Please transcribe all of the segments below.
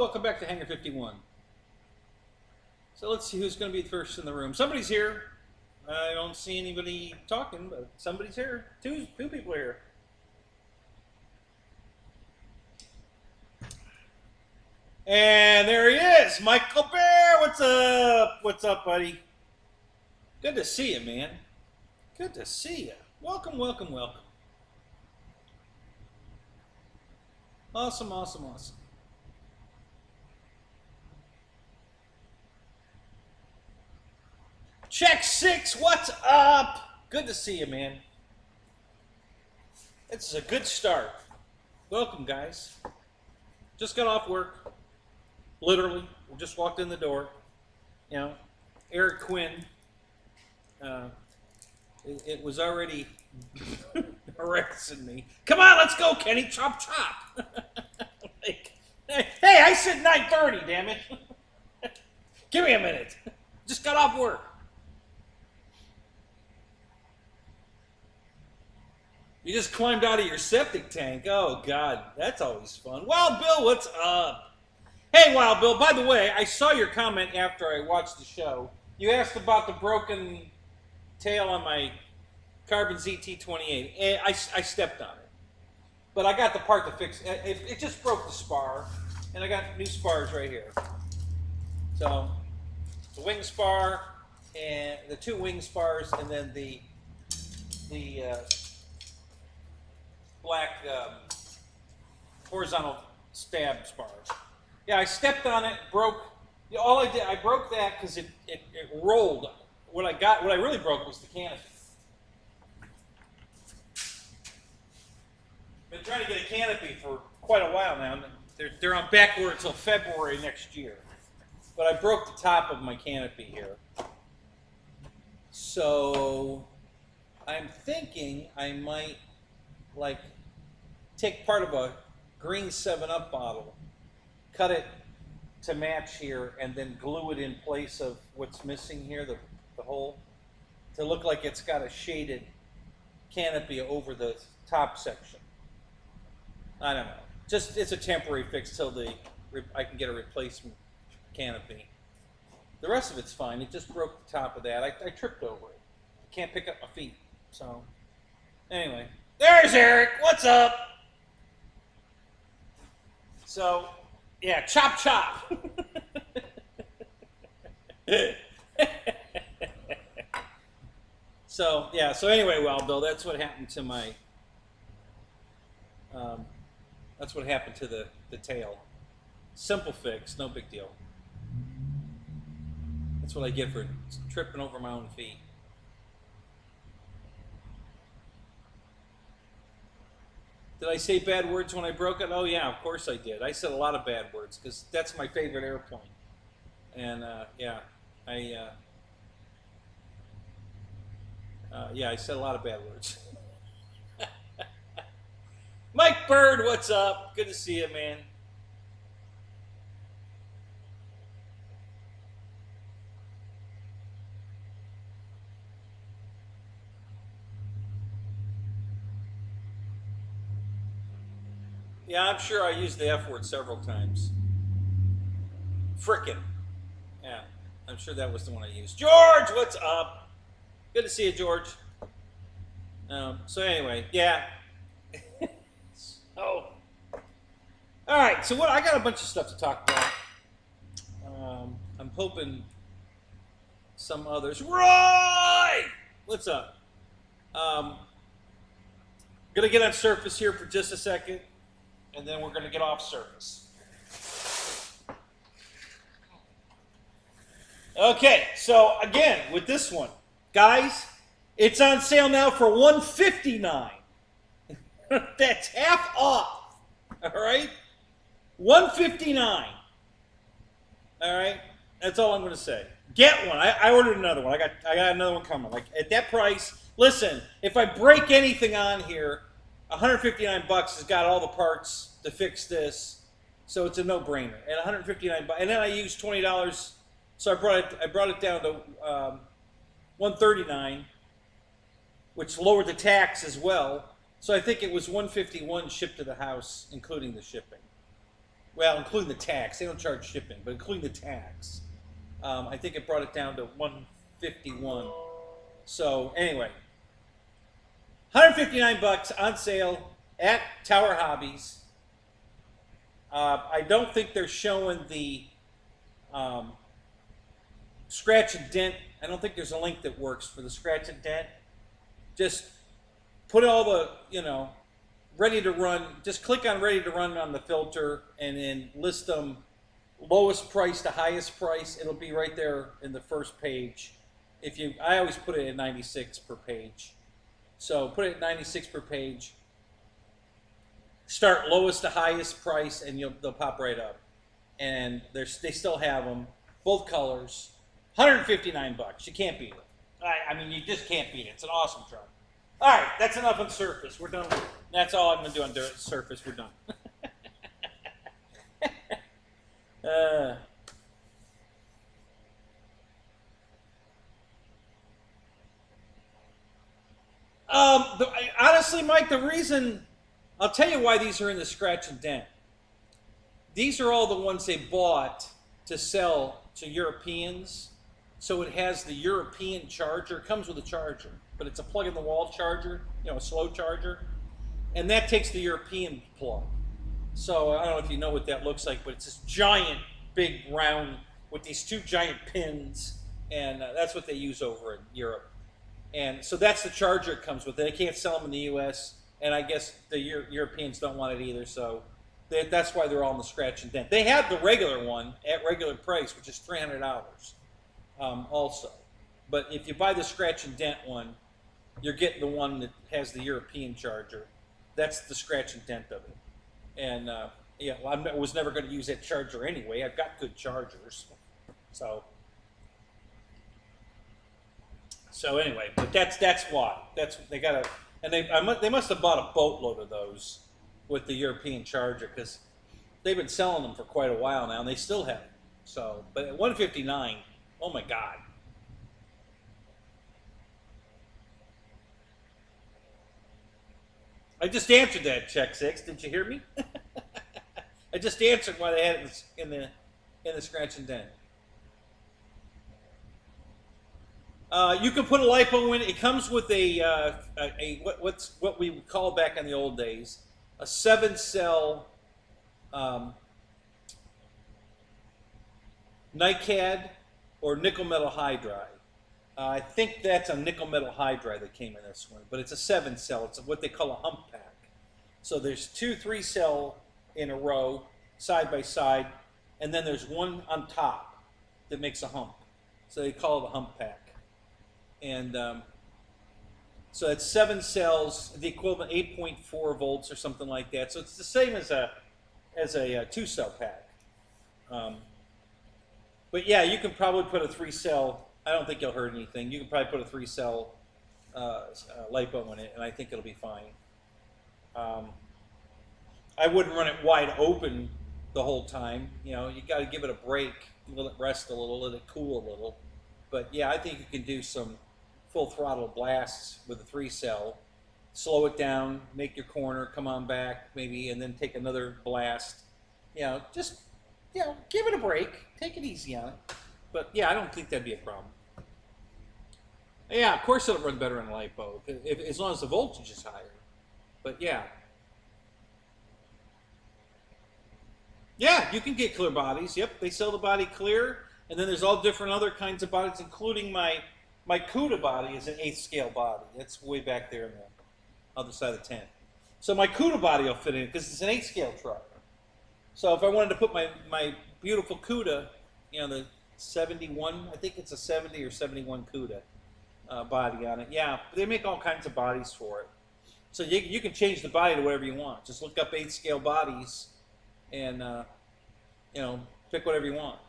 welcome back to Hangar 51. So let's see who's going to be first in the room. Somebody's here. I don't see anybody talking, but somebody's here. Two people here. And there he is, Michael Bear. What's up? What's up, buddy? Good to see you, man. Good to see you. Welcome, welcome, welcome. Awesome, awesome, awesome. Check 6, what's up? Good to see you, man. This is a good start. Welcome, guys. Just got off work. Literally, we just walked in the door. You know, Eric Quinn. It was already harassing me. Come on, let's go, Kenny. Chop, chop. Like, hey, I said 9:30, damn it. Give me a minute. Just got off work. You just climbed out of your septic tank. Oh, God, that's always fun. Wild Bill, what's up? Hey, Wild Bill, by the way, I saw your comment after I watched the show. You asked about the broken tail on my Carbon ZT28. I stepped on it. But I got the part to fix it. It just broke the spar, and I got new spars right here. So, the wing spar, and the two wing spars, and then the black horizontal stab spars. Yeah, I stepped on it, broke. You know, all I did, I broke that because it rolled. What I really broke was the canopy. Been trying to get a canopy for quite a while now. They're on back order until February next year. But I broke the top of my canopy here. So I'm thinking I might like take part of a green 7-Up bottle, cut it to match here, and then glue it in place of what's missing here, the hole, to look like it's got a shaded canopy over the top section. I don't know. Just, it's a temporary fix till I can get a replacement canopy. The rest of it's fine. It just broke the top of that. I tripped over it. I can't pick up my feet. So, anyway. There's Eric. What's up? So, yeah, chop chop. So, yeah, so anyway, well, Bill, that's what happened to my, that's what happened to the tail. Simple fix, no big deal. That's what I get for tripping over my own feet. Did I say bad words when I broke it? Oh, yeah, of course I did. I said a lot of bad words because that's my favorite airplane. And, yeah, yeah, I said a lot of bad words. Mike Bird, what's up? Good to see you, man. Yeah, I'm sure I used the F word several times. Frickin'. Yeah, I'm sure that was the one I used. George, what's up? Good to see you, George. So anyway, yeah. Oh. All right, so I got a bunch of stuff to talk about. I'm hoping some others. Roy! What's up? Gonna get on surface here for just a second, and then we're gonna get off surface. Okay, so again, with this one, guys, it's on sale now for $159. That's half off. All right, $159. All right, that's all I'm going to say. Get one. I ordered another one. I got another one coming. Like at that price. Listen, if I break anything on here, $159 has got all the parts to fix this, so it's a no-brainer. And $159, and then I used $20. So I brought it down to $139, which lowered the tax as well. So I think it was $151 shipped to the house, including the shipping. well, including the tax. They don't charge shipping, but including the tax. I think it brought it down to 151. So anyway, 159 bucks on sale at Tower Hobbies. I don't think they're showing the scratch and dent. I don't think there's a link that works for the scratch and dent. Just put all the, ready to run. Just click on ready to run on the filter and then list them lowest price to highest price. It'll be right there in the first page. I always put it at 96 per page. So put it at 96 per page. Start lowest to highest price, and they'll pop right up. And they still have them, both colors. 159 bucks. You can't beat it. I mean, you just can't beat it. It's an awesome truck. All right, that's enough on Surface. We're done. That's all I'm going to do on Surface. We're done. Honestly, Mike, the reason, I'll tell you why these are in the scratch and dent. These are all the ones they bought to sell to Europeans. So it has the European charger. It comes with a charger, but it's a plug-in-the-wall charger, a slow charger. And that takes the European plug. So I don't know if you know what that looks like, but it's this giant, big, round, with these two giant pins. And that's what they use over in Europe. And so that's the charger it comes with. They can't sell them in the U.S., and I guess the Europeans don't want it either, so that's why they're all in the scratch and dent. They have the regular one at regular price, which is $300 also. But if you buy the scratch and dent one, you're getting the one that has the European charger. That's the scratch and dent of it. And yeah, well, I was never going to use that charger anyway. I've got good chargers. So anyway, but that's why. They got and they must have bought a boatload of those with the European charger, because they've been selling them for quite a while now, and they still have them. So, but at 159, oh my God. I just answered that, Check Six. Did you hear me? I just answered why they had it in the scratch and dent. You can put a lipo in. It comes with what we would call back in the old days a 7-cell NiCad or nickel metal hydride. I think that's a nickel metal hydride that came in this one, but it's a 7-cell. It's what they call a hump pack. So there's 2 3-cell in a row, side by side, and then there's one on top that makes a hump. So they call it a hump pack. And so it's 7 cells, the equivalent 8.4 volts or something like that. So it's the same as a 2-cell pack. But yeah, you can probably put a 3-cell. I don't think it'll hurt anything. You can probably put a 3-cell lipo in it, and I think it'll be fine. I wouldn't run it wide open the whole time. You got to give it a break, let it rest a little, let it cool a little. But yeah, I think you can do some full throttle blasts with a 3-cell. Slow it down, make your corner, come on back maybe, and then take another blast. Just give it a break. Take it easy on it. But yeah, I don't think that'd be a problem. Yeah, of course it'll run better in lipo, as long as the voltage is higher. But yeah. Yeah, you can get clear bodies. Yep, they sell the body clear. And then there's all different other kinds of bodies, including my CUDA body is an 8th scale body. That's way back there in the other side of the tent. So my CUDA body will fit in because it's an 8th scale truck. So if I wanted to put my beautiful CUDA, the 71, I think it's a 70 or 71 CUDA body on it. Yeah, they make all kinds of bodies for it. So you can change the body to whatever you want. Just look up 8th scale bodies and pick whatever you want.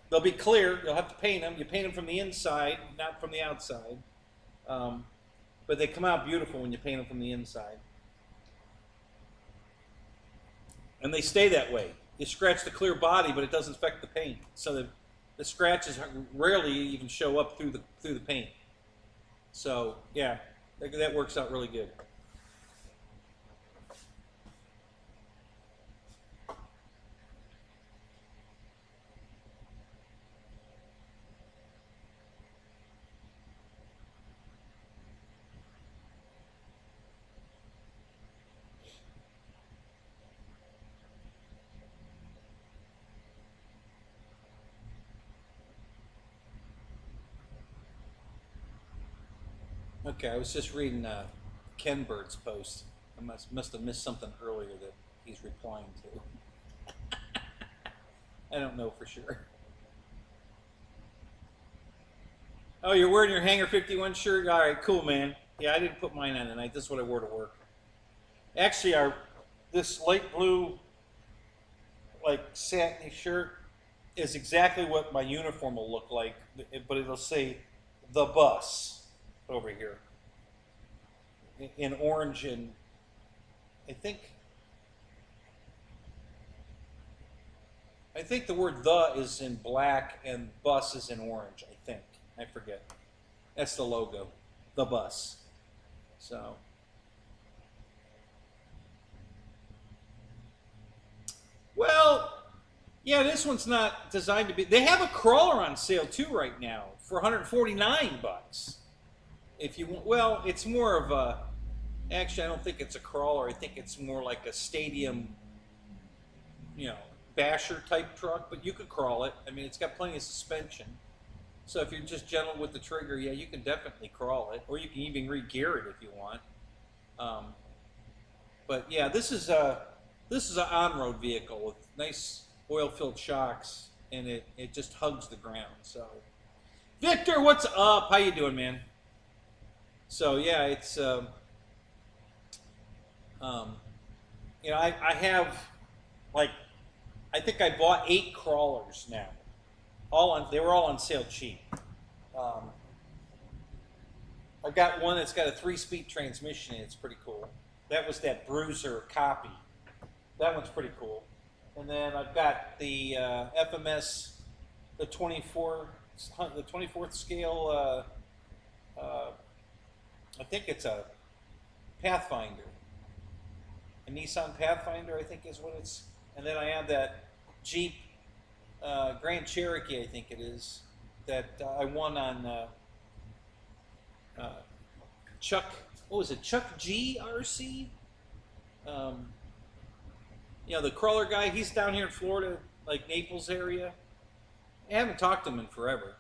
They'll be clear. You'll have to paint them. You paint them from the inside, not from the outside. But they come out beautiful when you paint them from the inside. And they stay that way. You scratch the clear body, but it doesn't affect the paint. So the scratches rarely even show up through the paint. So yeah, that works out really good. Okay, I was just reading Ken Bird's post. I must have missed something earlier that he's replying to. I don't know for sure. Oh, you're wearing your Hangar 51 shirt? All right, cool, man. Yeah, I didn't put mine on tonight. This is what I wore to work. Actually, this light blue, like, satiny shirt is exactly what my uniform will look like, but it'll say the bus over here in orange, and I think the word "the" is in black and "bus" is in orange. I think. I forget. That's the logo, the bus. So. Well, yeah, this one's not designed to be. They have a crawler on sale too right now for 149 bucks. If you want, well, it's more of a. Actually, I don't think it's a crawler. I think it's more like a stadium, basher type truck. But you could crawl it. I mean, it's got plenty of suspension. So if you're just gentle with the trigger, yeah, you can definitely crawl it, or you can even re-gear it if you want. But yeah, this is an on-road vehicle with nice oil-filled shocks, and it just hugs the ground. So, Victor, what's up? How you doing, man? So yeah, it's I have I think I bought 8 crawlers now. They were all on sale cheap. I've got one that's got a 3-speed transmission, and it's pretty cool. That was that Bruiser copy. That one's pretty cool. And then I've got the FMS, the 24th scale. I think it's a Pathfinder, a Nissan Pathfinder, I think is what it's. And then I have that Jeep Grand Cherokee, I think it is, that I won on Chuck. What was it? Chuck G RC. The crawler guy. He's down here in Florida, like Naples area. I haven't talked to him in forever,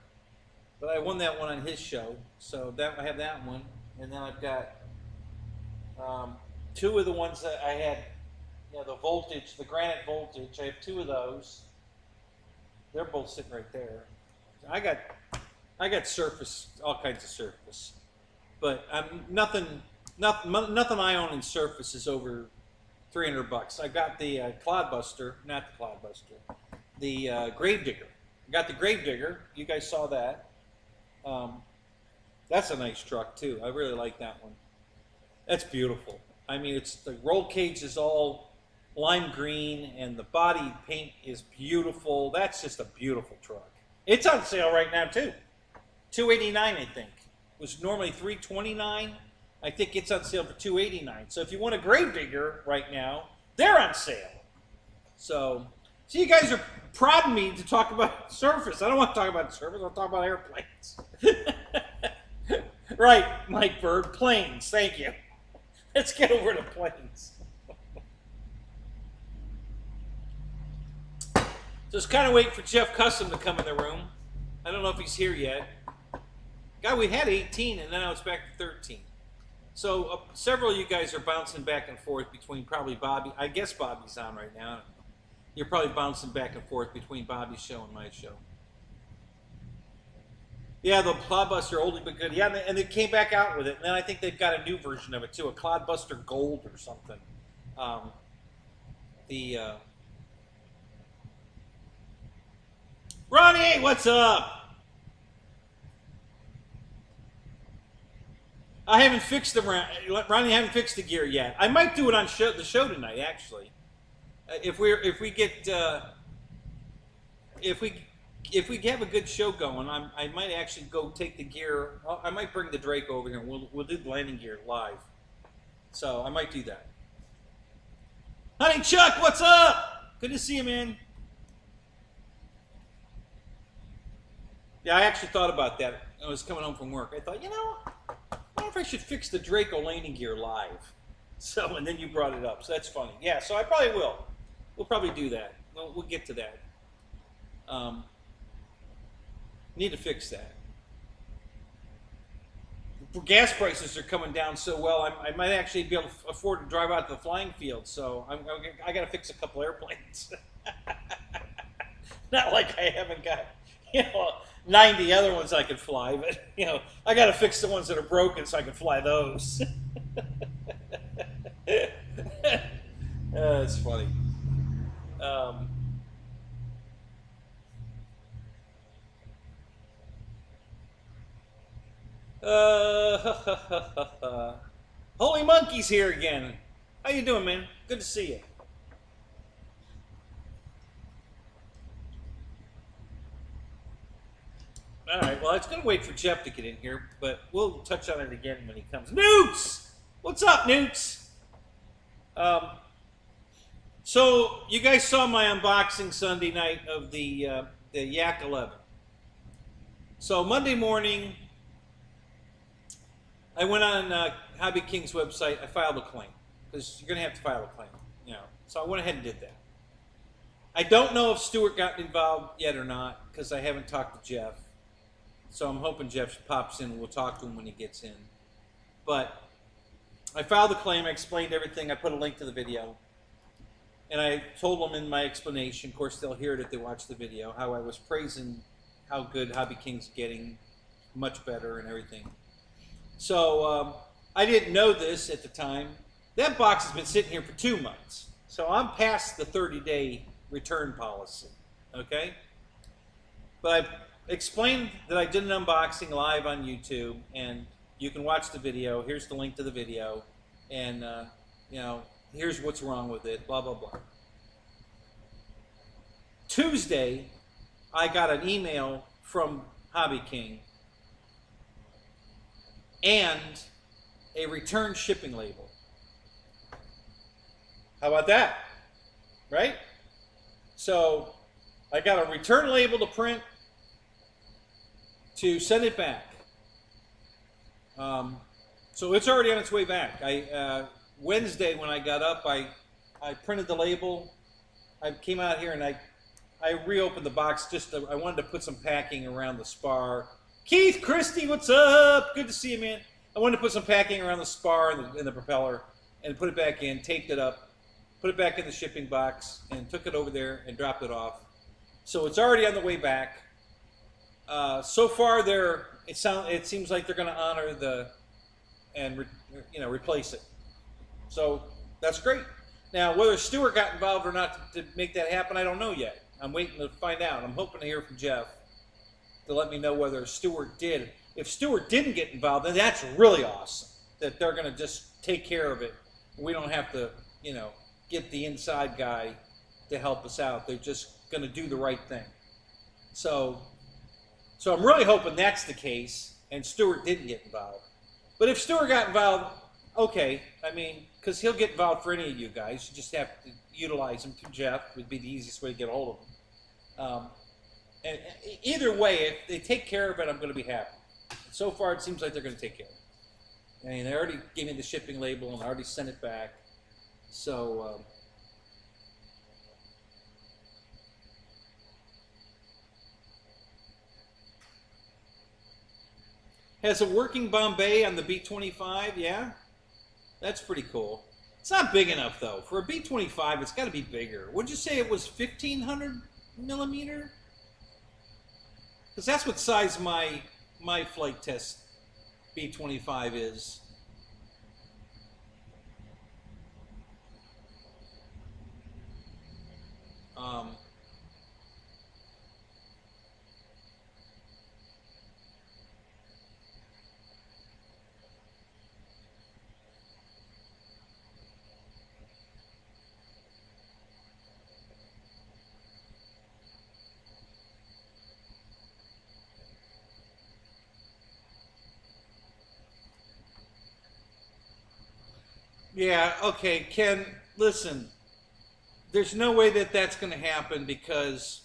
but I won that one on his show. So I have that one, and then I've got 2 of the ones that I had. The Voltage, the Granite Voltage. I have 2 of those. They're both sitting right there. I got surface, all kinds of surface, but nothing I own in surface is over 300 bucks. I got the Clodbuster, not the Clodbuster, the Gravedigger. I got the Gravedigger. You guys saw that. That's a nice truck too. I really like that one. That's beautiful. I mean, it's the roll cage is all lime green, and the body paint is beautiful. That's just a beautiful truck. It's on sale right now too. $289, I think. It was normally $329. I think it's on sale for $289. So if you want a Gravedigger right now, they're on sale. So you guys are prodding me to talk about Surface. I don't want to talk about Surface. I'll talk about airplanes. Right, Mike Bird. Planes. Thank you. Let's get over to planes. So it's kind of waiting for Jeff Custom to come in the room. I don't know if he's here yet. God, we had 18, and then now it's back to 13. So several of you guys are bouncing back and forth between probably Bobby. I guess Bobby's on right now. You're probably bouncing back and forth between Bobby's show and my show. Yeah, the Clodbuster, oldie but good. Yeah, and they came back out with it. And then I think they've got a new version of it too, a Clodbuster Gold or something. Ronnie, what's up? I haven't fixed the Ronnie. I haven't fixed the gear yet. I might do it on the show tonight, actually. If we have a good show going, I might actually go take the gear. I might bring the Draco over here, and we'll do the landing gear live. So I might do that. Honey Chuck, what's up? Good to see you, man. Yeah, I actually thought about that. I was coming home from work. I thought, I wonder if I should fix the Draco landing gear live. So, and then you brought it up. So that's funny. Yeah, so I probably will. We'll probably do that. We'll get to that. Need to fix that. gas prices are coming down so well, I might actually be able to afford to drive out to the flying field. So I got to fix a couple airplanes. Not like I haven't got, 90 other ones I could fly, but I got to fix the ones that are broken so I can fly those. It's funny. Holy Monkey's here again. How you doing, man? Good to see you. All right, well, I was going to wait for Jeff to get in here, but we'll touch on it again when he comes. Newts! What's up, Newts? So, you guys saw my unboxing Sunday night of the Yak 11. So, Monday morning, I went on HobbyKing's website. I filed a claim, because you're going to have to file a claim, So, I went ahead and did that. I don't know if Stuart got involved yet or not, because I haven't talked to Jeff. So I'm hoping Jeff pops in and we'll talk to him when he gets in. But I filed the claim, I explained everything, I put a link to the video. And I told them in my explanation, of course they'll hear it if they watch the video, how I was praising how good HobbyKing's getting, much better and everything. So I didn't know this at the time. That box has been sitting here for 2 months. So I'm past the 30-day return policy, okay? But I explained that I did an unboxing live on YouTube, and you can watch the video. Here's the link to the video, and here's what's wrong with it, blah, blah, blah. Tuesday, I got an email from HobbyKing and a return shipping label. How about that? Right? So I got a return label to print to send it back. So it's already on its way back. Wednesday when I got up, I printed the label. I came out here and I reopened the box. I wanted to put some packing around the spar. Keith Christie, what's up? Good to see you, man. I wanted to put some packing around the spar and the propeller and put it back in, taped it up, put it back in the shipping box, and took it over there and dropped it off. So it's already on the way back. So far, it seems like they're going to honor replace it. So that's great. Now, whether Stuart got involved or not to make that happen, I don't know yet. I'm waiting to find out. I'm hoping to hear from Jeff to let me know whether Stuart did. If Stuart didn't get involved, then that's really awesome. That they're going to just take care of it. We don't have to, get the inside guy to help us out. They're just going to do the right thing. So I'm really hoping that's the case, and Stuart didn't get involved. But if Stuart got involved, okay. I mean, because he'll get involved for any of you guys. You just have to utilize him. Jeff would be the easiest way to get a hold of him. And either way, if they take care of it, I'm going to be happy. So far, it seems like they're going to take care of it. I mean, they already gave me the shipping label, and I already sent it back. So, has a working Bombay on the B-25, yeah? That's pretty cool. It's not big enough, though. For a B-25, it's got to be bigger. Would you say it was 1,500 millimeter? Because that's what size my flight test B-25 is. Yeah, okay, Ken, listen, there's no way that that's going to happen because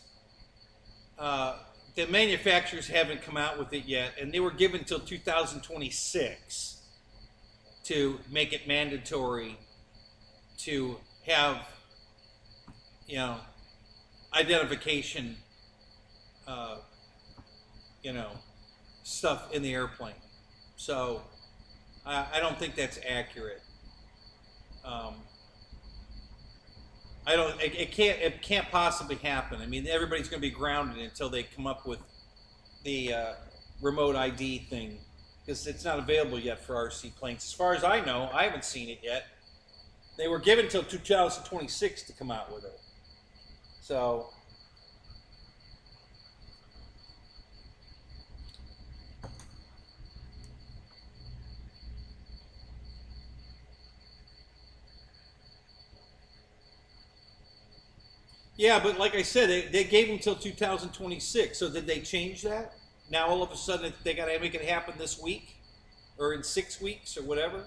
the manufacturers haven't come out with it yet, and they were given until 2026 to make it mandatory to have, identification, stuff in the airplane. So I don't think that's accurate. I don't. It can't possibly happen. I mean, everybody's going to be grounded until they come up with the remote ID thing, because it's not available yet for RC planes. As far as I know, I haven't seen it yet. They were given until 2026 to come out with it. So. Yeah, but like I said, they gave them till 2026. So did they change that? Now all of a sudden they got to make it happen this week, or in 6 weeks, or whatever.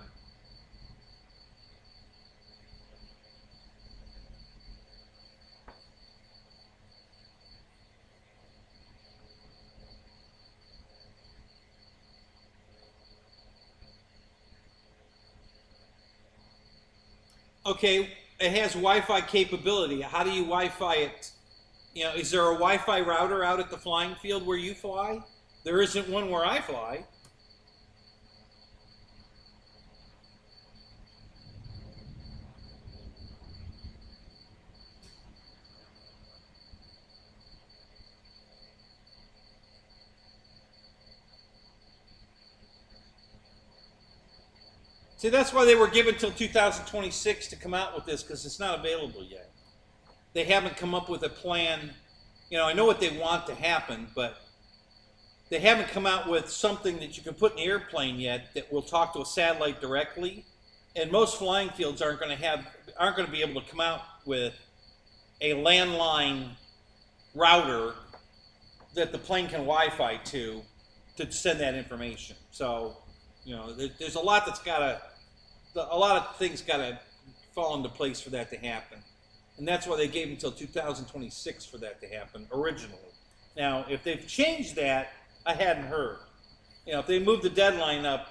Okay, it has Wi-Fi capability. How do you Wi-Fi it? You know, is there a Wi-Fi router out at the flying field where you fly? There isn't one where I fly. See, that's why they were given till 2026 to come out with this, because it's not available yet. They haven't come up with a plan. You know, I know what they want to happen, but they haven't come out with something that you can put in the airplane yet that will talk to a satellite directly. And most flying fields aren't going to be able to come out with a landline router that the plane can Wi-Fi to send that information. So, you know, there's a lot a lot of things got to fall into place for that to happen. And that's why they gave until 2026 for that to happen originally. Now, if they've changed that, I hadn't heard. You know, if they moved the deadline up,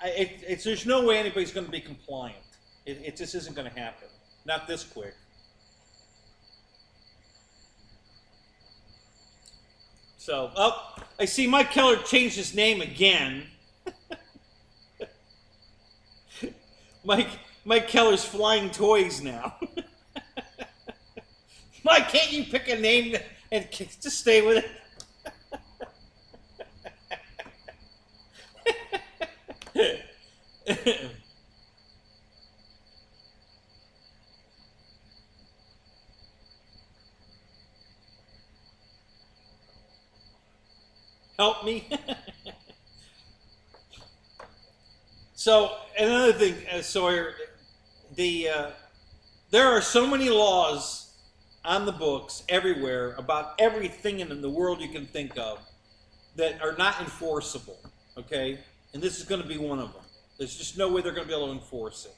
there's no way anybody's going to be compliant. It just isn't going to happen. Not this quick. So, oh, I see Mike Keller changed his name again. Mike Keller's Flying Toys now. Mike, can't you pick a name and just stay with it? Help me. So another thing, Sawyer, there are so many laws on the books everywhere about everything in the world you can think of that are not enforceable, okay? And this is going to be one of them. There's just no way they're going to be able to enforce it.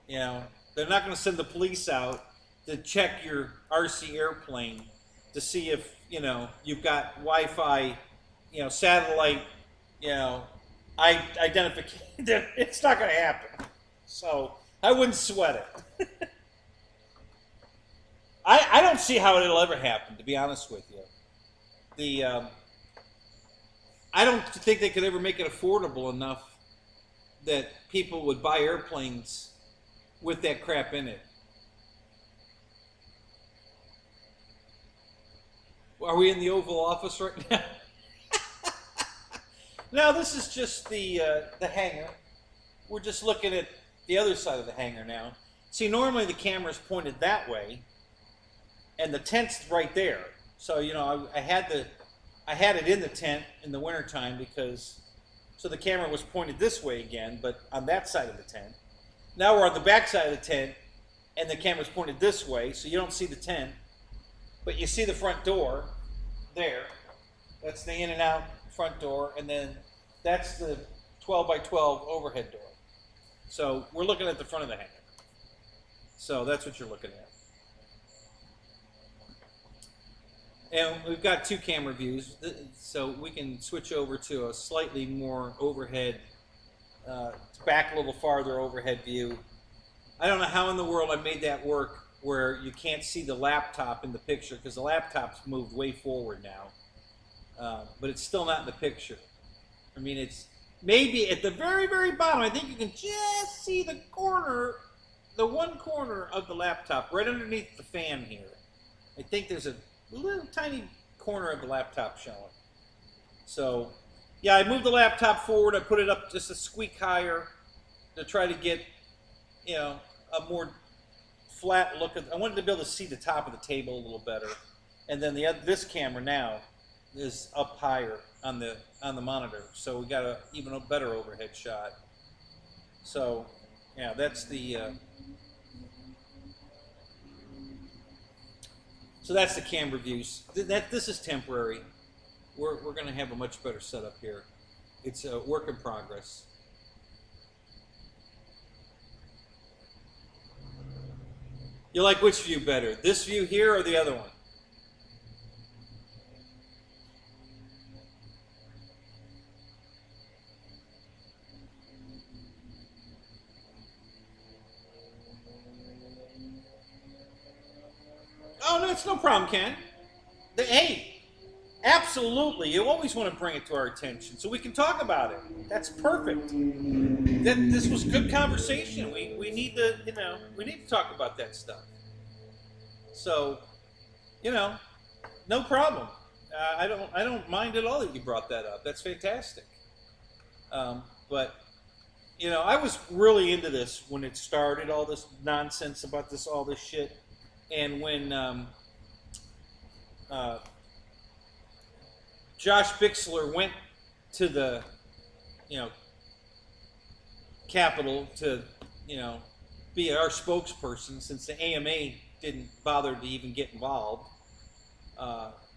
You know, they're not going to send the police out to check your RC airplane to see if, you know, you've got Wi-Fi, you know, satellite, you know, identification. It's not going to happen. So I wouldn't sweat it. I don't see how it'll ever happen, to be honest with you. I don't think they could ever make it affordable enough that people would buy airplanes with that crap in it. Are we in the Oval Office right now? Now this is just the hangar. We're just looking at the other side of the hangar now. See, normally the camera's pointed that way, and the tent's right there. So, you know, I had it in the tent in the wintertime because, so the camera was pointed this way again, but on that side of the tent. Now we're on the back side of the tent, and the camera's pointed this way, so you don't see the tent, but you see the front door there. That's the in and out front door, and then that's the 12 by 12 overhead door. So we're looking at the front of the hangar. So that's what you're looking at. And we've got two camera views, so we can switch over to a slightly more overhead, back a little farther overhead view. I don't know how in the world I made that work where you can't see the laptop in the picture, because the laptop's moved way forward now. But it's still not in the picture. I mean, maybe at the very, very bottom, I think you can just see the corner, the one corner of the laptop, right underneath the fan here. I think there's a little tiny corner of the laptop showing. So, yeah, I moved the laptop forward. I put it up just a squeak higher to try to get, you know, a more flat look. I wanted to be able to see the top of the table a little better. And then this camera now is up higher on the monitor, so we got a even a better overhead shot. So, yeah, that's the so that's the camera views. This is temporary. We're going to have a much better setup here. It's a work in progress. You like which view better? This view here or the other one? Oh, no, it's no problem, Ken. Hey, absolutely. You always want to bring it to our attention so we can talk about it. That's perfect. This was good conversation. We need to, you know, we need to talk about that stuff. So, you know, no problem. I don't mind at all that you brought that up. That's fantastic. But you know, I was really into this when it started. All this nonsense about all this shit. And when Josh Bixler went to the, you know, Capitol to, you know, be our spokesperson, since the AMA didn't bother to even get involved.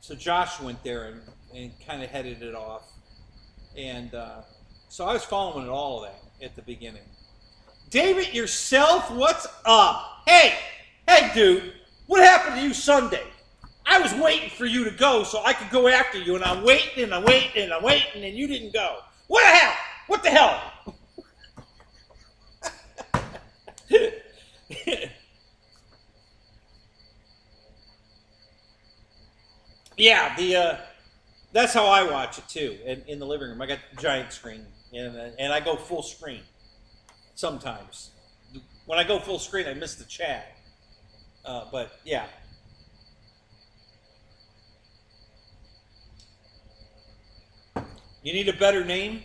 So Josh went there and kind of headed it off. And so I was following all of that at the beginning. David yourself, what's up? Hey, dude. What happened to you Sunday? I was waiting for you to go so I could go after you, and I'm waiting, and I'm waiting, and I'm waiting, and you didn't go. What the hell? What the hell? Yeah, that's how I watch it too, in the living room. I got the giant screen, and I go full screen sometimes. When I go full screen, I miss the chat. But yeah. You need a better name?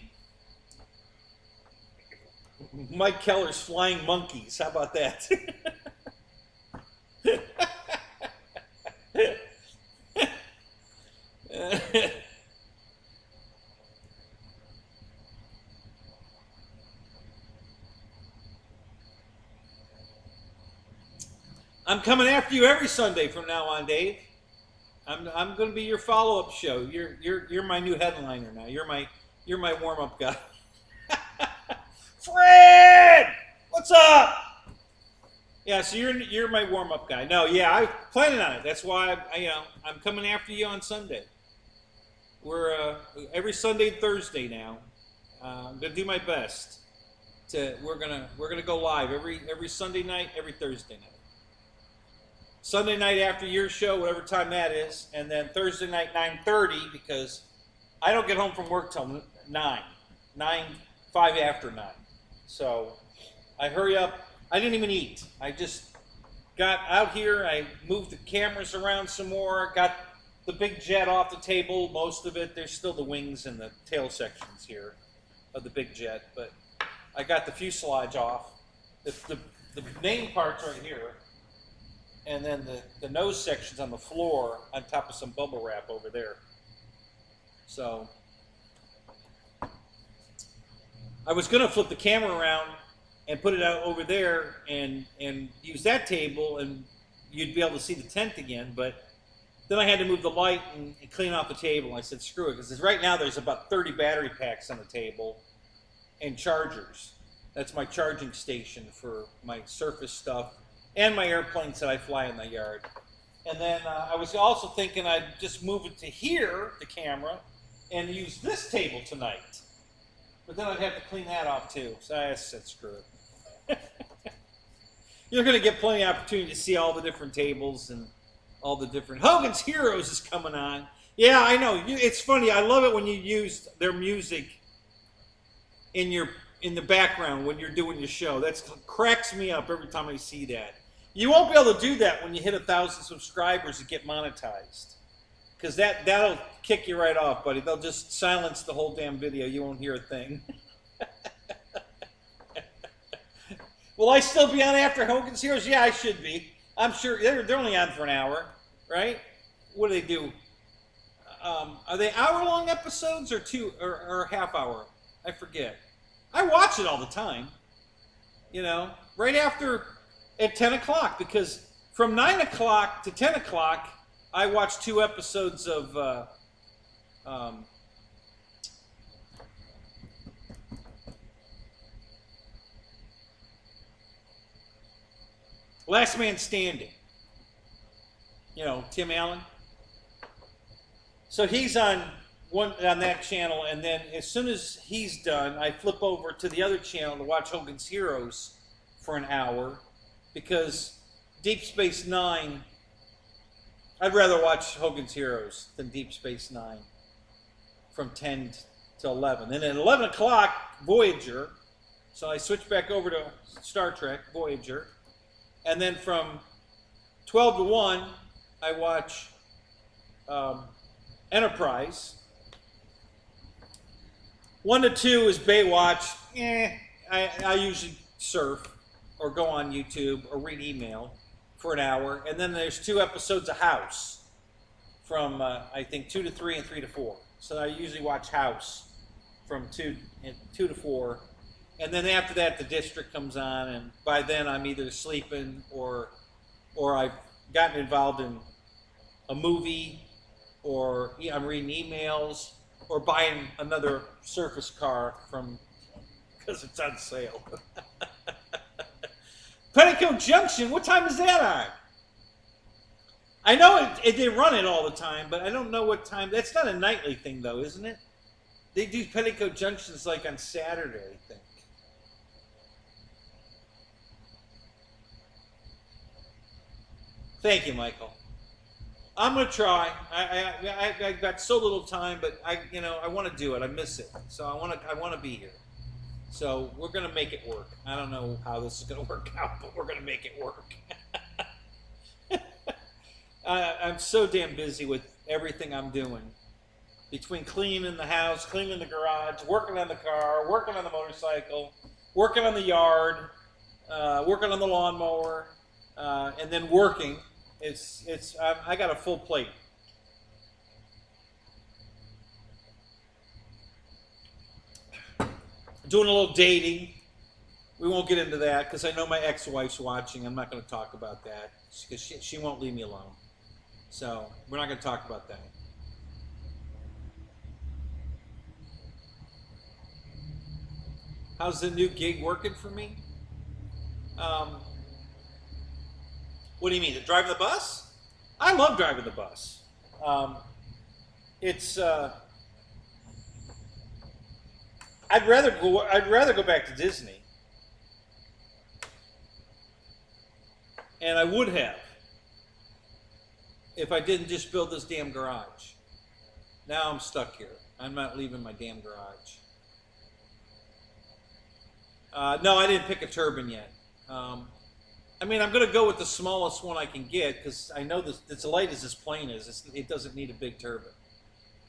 Mike Keller's Flying Monkeys. How about that? I'm coming after you every Sunday from now on, Dave. I'm going to be your follow-up show. You're my new headliner now. You're my warm-up guy. Fred, what's up? Yeah, so you're my warm-up guy. No, yeah, I'm planning on it. That's why I'm coming after you on Sunday. We're every Sunday and Thursday now. I'm gonna do my best. We're gonna go live every Sunday night, every Thursday night. After your show, whatever time that is, and then Thursday night 9:30, because I don't get home from work till 5 after 9. So I hurry up. I didn't even eat. I just got out here. I moved the cameras around some more. Got the big jet off the table, most of it. There's still the wings and the tail sections here of the big jet, but I got the fuselage off. The main part's right here. And then the nose section's on the floor on top of some bubble wrap over there. So I was going to flip the camera around and put it out over there and use that table, and you'd be able to see the tent again. But then I had to move the light and clean off the table. I said, screw it, because right now there's about 30 battery packs on the table and chargers. That's my charging station for my surface stuff and my airplanes that I fly in the yard. And then I was also thinking I'd just move it to here, the camera, and use this table tonight. But then I'd have to clean that off too. So I said, screw it. You're going to get plenty of opportunity to see all the different tables and all the different... Hogan's Heroes is coming on. Yeah, I know. It's funny. I love it when you use their music in the background when you're doing your show. That cracks me up every time I see that. You won't be able to do that when you hit 1,000 subscribers and get monetized, because that'll kick you right off, buddy. They'll just silence the whole damn video. You won't hear a thing. Will I still be on after Hogan's Heroes? Yeah, I should be. I'm sure they're only on for an hour, right? What do they do? Are they hour-long episodes or half hour? I forget. I watch it all the time. You know, right after at 10 o'clock, because from 9 o'clock to 10 o'clock, I watch 2 episodes of Last Man Standing. You know, Tim Allen. So he's on that channel, and then as soon as he's done, I flip over to the other channel to watch Hogan's Heroes for an hour, because Deep Space Nine, I'd rather watch Hogan's Heroes than Deep Space Nine from 10 to 11. And at 11 o'clock, Voyager. So I switch back over to Star Trek, Voyager. And then from 12 to 1, I watch Enterprise. 1 to 2 is Baywatch. I usually surf or go on YouTube or read email for an hour. And then there's 2 episodes of House from, I think, 2 to 3 and 3 to 4. So I usually watch House from 2 to 4. And then after that, The District comes on. And by then, I'm either sleeping or I've gotten involved in a movie, or I'm reading emails, or buying another surface car because it's on sale. Petticoat Junction, what time is that on? I know they run it all the time, but I don't know what time. That's not a nightly thing, though, isn't it? They do Petticoat Junctions like on Saturday, I think. Thank you, Michael. I'm gonna try. I got so little time, but I want to do it. I miss it, so I want to be here. So we're gonna make it work. I don't know how this is gonna work out, but we're gonna make it work. I'm so damn busy with everything I'm doing, between cleaning the house, cleaning the garage, working on the car, working on the motorcycle, working on the yard, working on the lawnmower, and then working. I got a full plate. Doing a little dating. We won't get into that because I know my ex-wife's watching. I'm not going to talk about that because she won't leave me alone. So we're not going to talk about that. How's the new gig working for me? What do you mean? Driving the bus? I love driving the bus. I'd rather go back to Disney, and I would have if I didn't just build this damn garage. Now I'm stuck here. I'm not leaving my damn garage. No, I didn't pick a turbine yet. I mean, I'm going to go with the smallest one I can get because I know this. It's light as this plane is. It doesn't need a big turbine.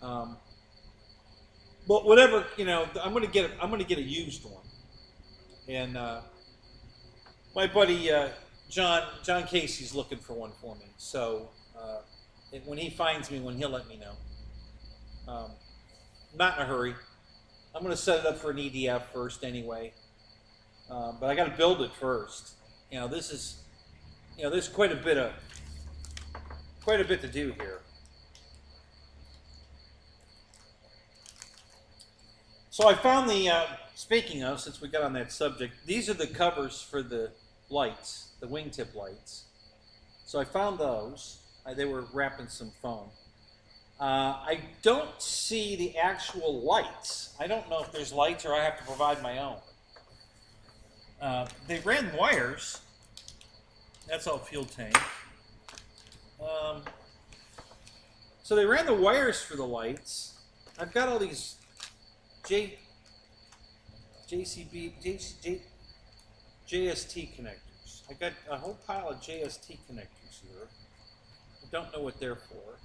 But whatever, I'm going to get a used one. And my buddy John Casey's looking for one for me. So when he finds me one, he'll let me know. Not in a hurry. I'm going to set it up for an EDF first anyway. But I got to build it first. There's quite a bit to do here. So I found speaking of, since we got on that subject, these are the covers for the lights, the wingtip lights. So I found those. They were wrapped in some foam. I don't see the actual lights. I don't know if there's lights or I have to provide my own. They ran wires. That's all fuel tank. So they ran the wires for the lights. I've got all these JST connectors. I got a whole pile of JST connectors here. I don't know what they're for.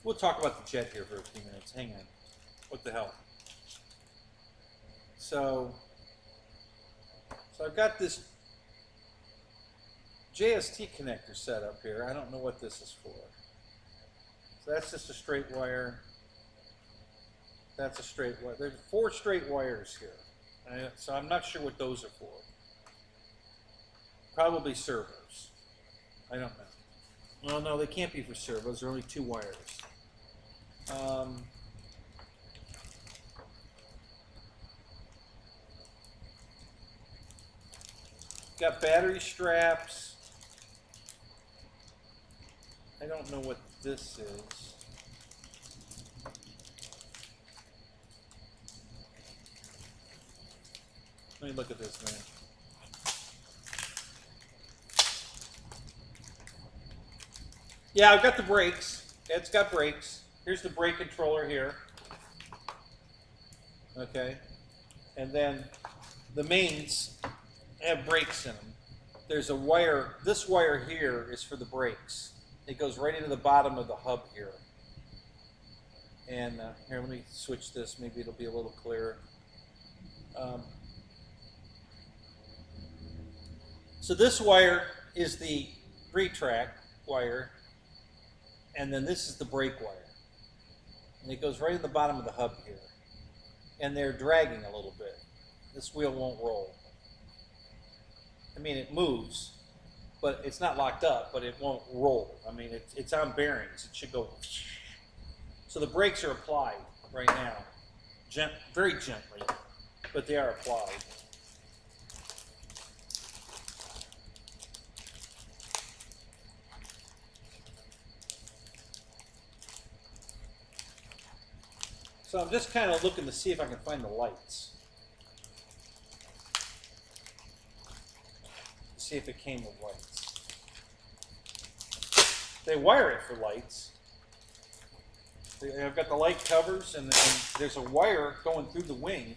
We'll talk about the jet here for a few minutes. Hang on. What the hell? So I've got this JST connector set up here. I don't know what this is for. So that's just a straight wire. That's a straight wire. There's 4 straight wires here. So I'm not sure what those are for. Probably servos. I don't know. Well, no, they can't be for servos. There are only 2 wires. Got battery straps. I don't know what this is. Let me look at this, man. Yeah, I've got the brakes. It's got brakes. Here's the brake controller here. Okay. And then the mains have brakes in them. There's a wire. This wire here is for the brakes. It goes right into the bottom of the hub here. And here, let me switch this. Maybe it'll be a little clearer. So this wire is the retract wire, and then this is the brake wire. And it goes right at the bottom of the hub here. And they're dragging a little bit. This wheel won't roll. I mean, it moves, but it's not locked up, but it won't roll. I mean, it's on bearings. It should go. So the brakes are applied right now, very gently, but they are applied. So I'm just kind of looking to see if I can find the lights. See if it came with lights. They wire it for lights. I've got the light covers, and there's a wire going through the wing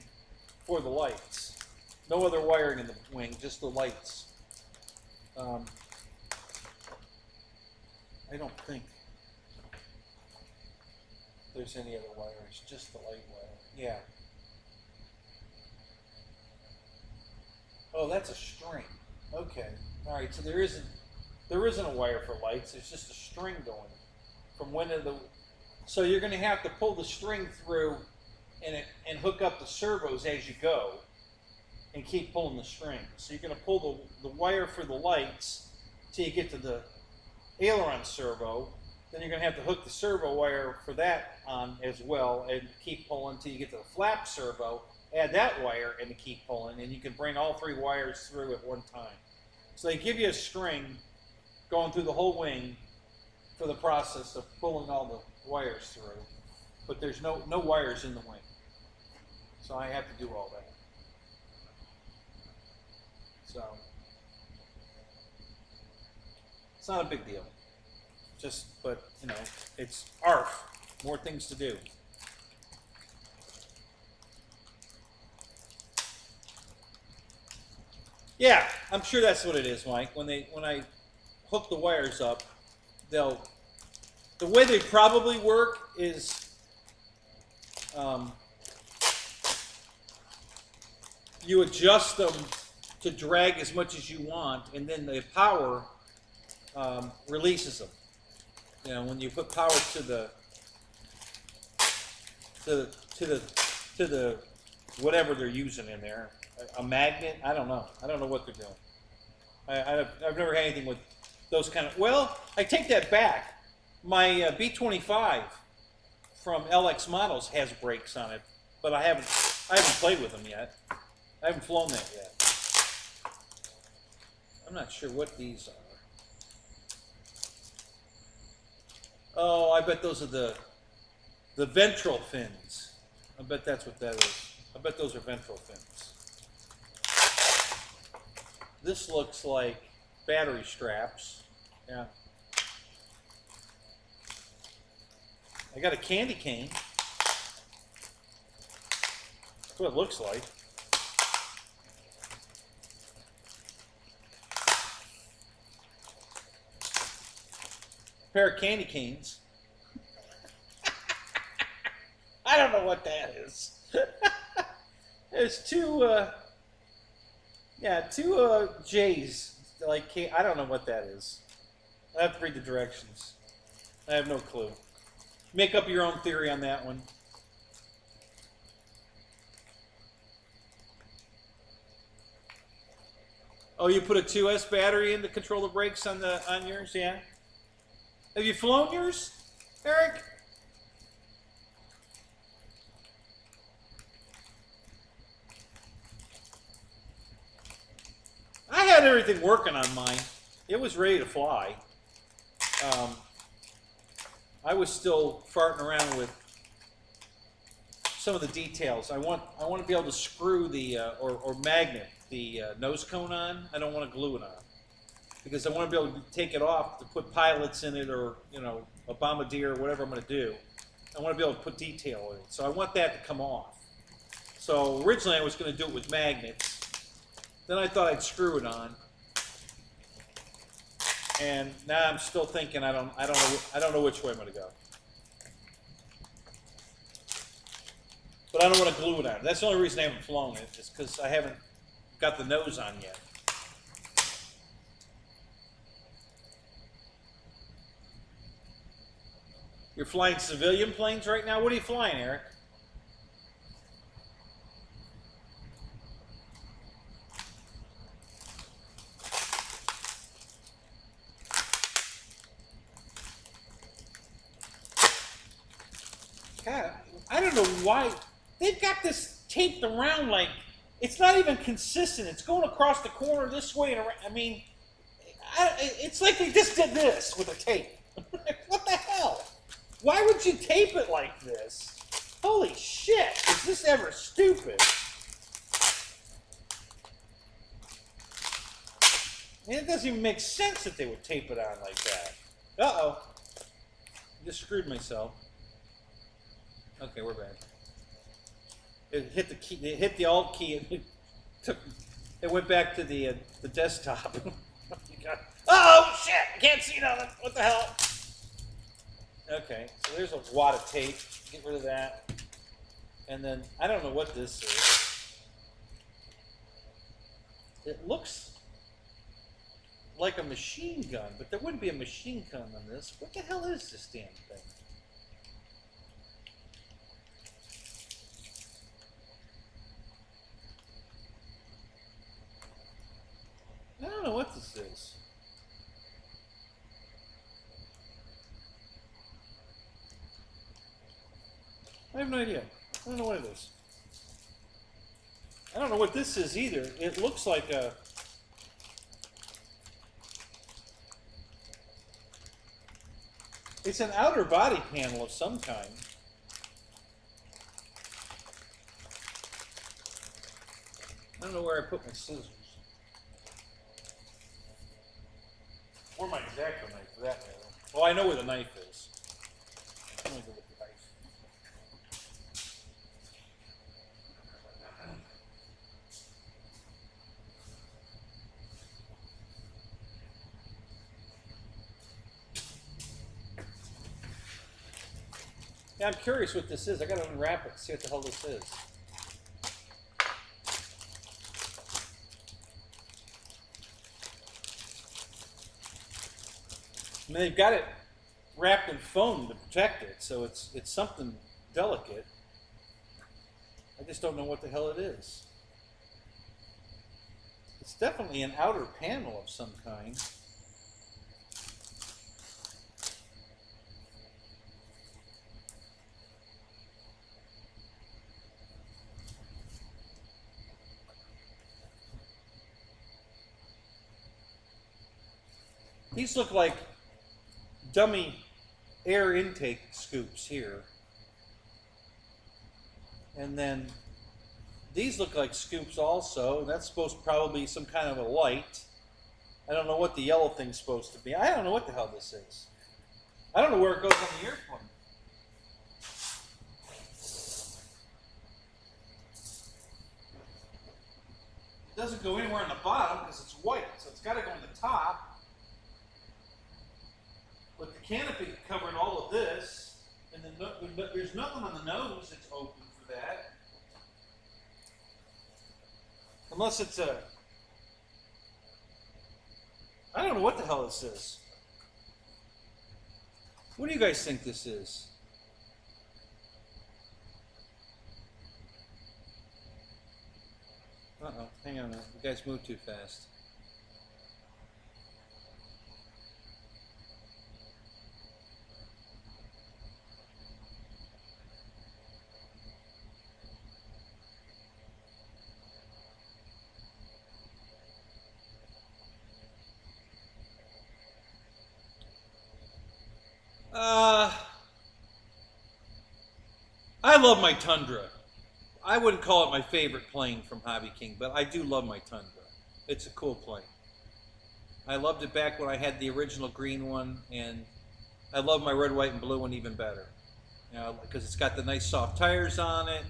for the lights. No other wiring in the wing, just the lights. I don't think there's any other wires, just the light wire. Yeah. Oh, that's a string. Okay. All right. So there isn't a wire for lights. There's just a string going from one of the. So you're going to have to pull the string through and hook up the servos as you go, and keep pulling the string. So you're going to pull the wire for the lights till you get to the aileron servo. Then you're going to have to hook the servo wire for that on as well, and keep pulling until you get to the flap servo. Add that wire and keep pulling, and you can bring all 3 wires through at one time. So they give you a string going through the whole wing for the process of pulling all the wires through, but there's no wires in the wing. So I have to do all that. So it's not a big deal. But you know, it's ARF, more things to do. Yeah, I'm sure that's what it is, Mike. When I hook the wires up, the way they probably work is you adjust them to drag as much as you want, and then the power releases them. You know, when you put power to the whatever they're using in there, a magnet. I don't know. I don't know what they're doing. I've never had anything with those kind of. Well, I take that back. My B-25 from LX Models has brakes on it, but I haven't played with them yet. I haven't flown that yet. I'm not sure what these are. Oh, I bet those are the ventral fins. I bet that's what that is. I bet those are ventral fins. This looks like battery straps. Yeah. I got a candy cane. That's what it looks like. Pair of candy canes. I don't know what that is. There's two, two J's. Like, I don't know what that is. I have to read the directions. I have no clue. Make up your own theory on that one. Oh, you put a 2S battery in to control the brakes on yours, yeah? Have you flown yours, Eric? I had everything working on mine. It was ready to fly. I was still farting around with some of the details. I want to be able to screw the or magnet the nose cone on. I don't want to glue it on because I want to be able to take it off to put pilots in it, or a bombardier, or whatever I'm going to do. I want to be able to put detail in it, so I want that to come off. So originally I was going to do it with magnets. Then I thought I'd screw it on, and now I'm still thinking I don't know which way I'm going to go. But I don't want to glue it on. That's the only reason I haven't flown it, is because I haven't got the nose on yet. You're flying civilian planes right now? What are you flying, Eric? God, I don't know why. They've got this taped around like it's not even consistent. It's going across the corner this way and around. I mean, it's like they just did this with a tape. What the hell? Why would you tape it like this? Holy shit, is this ever stupid? I mean, it doesn't even make sense that they would tape it on like that. Uh-oh. I just screwed myself. Okay, we're back. It hit the key. It hit the Alt key, and it went back to the desktop. Oh shit! I can't see nothing. What the hell? Okay, so there's a wad of tape. Get rid of that. And then I don't know what this is. It looks like a machine gun, but there wouldn't be a machine gun on this. What the hell is this damn thing? I don't know what this is. I have no idea. I don't know what it is. I don't know what this is either. It looks like a... It's an outer body panel of some kind. I don't know where I put my scissors. Or my X-Acto knife, for that matter. Well, I know where the knife is. Let me go with the knife. Yeah, I'm curious what this is. I gotta unwrap it and see what the hell this is. I mean, they've got it wrapped in foam to protect it, so it's something delicate. I just don't know what the hell it is. It's definitely an outer panel of some kind. These look like dummy air intake scoops here. And then these look like scoops also. That's supposed to probably be some kind of a light. I don't know what the yellow thing's supposed to be. I don't know what the hell this is. I don't know where it goes on the airplane. doesn't go anywhere on the bottom because it's white, so it's got to go on the top. But the canopy covering all of this, and then there's nothing on the nose that's open for that. Unless it's a... I don't know what the hell this is. What do you guys think this is? Uh-oh, hang on a minute. You guys move too fast. I love my Tundra. I wouldn't call it my favorite plane from HobbyKing, but I do love my Tundra. It's a cool plane. I loved it back when I had the original green one, and I love my red, white, and blue one even better. You know, because it's got the nice soft tires on it.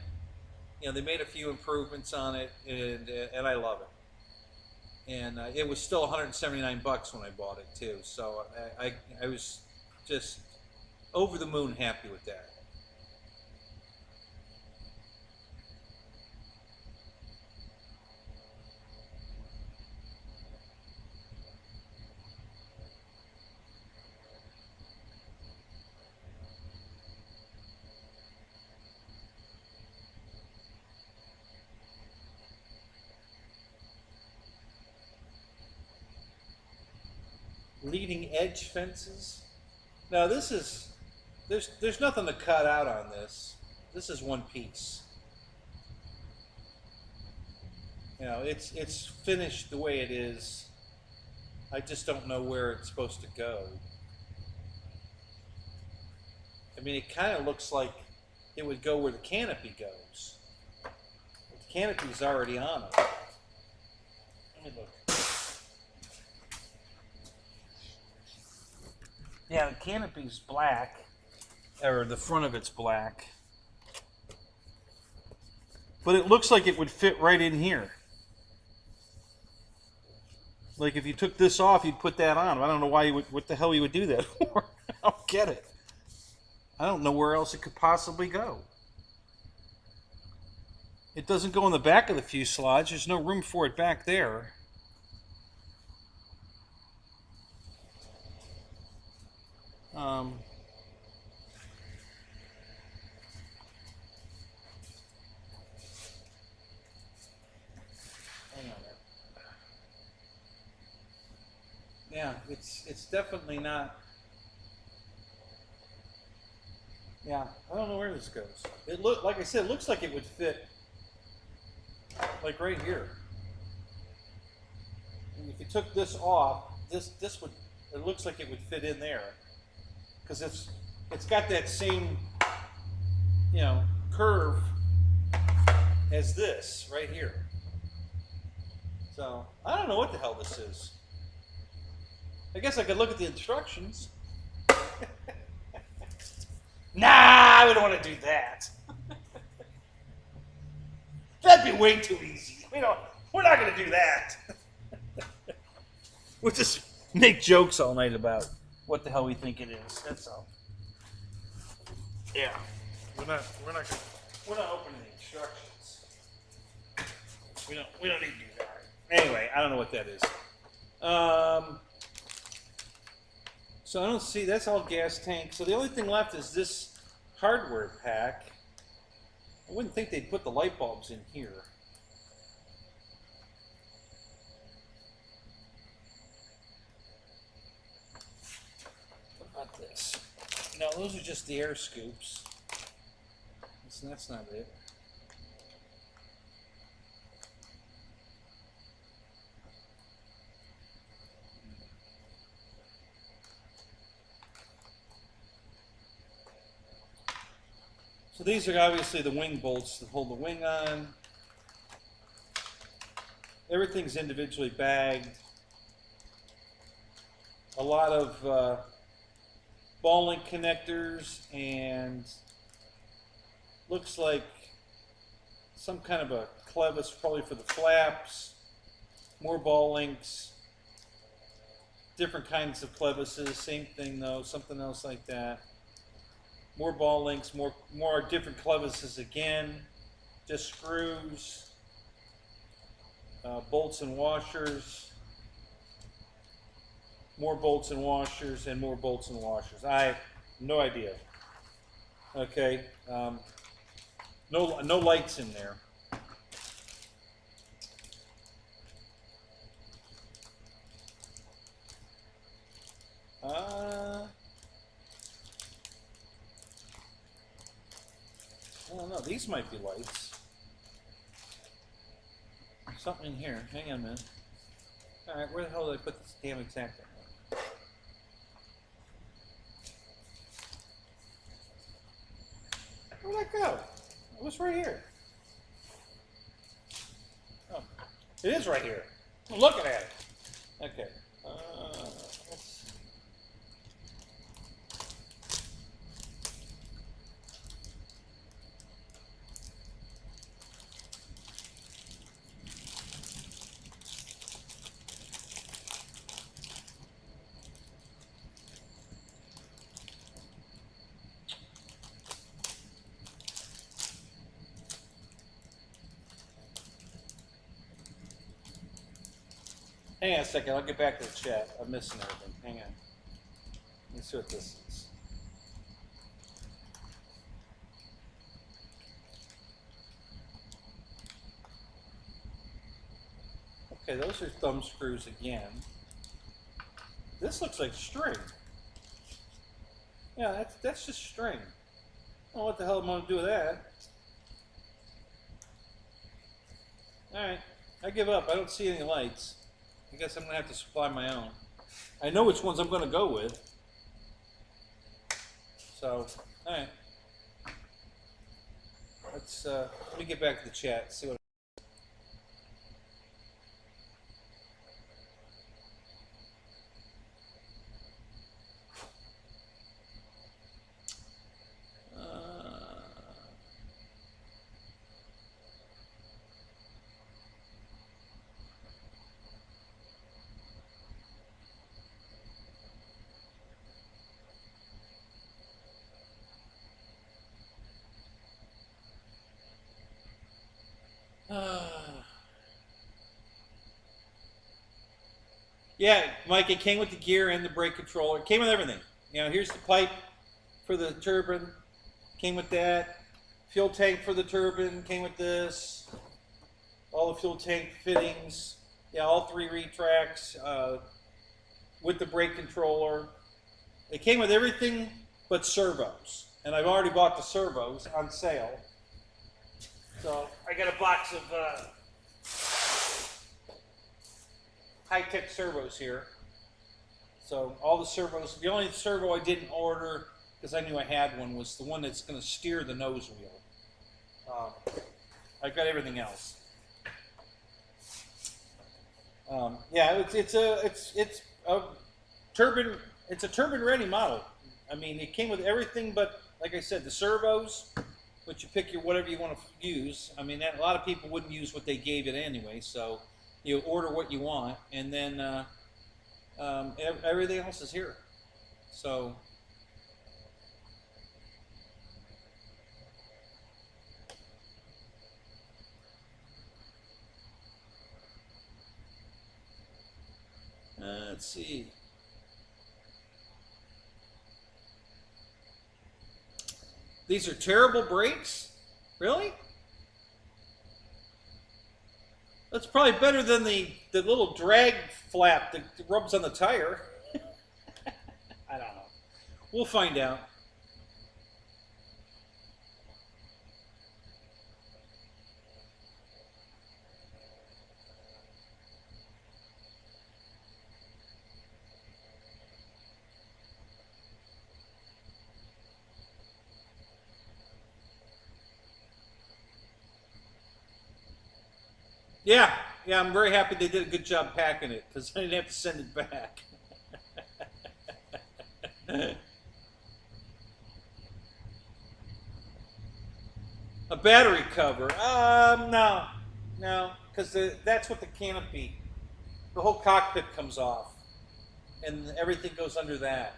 You know, they made a few improvements on it, and I love it. And it was still 179 bucks when I bought it too. So I was just over the moon happy with that. Leading edge fences. Now this is, there's nothing to cut out on this. This is one piece. You know, it's finished the way it is. I just don't know where it's supposed to go. I mean, it kind of looks like it would go where the canopy goes. But the canopy's already on it. Let me look. Yeah, the canopy's black, or the front of it's black. But it looks like it would fit right in here. Like if you took this off, you'd put that on. I don't know why you would, what the hell you would do that for. I don't get it. I don't know where else it could possibly go. It doesn't go in the back of the fuselage. There's no room for it back there. Hang on there. Yeah, it's definitely not. Yeah, I don't know where this goes. It look like I said, it looks like it would fit like right here. And if you took this off, this would, it looks like it would fit in there. Because it's got that same, you know, curve as this right here. So I don't know what the hell this is. I guess I could look at the instructions. Nah, we don't want to do that. That'd be way too easy. We're not going to do that. We'll just make jokes all night about what the hell we think it is. That's all. Yeah, we're not opening the instructions. We don't need to do that. Anyway, I don't know what that is. So I don't see, that's all gas tank. So the only thing left is this hardware pack. I wouldn't think they'd put the light bulbs in here. What about this? No, those are just the air scoops. That's not it. So these are obviously the wing bolts that hold the wing on. Everything's individually bagged. A lot of ball link connectors, and looks like some kind of a clevis probably for the flaps. More ball links. Different kinds of clevises. Same thing though. Something else like that. More ball links. More different clevises again. Just screws. Bolts and washers. More bolts and washers, and more bolts and washers. I have no idea. Okay. No lights in there. I don't know. These might be lights. Something in here. Hang on a minute. All right, where the hell did I put this damn exacto? Where'd that go? It was right here. Oh, it is right here. I'm looking at it. Okay. Let's... Hang on a second, I'll get back to the chat. I'm missing everything. Hang on. Let me see what this is. Okay, those are thumb screws again. This looks like string. Yeah, that's just string. I don't know what the hell I'm going to do with that. Alright, I give up. I don't see any lights. I guess I'm going to have to supply my own. I know which ones I'm going to go with. So, alright. Let me get back to the chat, see what yeah, Mike, it came with the gear and the brake controller. It came with everything. You know, here's the pipe for the turbine. Came with that. Fuel tank for the turbine. Came with this. All the fuel tank fittings. Yeah, all 3 retracts with the brake controller. It came with everything but servos. And I've already bought the servos on sale. So I got a box of high-tech servos here. So all the servos, the only servo I didn't order because I knew I had one was the one that's going to steer the nose wheel. I've got everything else. Yeah, it's a turbine. It's a turbine-ready model. I mean, it came with everything but, like I said, the servos, which you pick your whatever you want to use. I mean, a lot of people wouldn't use what they gave it anyway, so you order what you want, and then everything else is here. So let's see. These are terrible brakes? Really? That's probably better than the little drag flap that rubs on the tire. I don't know. We'll find out. Yeah, I'm very happy they did a good job packing it because I didn't have to send it back. A battery cover? No, because that's what the canopy the whole cockpit comes off, and everything goes under that.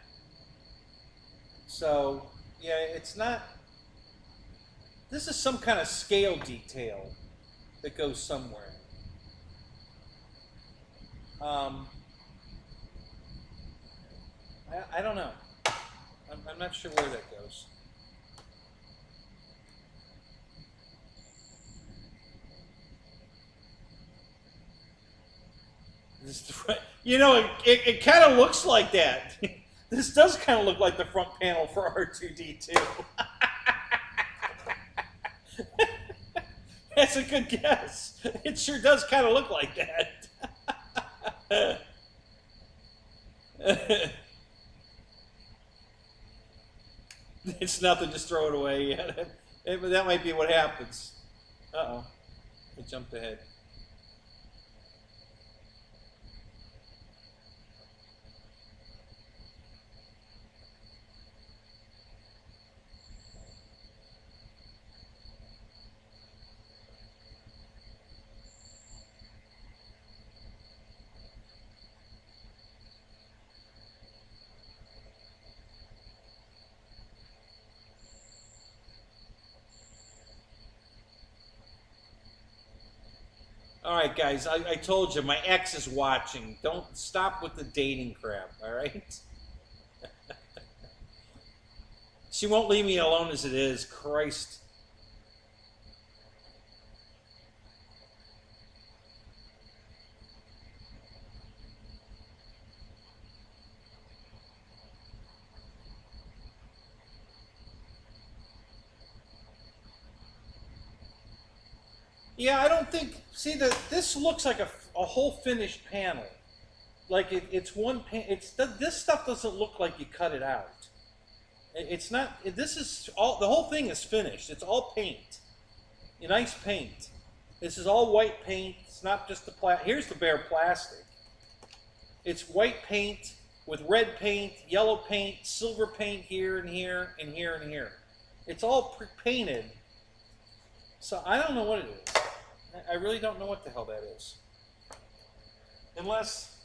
So yeah, it's not. This is some kind of scale detail that goes somewhere. I don't know. I'm not sure where that goes. You know, it kind of looks like that. This does kind of look like the front panel for R2-D2. That's a good guess. It sure does kind of look like that. It's nothing, just throw it away. Yeah, that might be what happens. Uh-oh. I jumped ahead. All right, guys, I told you, my ex is watching. Don't stop with the dating crap, all right? She won't leave me alone as it is. Christ. Yeah, I don't think. See, this looks like a whole finished panel. Like it's one pan. This stuff doesn't look like you cut it out. It's not. This is all. The whole thing is finished. It's all paint. Nice paint. This is all white paint. It's not just the plastic. Here's the bare plastic. It's white paint with red paint, yellow paint, silver paint here and here and here and here. It's all pre-painted. So I don't know what it is. I really don't know what the hell that is. Unless,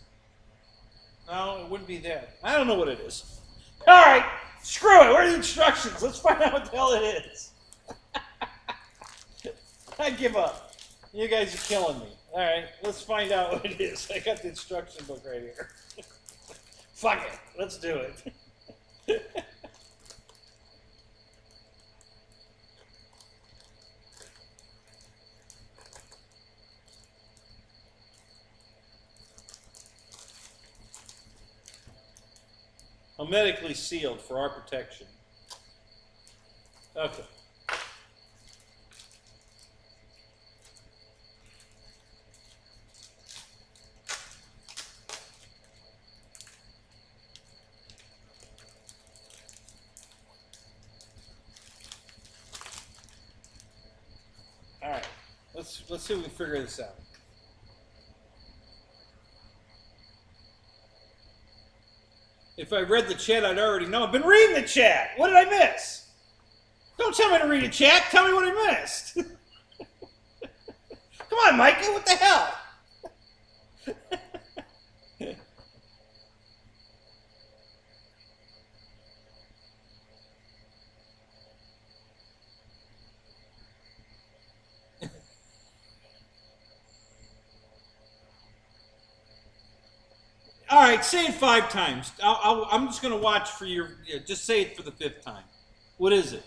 no, it wouldn't be that. I don't know what it is. All right, screw it. Where are the instructions? Let's find out what the hell it is. I give up. You guys are killing me. All right, let's find out what it is. I got the instruction book right here. Fuck it. Let's do it. Hermetically sealed for our protection. Okay. All right. Let's see if we can figure this out. If I read the chat, I'd already know. I've been reading the chat. What did I miss? Don't tell me to read a chat. Tell me what I missed. Come on, Mikey. What the hell? All right, say it 5 times. I'm just going to watch for your. Just say it for the 5th time. What is it?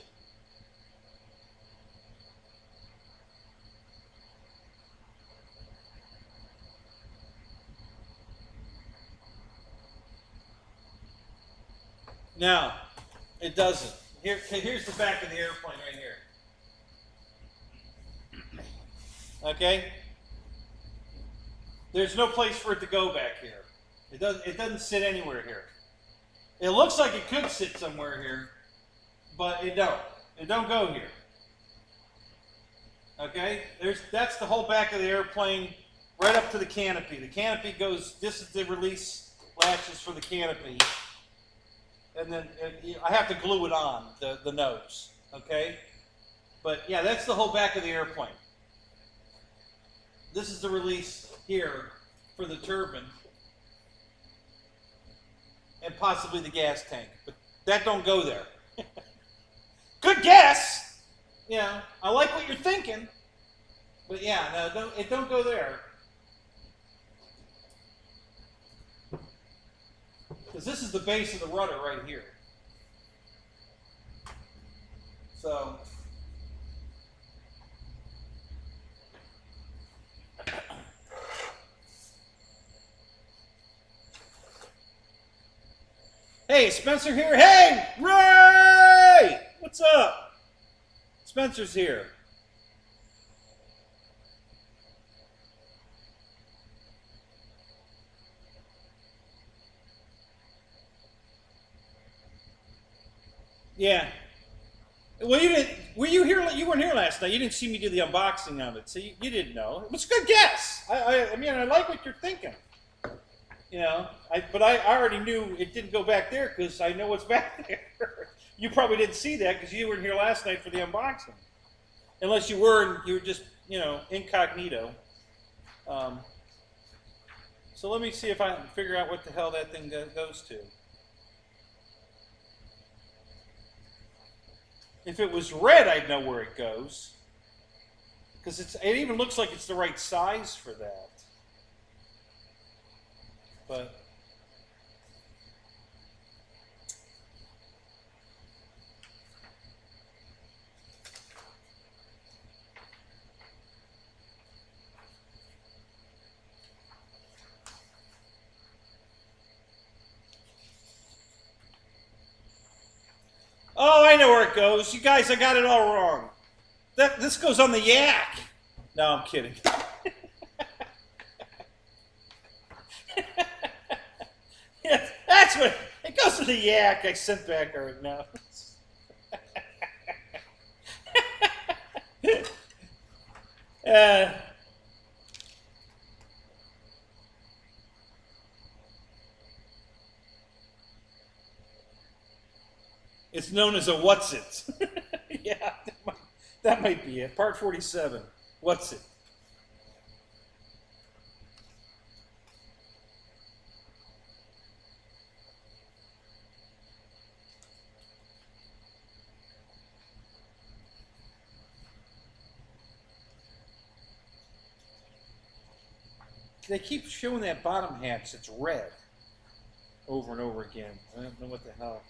Now, it doesn't. Here's the back of the airplane right here. Okay? There's no place for it to go back here. It doesn't sit anywhere here. It looks like it could sit somewhere here, but it don't. It don't go here. Okay? That's the whole back of the airplane right up to the canopy. The canopy goes, this is the release latches for the canopy. And then I have to glue it on, the nose. Okay? But yeah, that's the whole back of the airplane. This is the release here for the turbine. And possibly the gas tank. But that don't go there. Good guess! You know, I like what you're thinking. But yeah, no, it don't go there. Because this is the base of the rudder right here. So, hey, Spencer here. Hey, Ray! What's up? Spencer's here. Yeah. Well, you didn't. Were you here? You weren't here last night. You didn't see me do the unboxing of it, so you didn't know. It was a good guess. I mean, I like what you're thinking. You know, but I already knew it didn't go back there because I know what's back there. You probably didn't see that because you weren't here last night for the unboxing, unless you were and you were just, you know, incognito. So let me see if I can figure out what the hell that thing goes to. If it was red, I'd know where it goes. Because it even looks like it's the right size for that. But oh, I know where it goes. You guys, I got it all wrong. This goes on the yak. No, I'm kidding. Yeah, that's what it goes to the yak. I sent back right now. It's known as a what's it. Yeah, that might be it. Part 47. What's it? They keep showing that bottom hatch that's red over and over again. I don't know what the hell.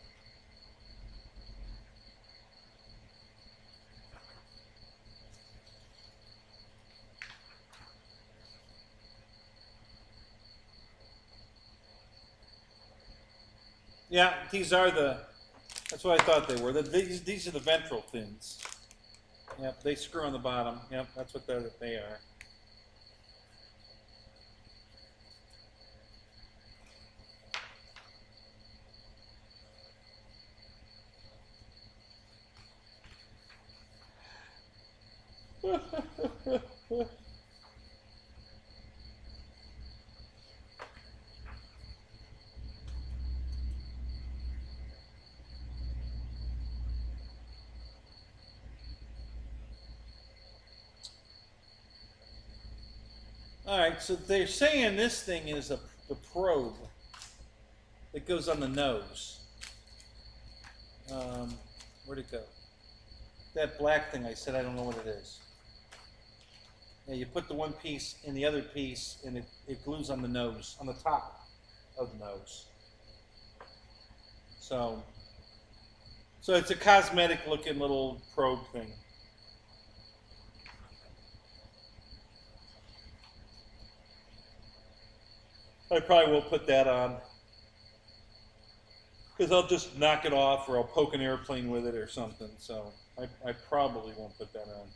Yeah, these are that's what I thought they were. These are the ventral fins. Yep, they screw on the bottom. Yep, that's what they are. All right, so they're saying this thing is the probe that goes on the nose. Where'd it go? That black thing I said, I don't know what it is. Yeah, you put the one piece in the other piece, and it glues on the nose, on the top of the nose. So it's a cosmetic-looking little probe thing. I probably will put that on. Because I'll just knock it off or I'll poke an airplane with it or something. So I probably won't put that on.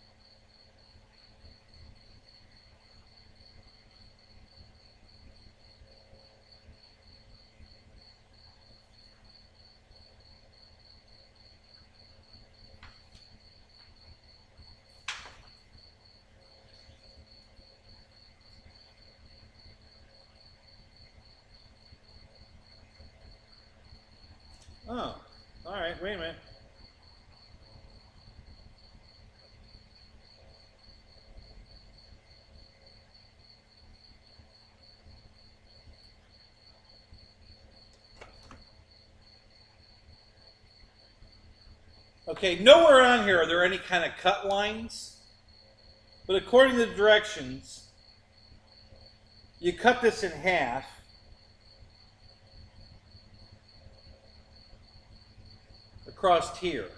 Oh, all right, wait a minute. Okay, nowhere on here are there any kind of cut lines, but according to the directions, you cut this in half. Across here.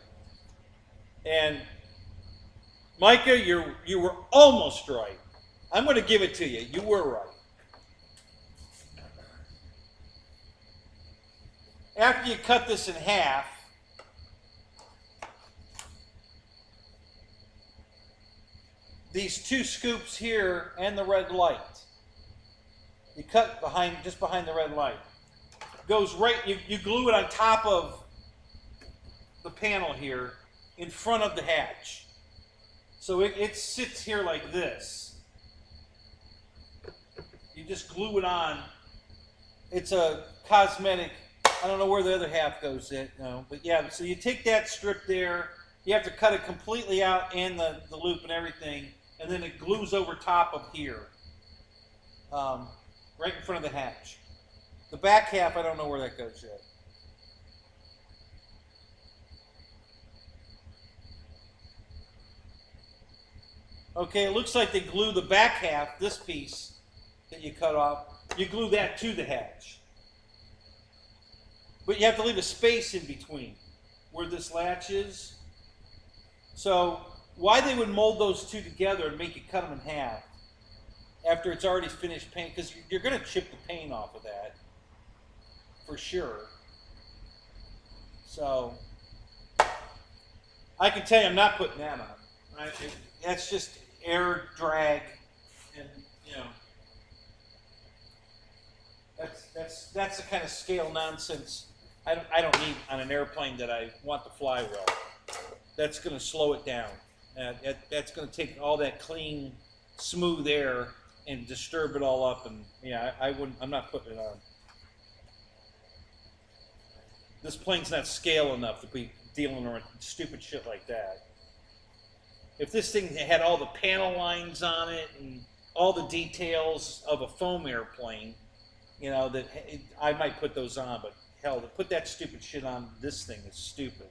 And Micah, you were almost right. I'm going to give it to you. You were right. After you cut this in half, these two scoops here and the red light, you cut just behind the red light, goes right, you glue it on top of the panel here in front of the hatch. So it sits here like this. You just glue it on. It's a cosmetic, I don't know where the other half goes in, but yeah, so you take that strip there, you have to cut it completely out and the loop and everything, and then it glues over top of here, right in front of the hatch. The back half, I don't know where that goes yet. Okay, it looks like they glue the back half, this piece that you cut off, you glue that to the hatch. But you have to leave a space in between where this latch is. So why they would mold those two together and make you cut them in half after it's already finished paint, because you're going to chip the paint off of that for sure. So I can tell you I'm not putting that on. That's just air drag, and that's the kind of scale nonsense I don't need on an airplane that I want to fly well. That's going to slow it down. That's going to take all that clean, smooth air and disturb it all up. And yeah, I'm not putting it on. This plane's not scale enough to be dealing with stupid shit like that. If this thing had all the panel lines on it and all the details of a foam airplane, I might put those on, but hell, to put that stupid shit on this thing is stupid.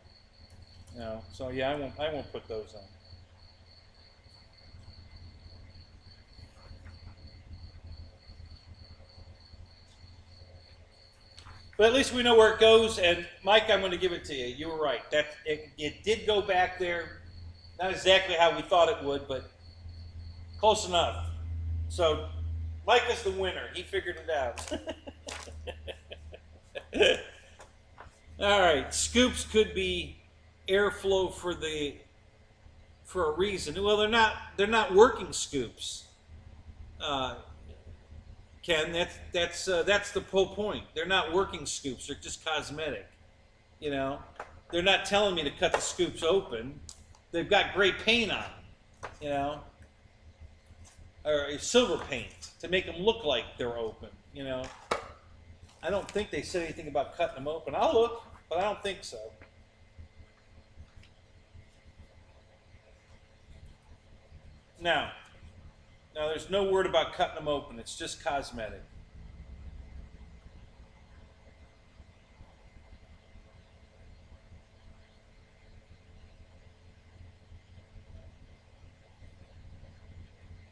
So yeah, I won't put those on. But at least we know where it goes, and Mike, I'm going to give it to you. You were right. It did go back there. Not exactly how we thought it would, but close enough. So Mike is the winner. He figured it out. All right, scoops could be airflow for a reason. Well, they're not working scoops. Ken, that's the whole point. They're not working scoops. They're just cosmetic. They're not telling me to cut the scoops open. They've got gray paint on them, or silver paint to make them look like they're open, I don't think they said anything about cutting them open. I'll look, but I don't think so. Now there's no word about cutting them open. It's just cosmetic.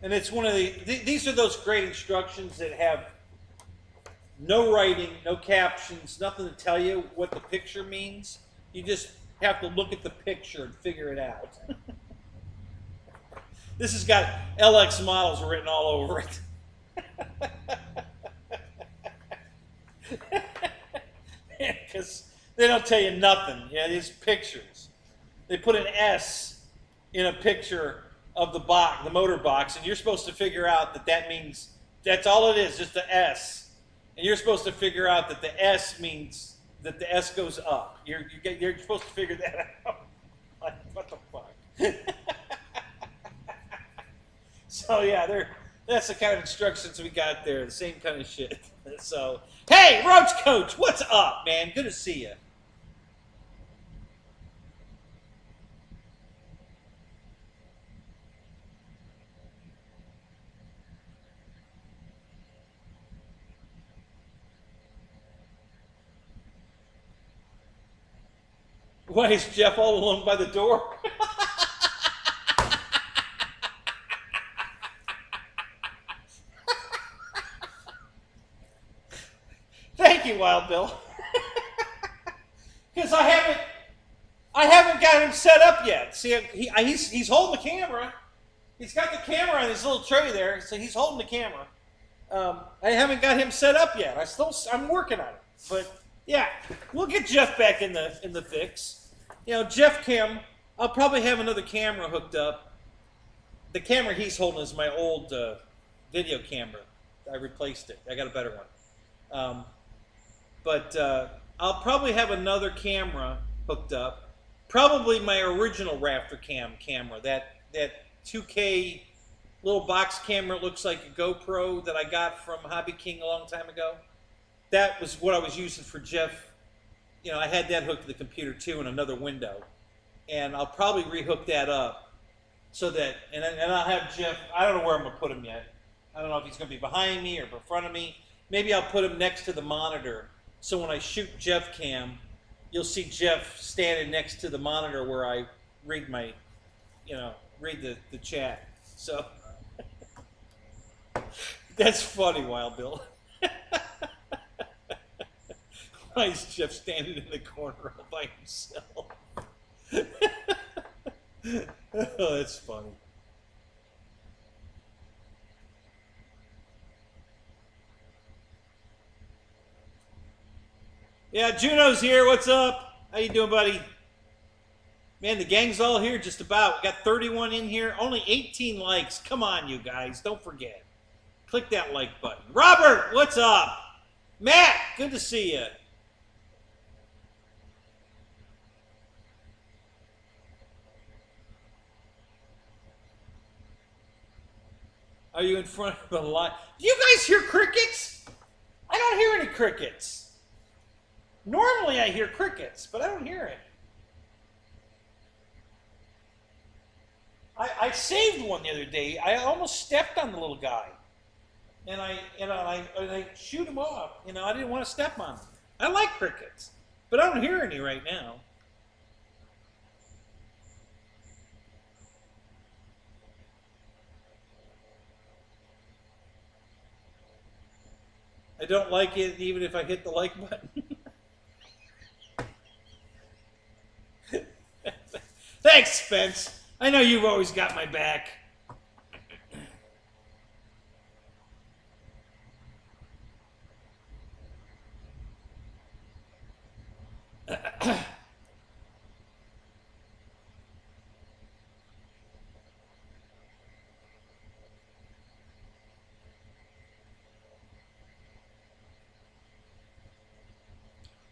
And it's one of these are those great instructions that have no writing, no captions, nothing to tell you what the picture means. You just have to look at the picture and figure it out. This has got LX models written all over it. Because they don't tell you nothing. These pictures. They put an S in a picture of the box, the motor box, and you're supposed to figure out that means that's all it is, just the S. And you're supposed to figure out that the S means that the S goes up. You're supposed to figure that out. Like, what the fuck? So yeah, that's the kind of instructions we got there. The same kind of shit. So, hey, Roach Coach, what's up, man? Good to see you. Why is Jeff all alone by the door? Thank you, Wild Bill. Because I haven't got him set up yet. See, he's holding the camera. He's got the camera on his little tray there, so he's holding the camera. I haven't got him set up yet. I'm working on it. But yeah, we'll get Jeff back in the fix. You know, Jeff Cam. I'll probably have another camera hooked up. The camera he's holding is my old video camera. I replaced it. I got a better one. But I'll probably have another camera hooked up. Probably my original Raptor camera. That 2K little box camera, looks like a GoPro that I got from HobbyKing a long time ago. That was what I was using for Jeff. You know, I had that hooked to the computer too in another window. And I'll probably rehook that up so that, and I'll have Jeff, I don't know where I'm going to put him yet. I don't know if he's going to be behind me or in front of me. Maybe I'll put him next to the monitor. So when I shoot Jeff Cam, you'll see Jeff standing next to the monitor where I read my, read the chat. So that's funny, Wild Bill. Why is Jeff standing in the corner all by himself? Oh, that's funny. Yeah, Juno's here. What's up? How you doing, buddy? Man, the gang's all here just about. We got 31 in here. Only 18 likes. Come on, you guys. Don't forget. Click that like button. Robert, what's up? Matt, good to see you. Are you in front of the line? Do you guys hear crickets? I don't hear any crickets. Normally I hear crickets, but I don't hear it. I saved one the other day. I almost stepped on the little guy. And I shoot him off. You know, I didn't want to step on him. I like crickets, but I don't hear any right now. I don't like it even if I hit the like button. Thanks, Spence. I know you've always got my back.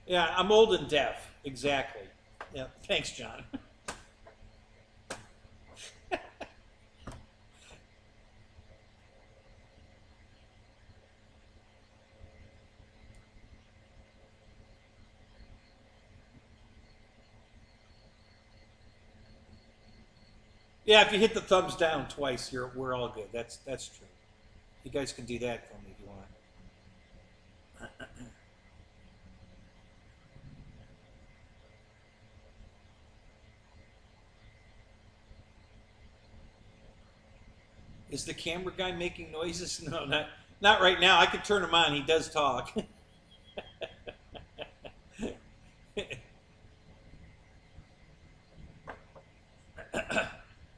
Yeah, I'm old and deaf. Exactly. Yeah, thanks, John. Yeah, if you hit the thumbs down twice, we're all good. That's true. You guys can do that for me if you want. Is the camera guy making noises? No, not right now. I could turn him on. He does talk.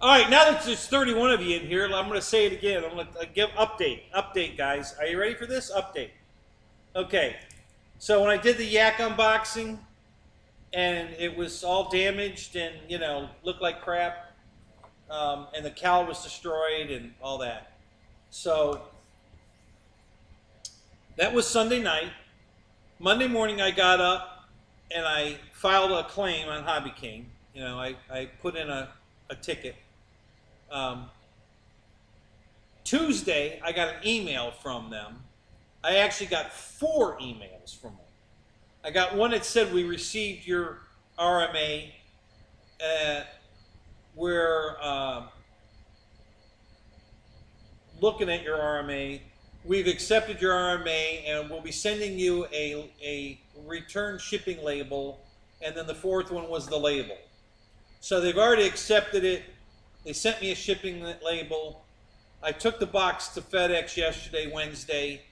All right, now that there's 31 of you in here, I'm going to say it again. I'm going to give update, guys. Are you ready for this? Update. Okay, so when I did the Yak unboxing, and it was all damaged and, you know, looked like crap, and the cowl was destroyed and all that. So that was Sunday night. Monday morning I got up and I filed a claim on HobbyKing. You know, I put in a ticket. Tuesday I got an email from them. I actually got 4 emails from them. I got one that said, we received your RMA. We're looking at your RMA. We've accepted your RMA and we'll be sending you a return shipping label and then the fourth one was the label. So they've already accepted it. They sent me a shipping label. I took the box to FedEx yesterday, Wednesday.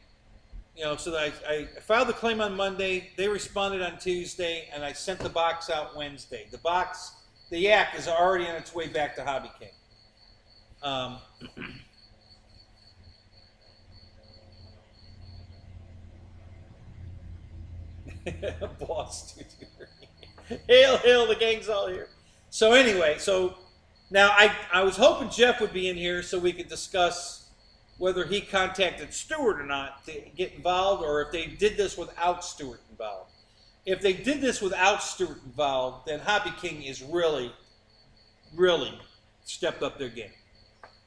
You know, so that I filed the claim on Monday. They responded on Tuesday, and I sent the box out Wednesday. The yak is already on its way back to HobbyKing. Boss, hail, the gang's all here. So anyway, so now I was hoping Jeff would be in here so we could discuss whether he contacted Stewart or not to get involved, or if they did this without Stewart involved. If they did this without Stewart involved, then HobbyKing is really, really stepped up their game.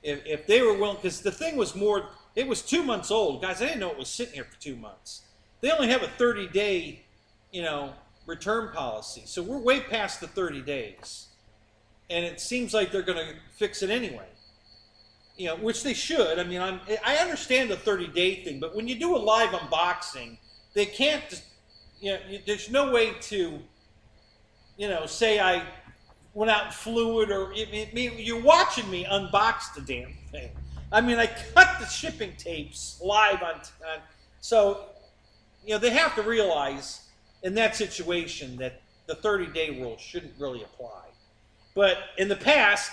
If they were willing, because the thing was more, it was 2 months old. Guys, I didn't know it was sitting here for 2 months. They only have a 30-day, you know, return policy. So we're way past the 30 days. And it seems like they're going to fix it anyway. You know, which they should. I mean, I understand the 30-day thing, but when you do a live unboxing, they can't just, you know, there's no way to, you know, say I went out and flew it, or you're watching me unbox the damn thing. I mean, I cut the shipping tapes live on so, you know, they have to realize in that situation that the 30-day rule shouldn't really apply. But in the past,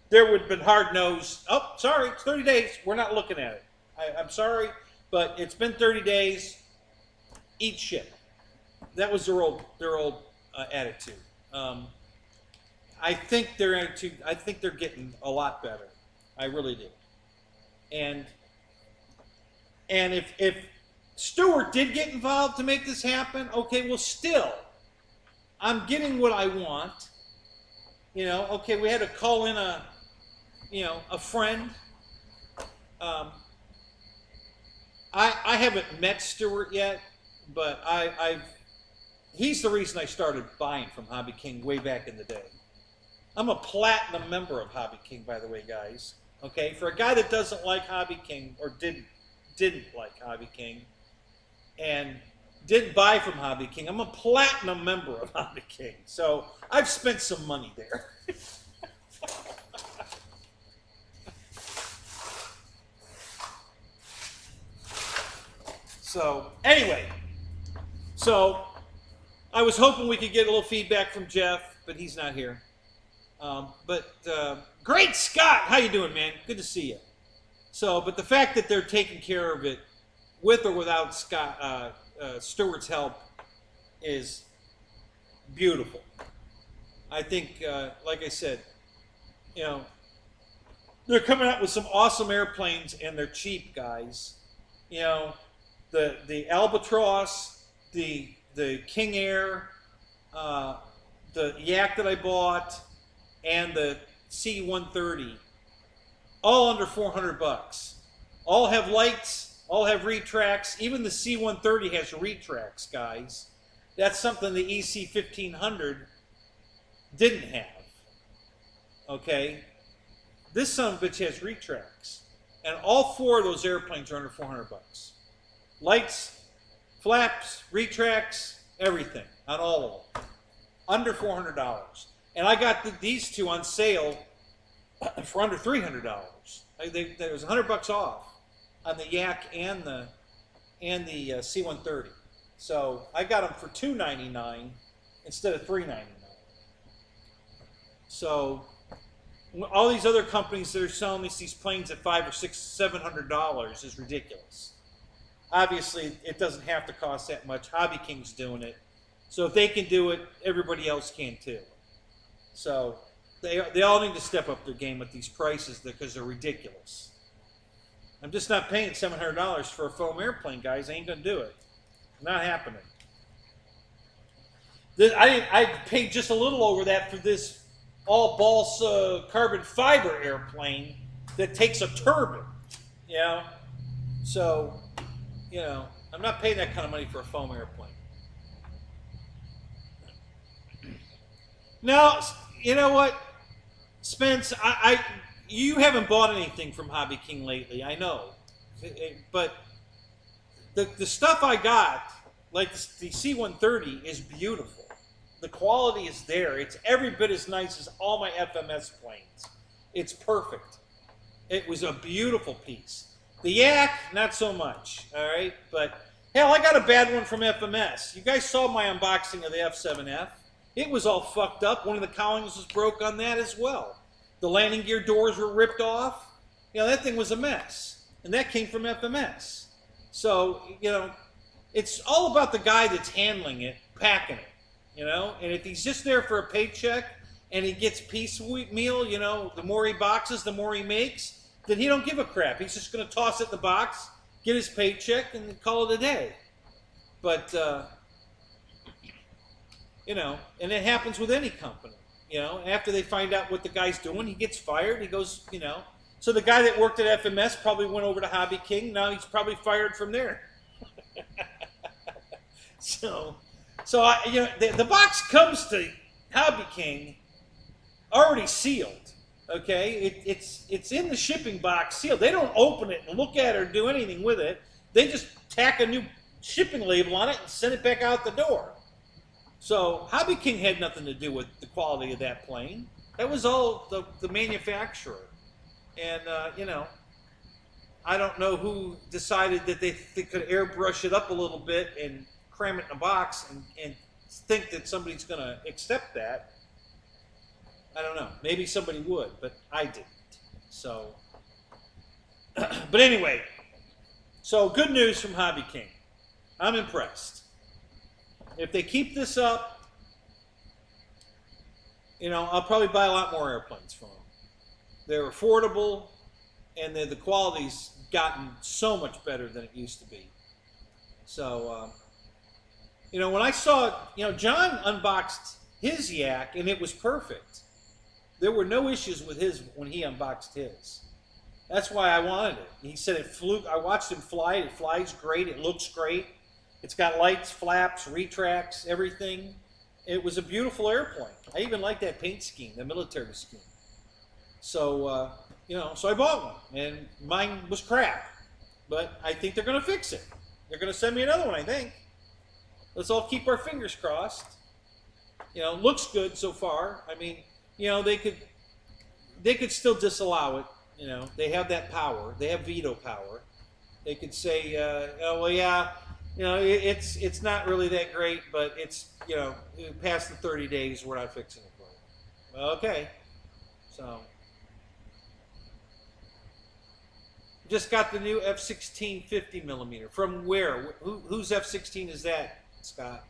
there would have been hard-nosed, oh, sorry, it's 30 days, we're not looking at it. I'm sorry, but it's been 30 days, eat shit. That was their old attitude. I think their attitude, I think they're getting a lot better. I really do. And if Stewart did get involved to make this happen, okay, well, still, I'm getting what I want. You know, okay, we had to call in a friend. I haven't met Stewart yet, but he's the reason I started buying from HobbyKing way back in the day. I'm a platinum member of HobbyKing, by the way, guys. Okay, for a guy that doesn't like HobbyKing, or didn't like HobbyKing, and didn't buy from HobbyKing, I'm a platinum member of HobbyKing. So I've spent some money there. So anyway, so I was hoping we could get a little feedback from Jeff, but he's not here. Great Scott, how you doing, man? Good to see you. So, but the fact that they're taking care of it with or without Stewart's help is beautiful. I think, like I said, you know, they're coming out with some awesome airplanes, and they're cheap, guys. You know, the Albatross, the King Air, the Yak that I bought, and the C-130, all under 400 bucks. All have lights, all have retracts. Even the C-130 has retracts, guys. That's something the EC-1500 didn't have. Okay? This son of a bitch has retracts. And all four of those airplanes are under 400 bucks. Lights, flaps, retracts, everything on all of them. Under $400. And I got these two on sale for under $300. There was 100 bucks off on the Yak and the C-130. So I got them for $299 instead of $399. So all these other companies that are selling these planes at $500 or $600, $700 is ridiculous. Obviously, it doesn't have to cost that much. HobbyKing's doing it. So if they can do it, everybody else can too. So they all need to step up their game with these prices because they're ridiculous. I'm just not paying $700 for a foam airplane, guys. I ain't going to do it. Not happening. I paid just a little over that for this all-balsa carbon fiber airplane that takes a turbine. You know? So, you know, I'm not paying that kind of money for a foam airplane. Now, you know what, Spence, you haven't bought anything from HobbyKing lately, I know. But the stuff I got, like the C-130, is beautiful. The quality is there. It's every bit as nice as all my FMS planes. It's perfect. It was a beautiful piece. The Yak, not so much, all right? But, hell, I got a bad one from FMS. You guys saw my unboxing of the F7F. It was all fucked up. One of the cowlings was broke on that as well. The landing gear doors were ripped off. You know, that thing was a mess. And that came from FMS. So, you know, it's all about the guy that's handling it, packing it, you know? And if he's just there for a paycheck and he gets piecemeal, you know, the more he boxes, the more he makes, then he don't give a crap. He's just going to toss it in the box, get his paycheck, and call it a day. But, you know, and it happens with any company. You know, after they find out what the guy's doing, he gets fired. He goes, you know. So the guy that worked at FMS probably went over to HobbyKing. Now he's probably fired from there. so you know, the box comes to HobbyKing already sealed. Okay, it's in the shipping box sealed. They don't open it and look at it or do anything with it. They just tack a new shipping label on it and send it back out the door. So HobbyKing had nothing to do with the quality of that plane. That was all the manufacturer. And, you know, I don't know who decided that they could airbrush it up a little bit and cram it in a box and think that somebody's going to accept that. I don't know. Maybe somebody would, but I didn't. So, but anyway, so good news from HobbyKing. I'm impressed. If they keep this up, you know, I'll probably buy a lot more airplanes from them. They're affordable, and the quality's gotten so much better than it used to be. So, you know, when I saw, you know, John unboxed his Yak, and it was perfect. There were no issues with his when he unboxed his. That's why I wanted it. He said it flew. I watched him fly. It flies great. It looks great. It's got lights, flaps, retracts, everything. It was a beautiful airplane. I even like that paint scheme, the military scheme. So, you know, so I bought one, and mine was crap. But I think they're going to fix it. They're going to send me another one, I think. Let's all keep our fingers crossed. You know, looks good so far. I mean, you know, they could still disallow it. You know, they have that power. They have veto power. They could say, oh, well, yeah, you know, it's not really that great, but it's, you know, past the 30 days, we're not fixing it for you. Well, okay. So, just got the new F-16 50mm. From where? Whose F-16 is that, Scott?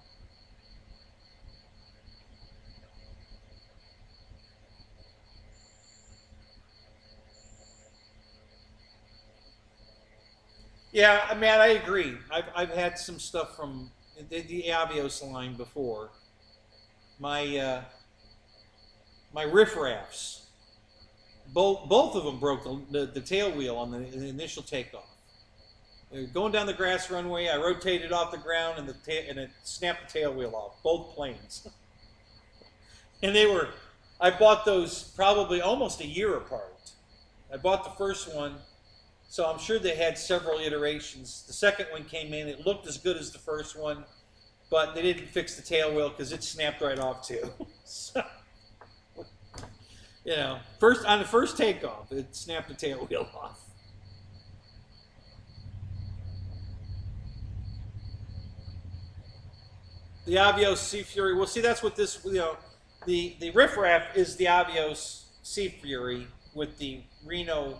Yeah, man, I agree. I've had some stuff from the Aviation line before. My my riffraffs, both of them broke the tail wheel on the initial takeoff. Going down the grass runway, I rotated off the ground and it snapped the tail wheel off. Both planes, and I bought those probably almost a year apart. I bought the first one. So I'm sure they had several iterations. The second one came in. It looked as good as the first one, but they didn't fix the tail wheel because it snapped right off too. So, you know, on the first takeoff, it snapped the tail wheel off. The Avios Sea Fury. Well, see, that's what this, you know, the riffraff is the Avios Sea Fury with the Reno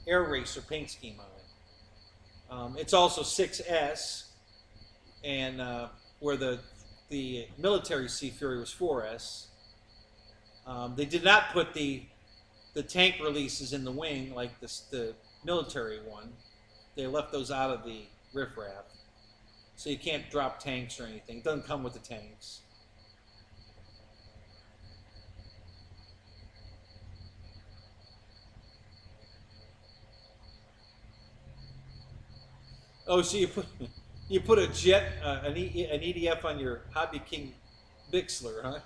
Air Racer paint scheme on it. It's also 6S, and where the military Sea Fury was 4S. They did not put the tank releases in the wing like the military one. They left those out of the riffraff, so you can't drop tanks or anything. It doesn't come with the tanks. Oh, so you put a jet, an EDF on your HobbyKing Bixler, huh?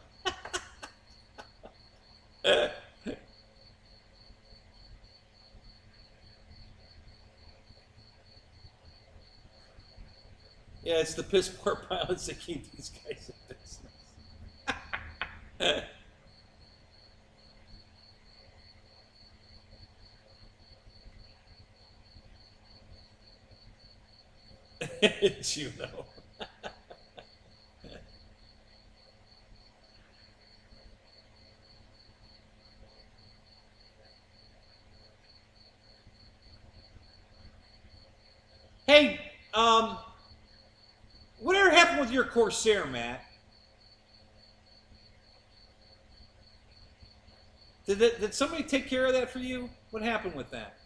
Yeah, it's the piss poor pilots that keep these guys in business. Juno. Hey, whatever happened with your Corsair, Matt? Did somebody take care of that for you? What happened with that?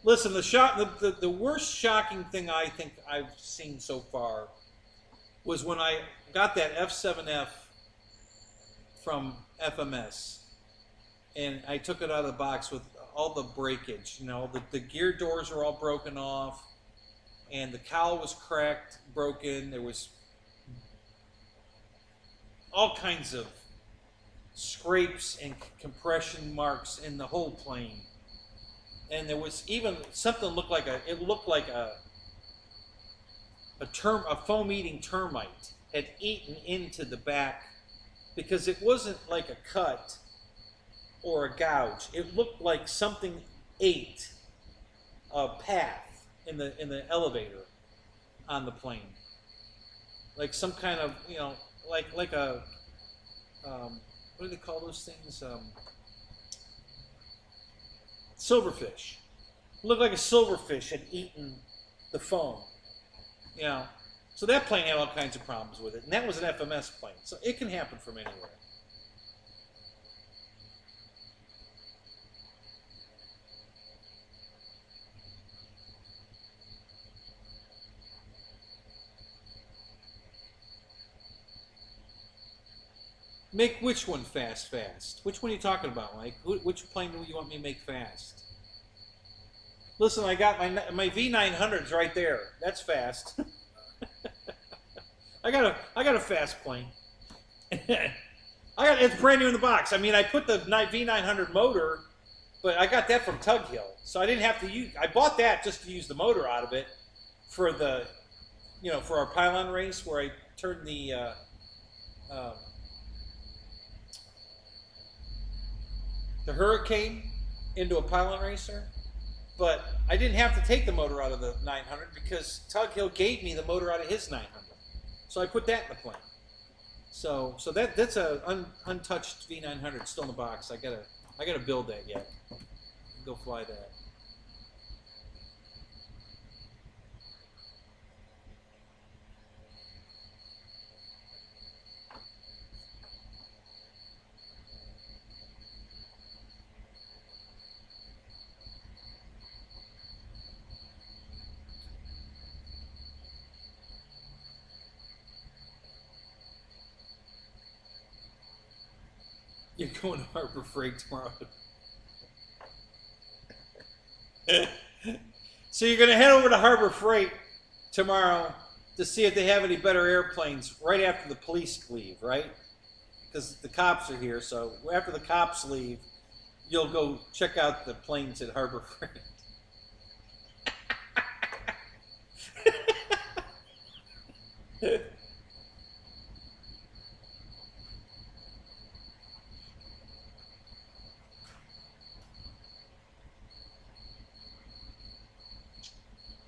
Listen, the worst shocking thing I think I've seen so far was when I got that F7F from FMS, and I took it out of the box with all the breakage. You know, the gear doors were all broken off, and the cowl was cracked, broken. There was all kinds of scrapes and compression marks in the whole plane. And there was even something looked like a foam-eating termite had eaten into the back, because it wasn't like a cut or a gouge. It looked like something ate a path in the elevator on the plane, like some kind of, you know, like a what do they call those things? Silverfish. It looked like a silverfish had eaten the foam. You know, so that plane had all kinds of problems with it, and that was an FMS plane, so it can happen from anywhere. Make which one fast? Which one are you talking about, Mike? Which plane do you want me to make fast? Listen, I got my V900s right there. That's fast. I got a fast plane. It's brand new in the box. I mean, I put the V900 motor, but I got that from Tug Hill, so I didn't have to use. I bought that just to use the motor out of it for the, you know, for our pylon race where I turned the Hurricane into a pylon racer. But I didn't have to take the motor out of the 900 because Tug Hill gave me the motor out of his 900. So I put that in the plane. So that's a untouched V900 still in the box. I gotta build that yet. Go fly that. You're going to Harbor Freight tomorrow. So you're going to head over to Harbor Freight tomorrow to see if they have any better airplanes right after the police leave, right? Because the cops are here, so after the cops leave, you'll go check out the planes at Harbor Freight.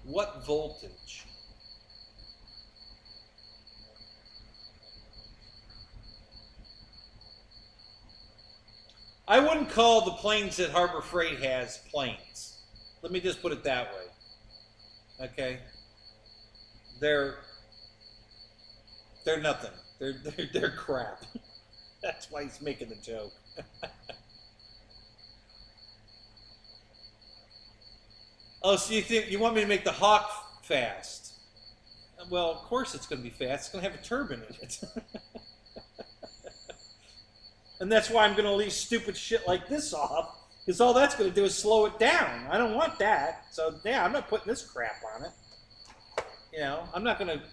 What voltage? I wouldn't call the planes that Harbor Freight has planes. Let me just put it that way. Okay? They're nothing. They're crap. That's why he's making the joke. Oh, so you want me to make the Hawk fast? Well, of course it's going to be fast. It's going to have a turbine in it. And that's why I'm going to leave stupid shit like this off, because all that's going to do is slow it down. I don't want that. So, yeah, I'm not putting this crap on it. You know, I'm not going to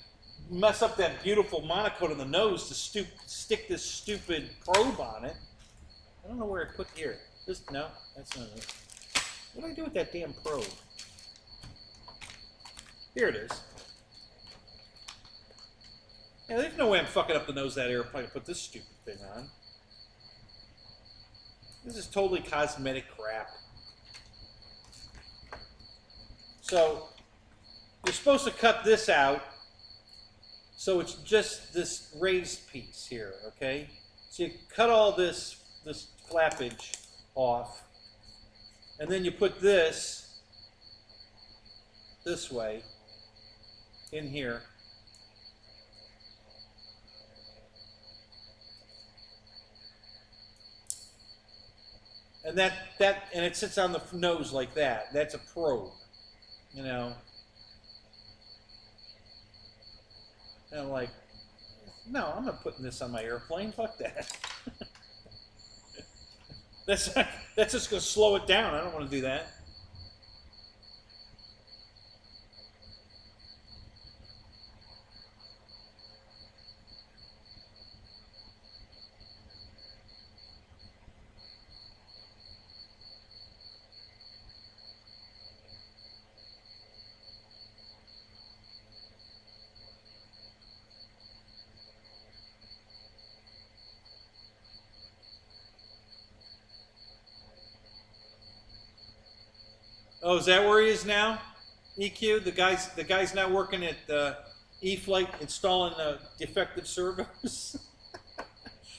mess up that beautiful monocoat on the nose to stick this stupid probe on it. I don't know where I put here. No, that's not it. What do I do with that damn probe? Here it is. Yeah, there's no way I'm fucking up the nose of that airplane to put this stupid thing on. This is totally cosmetic crap. So, you're supposed to cut this out so it's just this raised piece here, okay? So you cut all this flappage off, and then you put this way in here. And and it sits on the nose like that. That's a probe, you know. And I'm like, no, I'm not putting this on my airplane. Fuck that. That's just going to slow it down. I don't want to do that. Oh, is that where he is now? EQ, the guy's now working at E-Flight installing defective servos.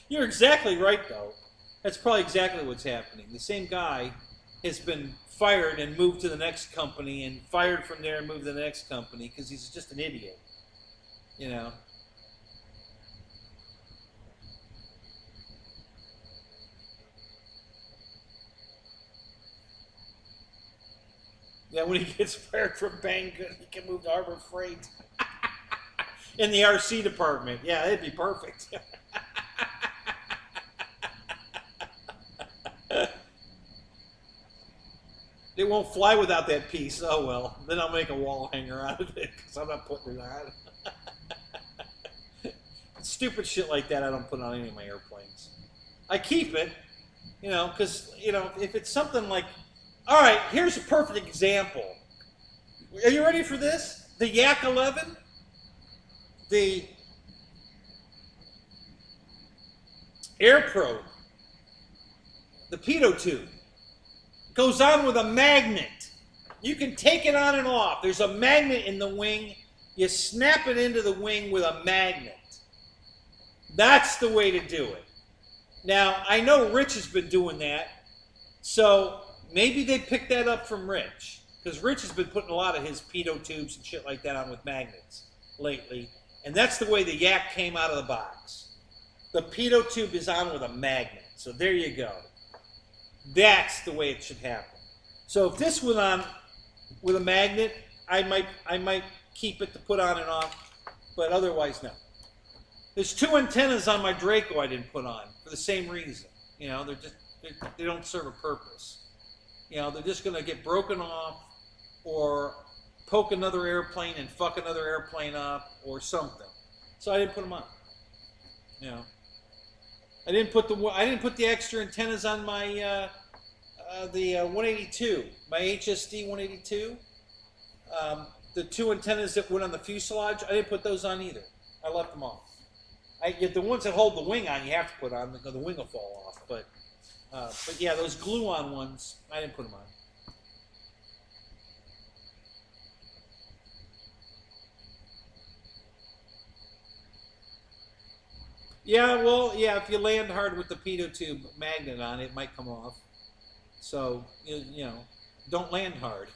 You're exactly right, though. That's probably exactly what's happening. The same guy has been fired and moved to the next company, and fired from there and moved to the next company because he's just an idiot, you know. Yeah, when he gets fired from Banggood, he can move to Harbor Freight. In the RC department. Yeah, it'd be perfect. It won't fly without that piece. Oh, well. Then I'll make a wall hanger out of it because I'm not putting it on. Stupid shit like that I don't put on any of my airplanes. I keep it, you know, because, you know, if it's something like... All right, here's a perfect example. Are you ready for this? The Yak 11, the air probe, the pitot tube, goes on with a magnet. You can take it on and off. There's a magnet in the wing. You snap it into the wing with a magnet. That's the way to do it. Now, I know Rich has been doing that, so... Maybe they picked that up from Rich, because Rich has been putting a lot of his pitot tubes and shit like that on with magnets lately, and that's the way the Yak came out of the box. The pitot tube is on with a magnet, so there you go. That's the way it should happen. So if this went on with a magnet, I might keep it to put on and off, but otherwise no. There's two antennas on my Draco I didn't put on for the same reason. You know, they don't serve a purpose. You know, they're just going to get broken off or poke another airplane and fuck another airplane up or something. So I didn't put them on. You know, I didn't put the extra antennas on my the 182, my HSD 182. The two antennas that went on the fuselage, I didn't put those on either. I left them off. The ones that hold the wing on, you have to put on because the wing will fall off. But yeah, those glue-on ones, I didn't put them on. Yeah, well, yeah, if you land hard with the pitot tube magnet on it, it might come off. So, you know, don't land hard.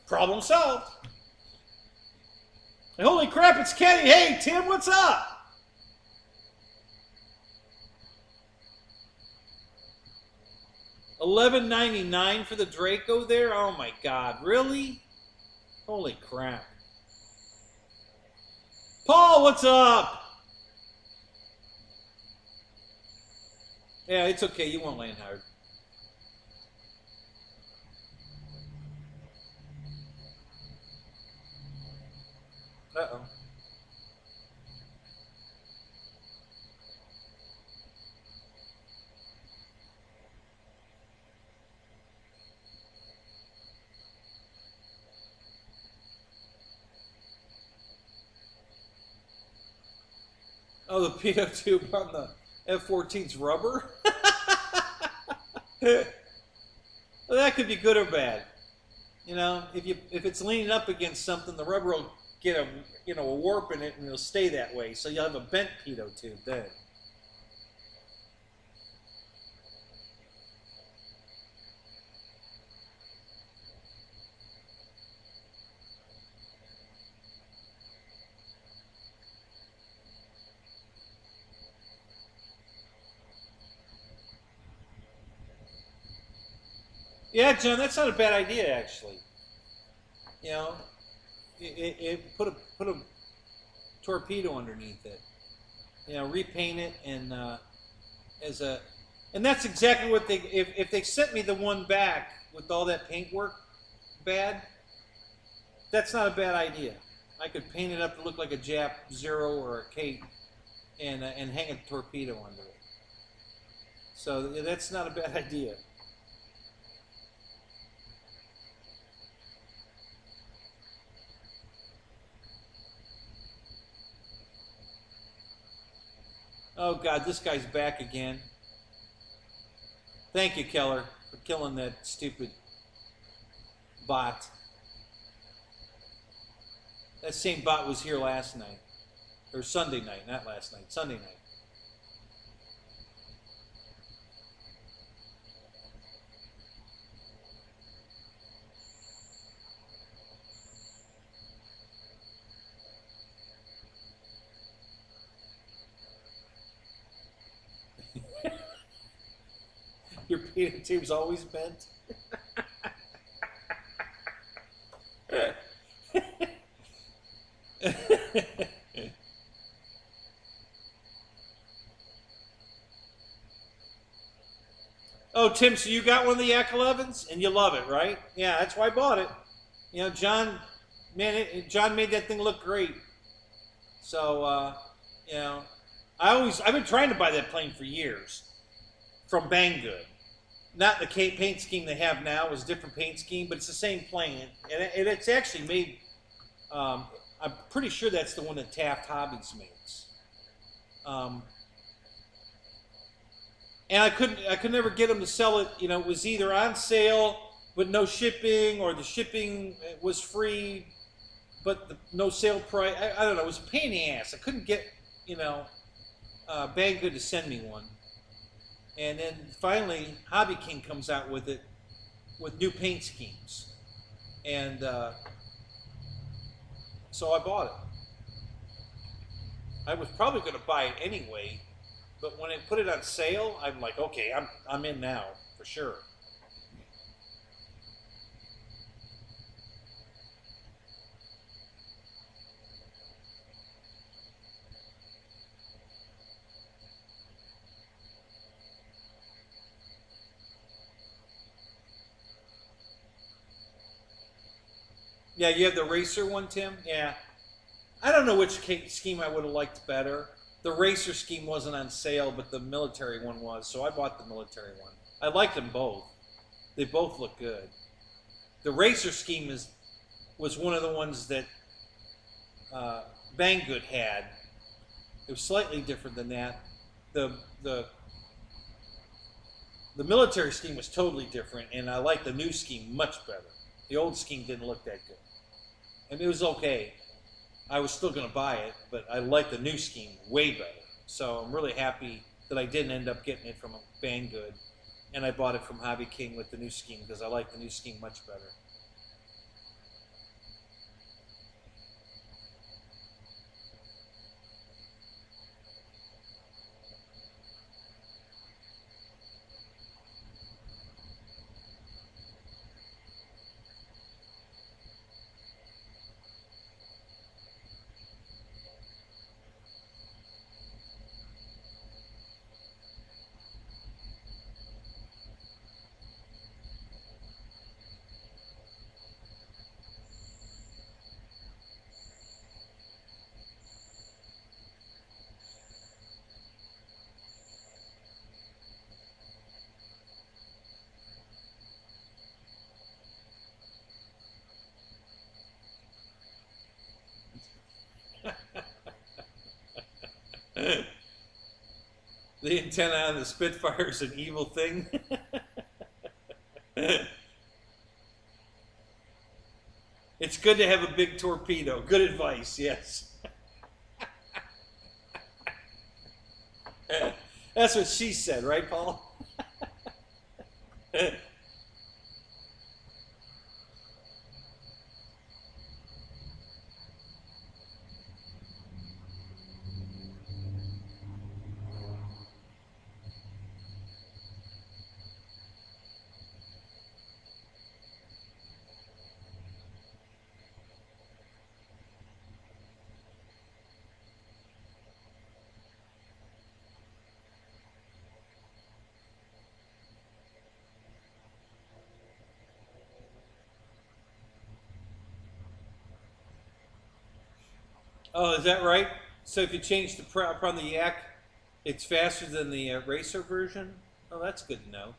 Problem solved. And holy crap, it's Kenny. Hey, Tim, what's up? $11.99 for the Draco there? Oh my God, really? Holy crap. Paul, what's up? Yeah, it's okay. You won't land hard. Uh-oh. Oh, the pitot tube on the F-14's rubber? Well, that could be good or bad. You know, if it's leaning up against something, the rubber will get a warp in it and it'll stay that way. So you'll have a bent pitot tube then. Yeah, John, that's not a bad idea actually. You know, put a torpedo underneath it. You know, repaint it and as a, and that's exactly what they. If they sent me the one back with all that paintwork bad, that's not a bad idea. I could paint it up to look like a Jap Zero or a Kate, and hang a torpedo under it. So that's not a bad idea. Oh God, this guy's back again. Thank you, Keller, for killing that stupid bot. That same bot was here last night. Or Sunday night, not last night, Sunday night. Your pitot tube's always bent. Oh, Tim, so you got one of the Yak 11s and you love it, right? Yeah, that's why I bought it. You know, John, man, John made that thing look great. So, you know, I've been trying to buy that plane for years from Banggood. Not the paint scheme they have now, it's a different paint scheme, but it's the same plane. And it's actually made, I'm pretty sure that's the one that Taft Hobbies makes. And I could never get them to sell it. You know, it was either on sale but no shipping, or the shipping was free but no sale price. I don't know. It was a pain in the ass. I couldn't get, you know, Banggood to send me one. And then finally, HobbyKing comes out with it with new paint schemes, and so I bought it. I was probably going to buy it anyway, but when I put it on sale, I'm like, okay, I'm in now for sure. Yeah, you have the racer one, Tim? Yeah. I don't know which scheme I would have liked better. The racer scheme wasn't on sale, but the military one was, so I bought the military one. I liked them both. They both look good. The racer scheme was one of the ones that Banggood had. It was slightly different than that. The military scheme was totally different, and I like the new scheme much better. The old scheme didn't look that good. I mean, it was okay. I was still going to buy it, but I like the new scheme way better. So I'm really happy that I didn't end up getting it from Banggood, and I bought it from HobbyKing with the new scheme because I like the new scheme much better. The antenna on the Spitfire is an evil thing. It's good to have a big torpedo. Good advice, yes. That's what she said, right, Paul? Oh, is that right? So if you change the prop on the Yak, it's faster than the racer version? Oh, that's good to know.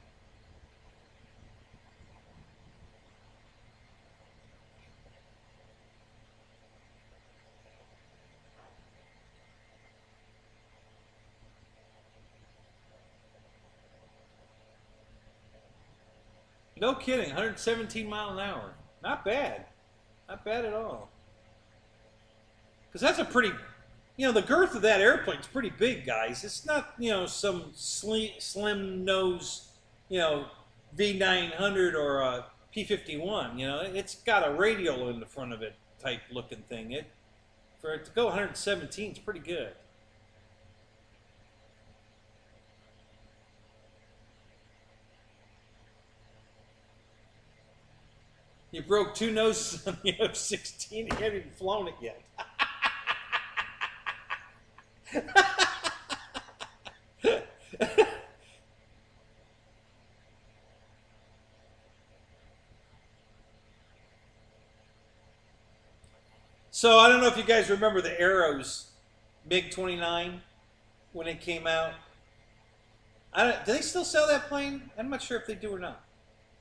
No kidding, 117 mile an hour. Not bad. Not bad at all. Because that's a pretty, the girth of that airplane's pretty big, guys. It's not, some slim nose, V900 or a P51. It's got a radial in the front of it type looking thing. For it to go 117 is pretty good. You broke 2 noses on the F-16. You haven't even flown it yet. So I don't know if you guys remember the Arrows MiG-29 when it came out. Do they still sell that plane? I'm not sure if they do or not.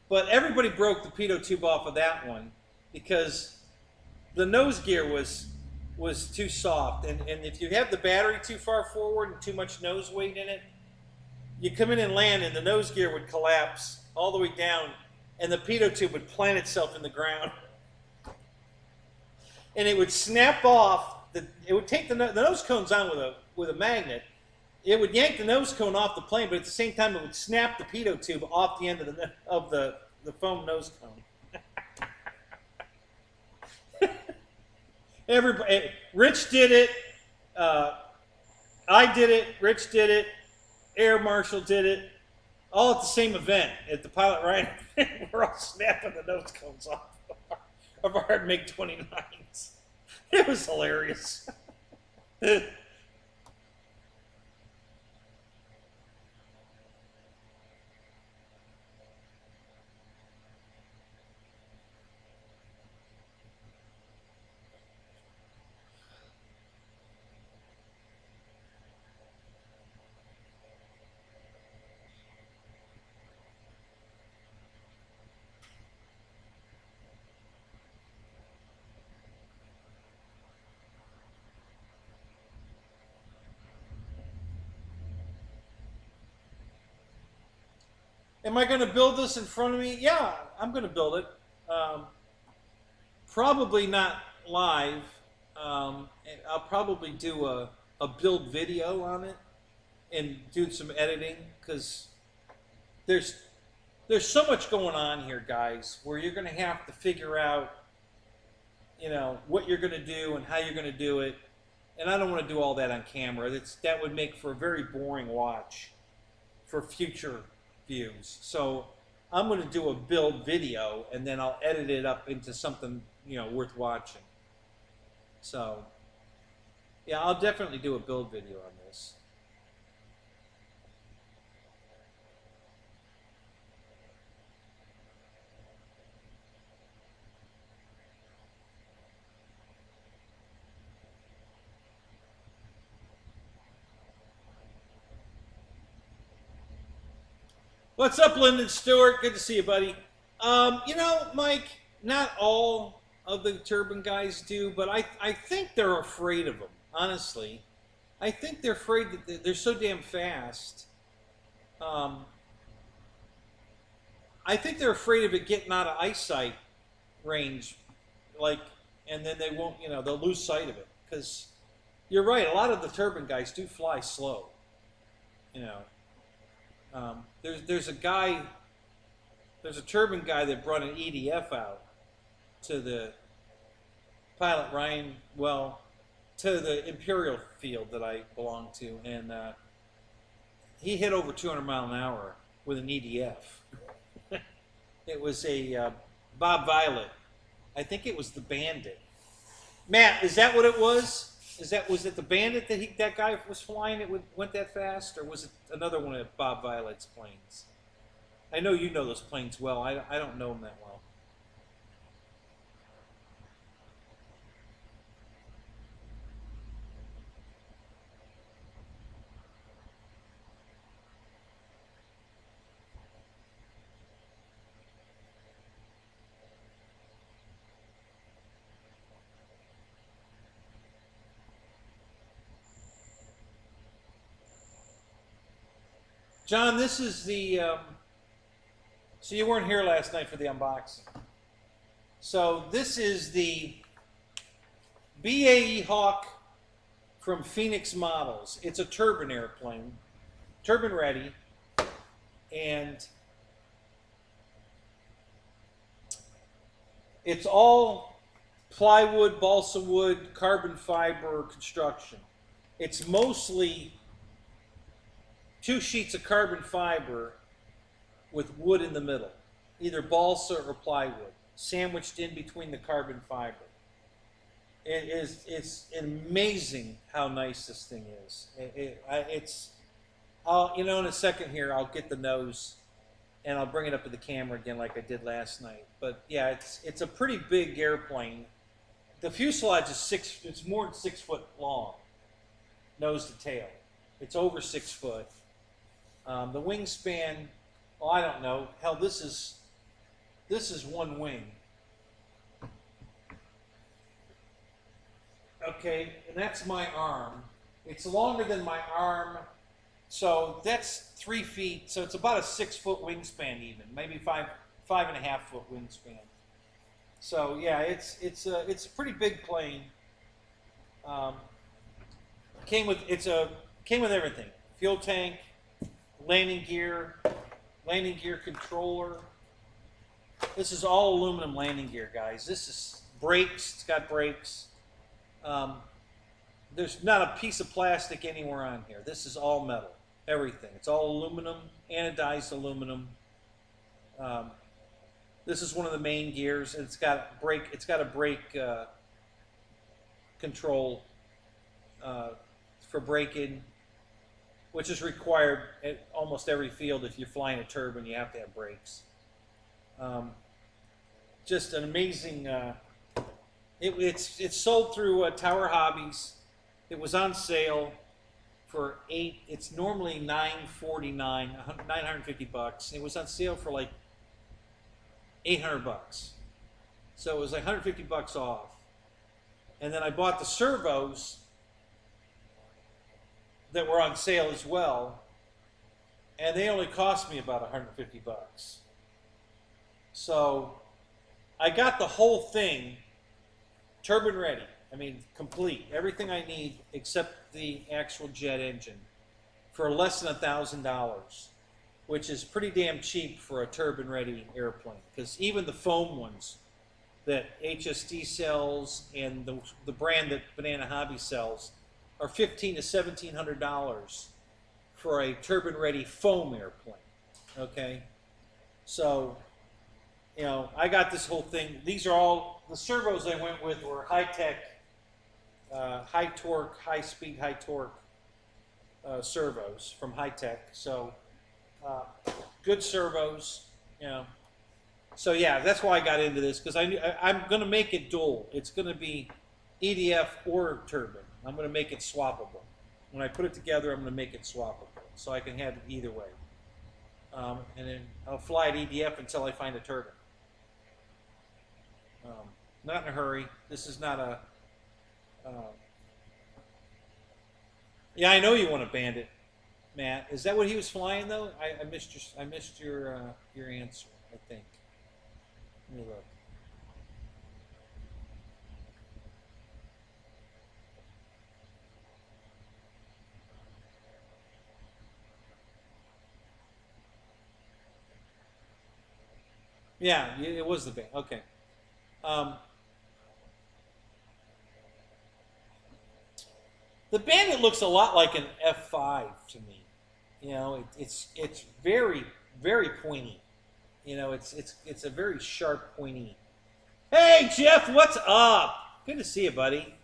But everybody broke the pitot tube off of that one because the nose gear was too soft. And if you have the battery too far forward and too much nose weight in it, you come in and land and the nose gear would collapse all the way down and the pitot tube would plant itself in the ground. And it would snap off. It would take the nose cones on with a magnet. It would yank the nose cone off the plane, but at the same time, it would snap the pitot tube off the end of the foam nose cone. Everybody, Rich did it. I did it. Rich did it. Air Marshal did it. All at the same event at the Pilot Ryan. We're all snapping the nose cones off of our MiG-29s. It was hilarious. Am I going to build this in front of me? Yeah, I'm going to build it. Probably not live. I'll probably do a build video on it and do some editing because there's so much going on here, guys, where you're going to have to figure out, what you're going to do and how you're going to do it. And I don't want to do all that on camera. That would make for a very boring watch for future views. So I'm going to do a build video and then I'll edit it up into something worth watching. So yeah, I'll definitely do a build video on this. What's up, Lyndon Stewart? Good to see you, buddy. Mike, not all of the turbine guys do, but I think they're afraid of them, honestly. I think they're afraid that they're so damn fast. I think they're afraid of it getting out of eyesight range, like, and then they won't, you know, they'll lose sight of it. Because you're right, a lot of the turbine guys do fly slow. You know, there's a guy, there's a turbine guy that brought an EDF out to the pilot Ryan, well, to the Imperial field that I belong to, and he hit over 200 mile an hour with an EDF. It was a Bob Violet. I think it was the Bandit. Matt, is that what it was? Was it the Bandit that that guy was flying? It went that fast, or was it another one of Bob Violet's planes? I know you know those planes well. I don't know them that well. John, this is the, so you weren't here last night for the unboxing. So this is the BAE Hawk from Phoenix Models. It's a turbine airplane, turbine ready, and it's all plywood, balsa wood, carbon fiber construction. It's mostly 2 sheets of carbon fiber with wood in the middle, either balsa or plywood, sandwiched in between the carbon fiber. It's amazing how nice this thing is. You know, in a second here, I'll get the nose and I'll bring it up to the camera again like I did last night. But yeah, it's a pretty big airplane. The fuselage is it's more than 6 foot long, nose to tail. It's over 6 foot. The wingspan, well, I don't know. Hell, this is one wing. Okay, and that's my arm. It's longer than my arm, so that's 3 feet. So it's about a 6 foot wingspan, even maybe 5.5 foot wingspan. So yeah, it's a pretty big plane. Came with everything: fuel tank, landing gear controller. This is all aluminum landing gear, guys. This is brakes. It's got brakes. There's not a piece of plastic anywhere on here. This is all metal. Everything. It's all aluminum, anodized aluminum. This is one of the main gears. It's got brake. It's got a brake control for braking, which is required at almost every field. If you're flying a turbine, you have to have brakes. Just an amazing. It's sold through Tower Hobbies. It was on sale for It's normally $949, $950. It was on sale for like $800. So it was like $150 off. And then I bought the servos that were on sale as well, and they only cost me about $150. So I got the whole thing turbine ready. I mean, complete. Everything I need except the actual jet engine for less than $1,000, which is pretty damn cheap for a turbine ready airplane, because even the foam ones that HSD sells and the brand that Banana Hobby sells are $1,500 to $1,700 for a turbine-ready foam airplane. Okay, so you know I got this whole thing. These are all the servos I went with were high-tech, high torque, high speed, high torque servos from high-tech. So good servos, you know. So yeah, that's why I got into this, because I'm going to make it dual. It's going to be EDF or turbine. I'm going to make it swappable. When I put it together, I'm going to make it swappable, so I can have it either way. And then I'll fly at EDF until I find a turbine. Not in a hurry. This is not a Yeah, I know you want a Bandit, Matt. Is that what he was flying though? I missed your answer. I think. Let me look. Yeah, it was the Bandit. Okay. Um, the Bandit looks a lot like an F5 to me. You know, it's very pointy. You know, it's a very sharp, pointy. Hey Jeff, what's up? Good to see you, buddy.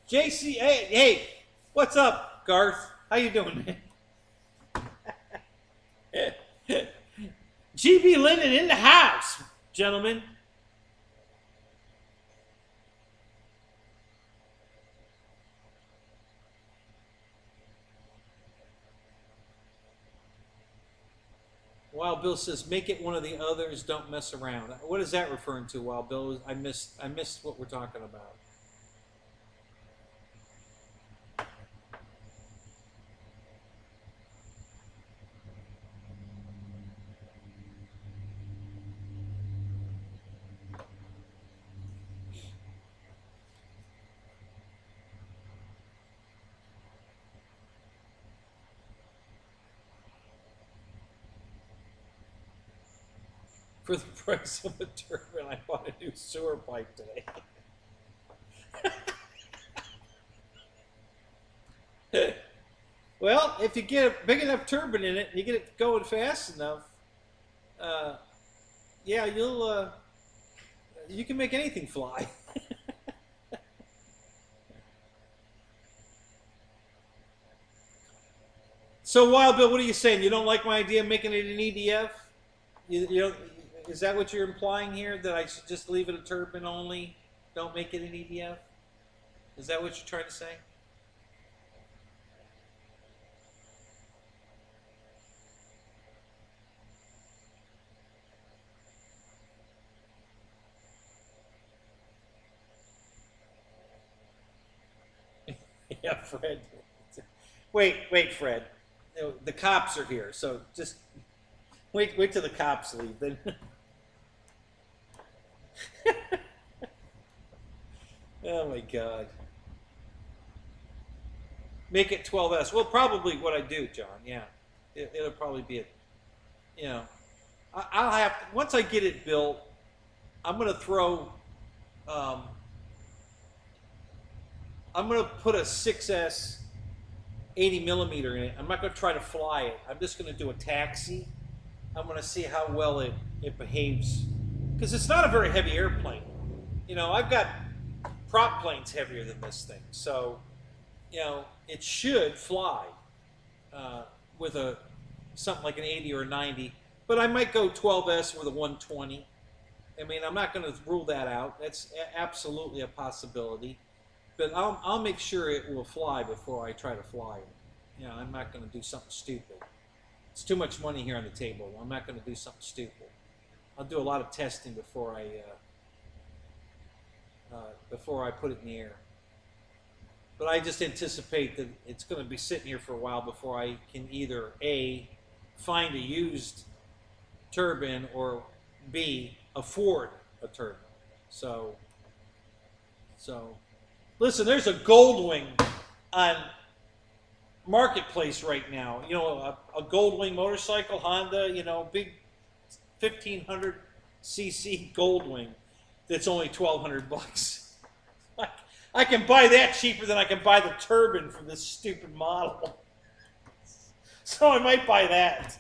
JC, hey, what's up, Garth? How you doing, man? GBLynden in the house, gentlemen. Wild Bill says, "Make it one of the others. Don't mess around." What is that referring to, Wild Bill? I missed what we're talking about. For the price of a turbine, I bought a new sewer pipe today. Well, if you get a big enough turbine in it and you get it going fast enough, yeah, you can make anything fly. So, Wild Bill, what are you saying? You don't like my idea of making it an EDF? You know, is that what you're implying here? That I should just leave it a turbine only? Don't make it an EDF? Is that what you're trying to say? Yeah, Fred. Wait, Fred. The cops are here, so just wait till the cops leave. Then. Oh my God. Make it 12S. Well, probably what I do, John. Yeah, it'll probably be it. You know, I'll have to, once I get it built, I'm gonna throw. Um, I'm gonna put a 6S 80 millimeter in it. I'm not gonna try to fly it. I'm just gonna do a taxi. I'm gonna see how well it behaves, because it's not a very heavy airplane. You know, I've got prop planes heavier than this thing, so you know it should fly with a something like an 80 or a 90. But I might go 12S with a 120. I mean, I'm not going to rule that out. That's absolutely a possibility. But I'll make sure it will fly before I try to fly it. You know, I'm not going to do something stupid. It's too much money here on the table. I'm not going to do something stupid. I'll do a lot of testing before I put it in the air. But I just anticipate that it's going to be sitting here for a while before I can either A, find a used turbine, or B, afford a turbine. So listen, there's a Goldwing on Marketplace right now. You know, a Goldwing motorcycle, Honda, you know, big 1500 cc Goldwing that's only $1,200. I can buy that cheaper than I can buy the turbine for this stupid model. So I might buy that.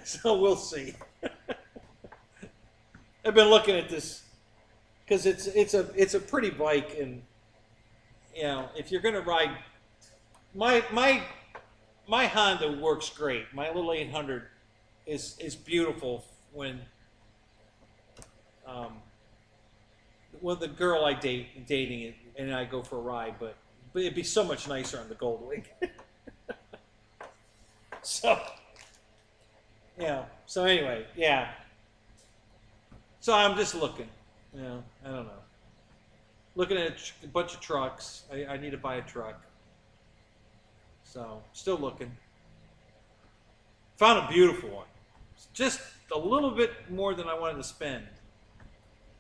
So we'll see. I've been looking at this because it's a pretty bike, and you know, if you're gonna ride, my Honda works great. My little 800 is beautiful when the girl I dating and I go for a ride, but it'd be so much nicer on the Goldwing. So yeah. So anyway, yeah. So I'm just looking. You know, I don't know. Looking at a bunch of trucks. I need to buy a truck. So still looking. Found a beautiful one. It's just a little bit more than I wanted to spend.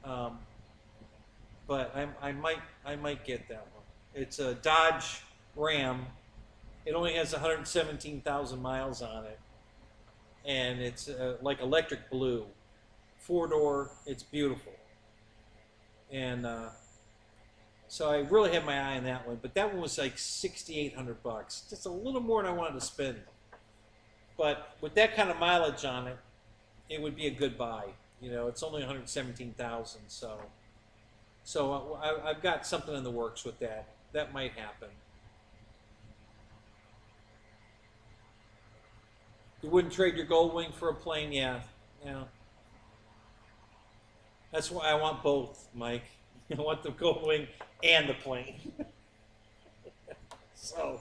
But I might get that one. It's a Dodge Ram. It only has 117,000 miles on it, and it's like electric blue, 4-door. It's beautiful, and so I really had my eye on that one. But that one was like $6,800, just a little more than I wanted to spend. But with that kind of mileage on it, it would be a good buy. You know, it's only 117,000, so I've got something in the works with that. That might happen. You wouldn't trade your Goldwing for a plane? Yeah. That's why I want both, Mike. I want the Goldwing and the plane. So,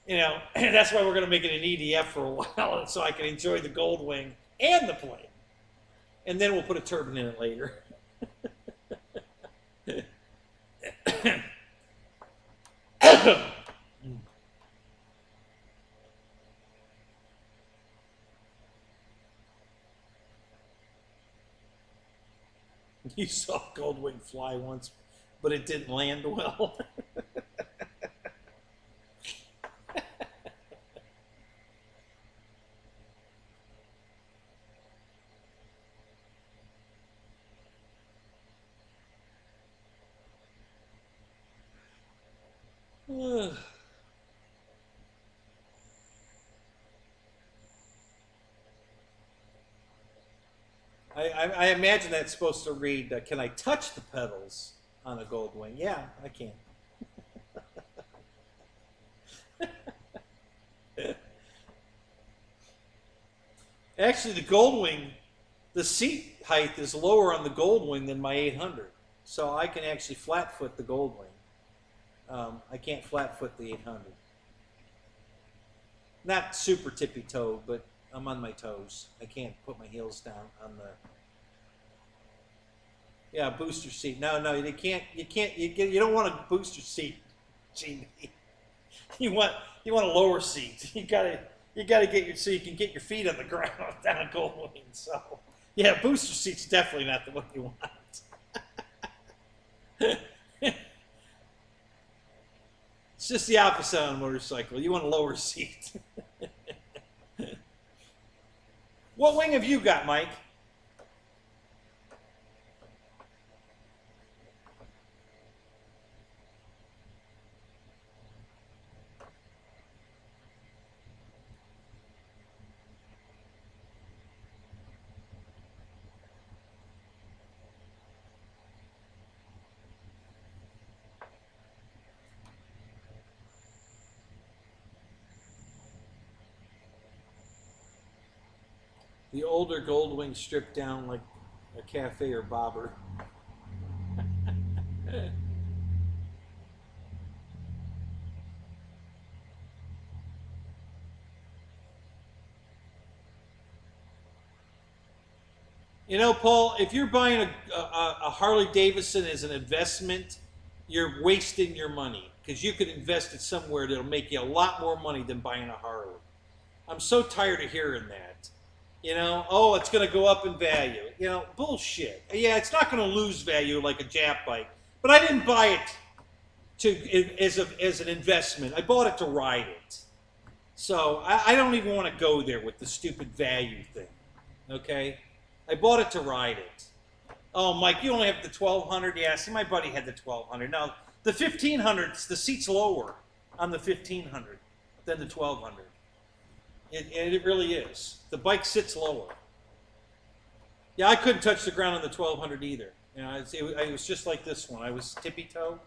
you know, that's why we're going to make it an EDF for a while, so I can enjoy the Goldwing and the plane. And then we'll put a turbine in it later. You saw Goldwing fly once, but it didn't land well. I imagine that's supposed to read, can I touch the pedals on a Goldwing? Yeah, I can. Actually, the Goldwing, the seat height is lower on the Goldwing than my 800. So I can actually flat foot the Goldwing. I can't flat foot the 800. Not super tippy-toed, but I'm on my toes. I can't put my heels down on the... Yeah, booster seat. No, you don't want a booster seat, GB. You want a lower seat. You gotta get your, so you can get your feet on the ground down a Goldwing. So yeah, booster seat's definitely not the one you want. It's just the opposite on a motorcycle. You want a lower seat. What wing have you got, Mike? The older Goldwing stripped down like a cafe or bobber. You know, Paul, if you're buying a Harley Davidson as an investment, you're wasting your money, because you could invest it somewhere that'll make you a lot more money than buying a Harley. I'm so tired of hearing that. You know, oh, it's going to go up in value. You know, bullshit. Yeah, it's not going to lose value like a Jap bike, but I didn't buy it as an investment. I bought it to ride it. So I don't even want to go there with the stupid value thing. Okay? I bought it to ride it. Oh, Mike, you only have the 1200? Yeah, see, my buddy had the 1200. Now, the 1500, the seat's lower on the 1500 than the 1200. It really is. The bike sits lower. Yeah, I couldn't touch the ground on the 1200 either. You know, it was just like this one. I was tippy-toe.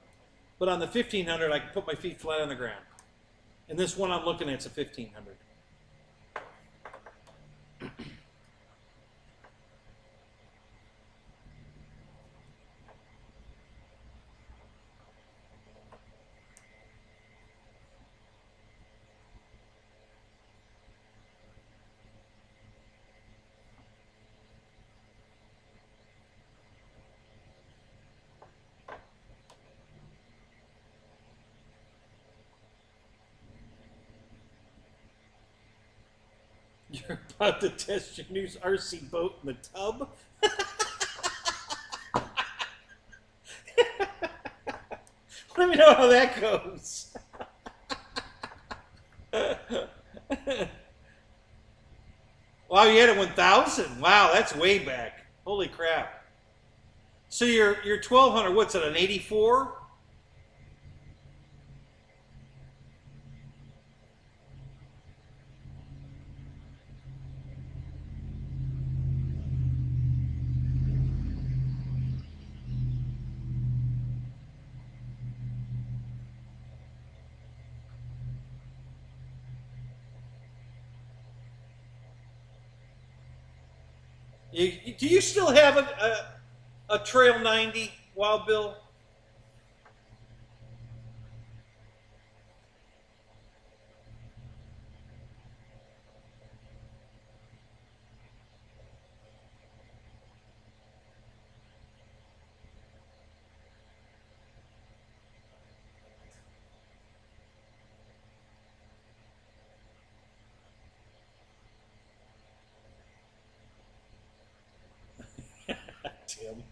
But on the 1500, I could put my feet flat on the ground. And this one I'm looking at, it's a 1500. You're about to test your new RC boat in the tub? Let me know how that goes. Wow, you had a 1,000. Wow, that's way back. Holy crap. So your 1200, what's it, an 84? Do you still have a Trail 90, Wild Bill? Tim.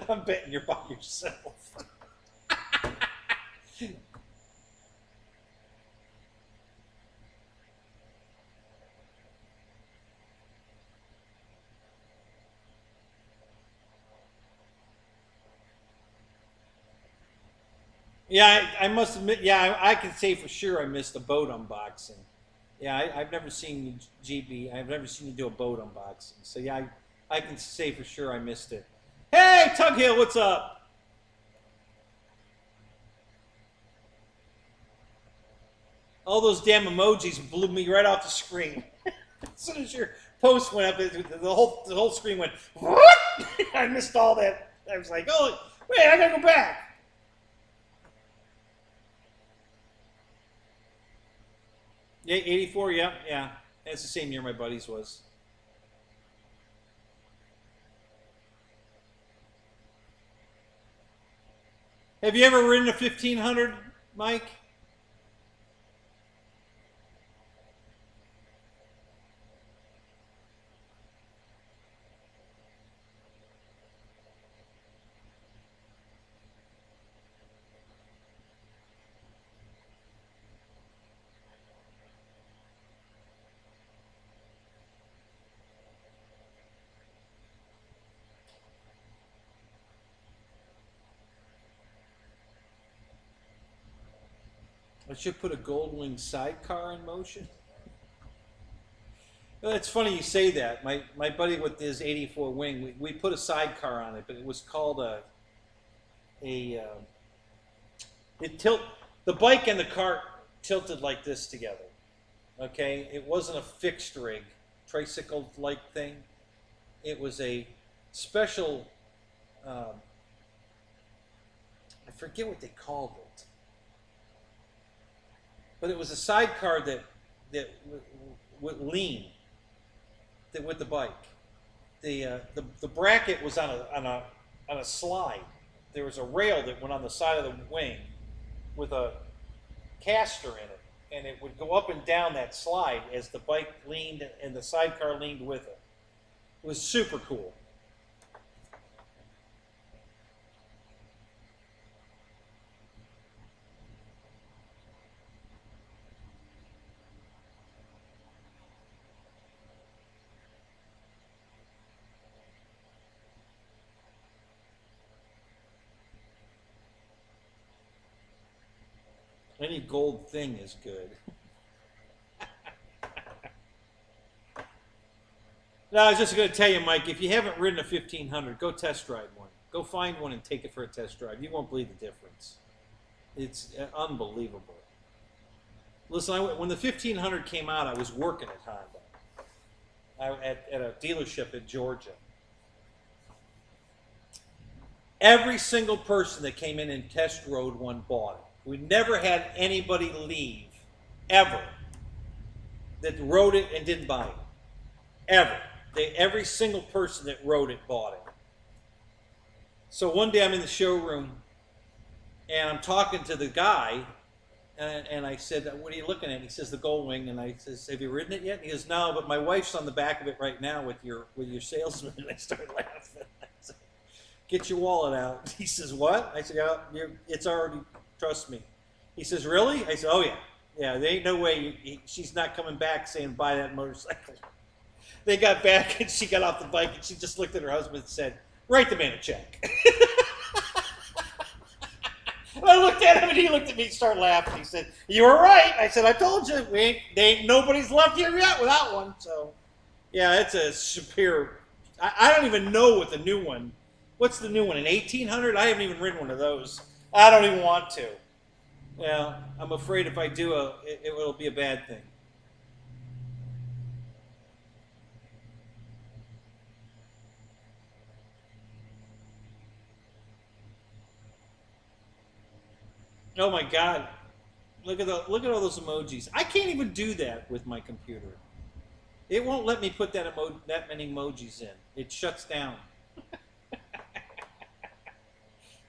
I'm betting you're by yourself. Yeah, I must admit, yeah, I can say for sure I missed a boat unboxing. Yeah, I've never seen I've never seen you do a boat unboxing. So yeah, I can say for sure I missed it. Hey, Tug Hill, what's up? All those damn emojis blew me right off the screen. As soon as your post went up, the whole screen went, what? I missed all that. I was like, oh, wait, I gotta go back. Yeah, 84, yeah. That's the same year my buddy's was. Have you ever ridden a 1500, Mike? I should put a Goldwing sidecar in motion. Well, it's funny you say that. My buddy with his 84 wing, we put a sidecar on it, but it was called the bike and the cart tilted like this together. Okay, it wasn't a fixed rig, tricycle-like thing. It was a special. I forget what they called it. But it was a sidecar that would lean with the bike. The bracket was on a slide. There was a rail that went on the side of the wing with a caster in it, and it would go up and down that slide as the bike leaned and the sidecar leaned with it. It was super cool. Any gold thing is good. No, I was just going to tell you, Mike, if you haven't ridden a 1500, go test ride one. Go find one and take it for a test drive. You won't believe the difference. It's unbelievable. Listen, when the 1500 came out, I was working at Honda at a dealership in Georgia. Every single person that came in and test rode one bought it. We never had anybody leave, ever, that rode it and didn't buy it. Ever. Every single person that rode it bought it. So one day I'm in the showroom, and I'm talking to the guy, And I said, what are you looking at? He says, the Goldwing. And I says, have you ridden it yet? And he goes, no, but my wife's on the back of it right now with your salesman. And I started laughing. I said, get your wallet out. He says, what? I said, yeah, it's already, trust me. He says, really? I said, oh yeah. Yeah, there ain't no way she's not coming back saying buy that motorcycle. They got back and she got off the bike and she just looked at her husband and said, write the man a check. I looked at him and he looked at me and started laughing. He said, you were right. I said, I told you, nobody's left here yet without one. So, yeah, it's a superior. I don't even know what the new one, what's the new one, an 1800? I haven't even ridden one of those. I don't even want to. Yeah, I'm afraid if I do, it will be a bad thing. Oh my God! Look at all those emojis. I can't even do that with my computer. It won't let me put that many emojis in. It shuts down.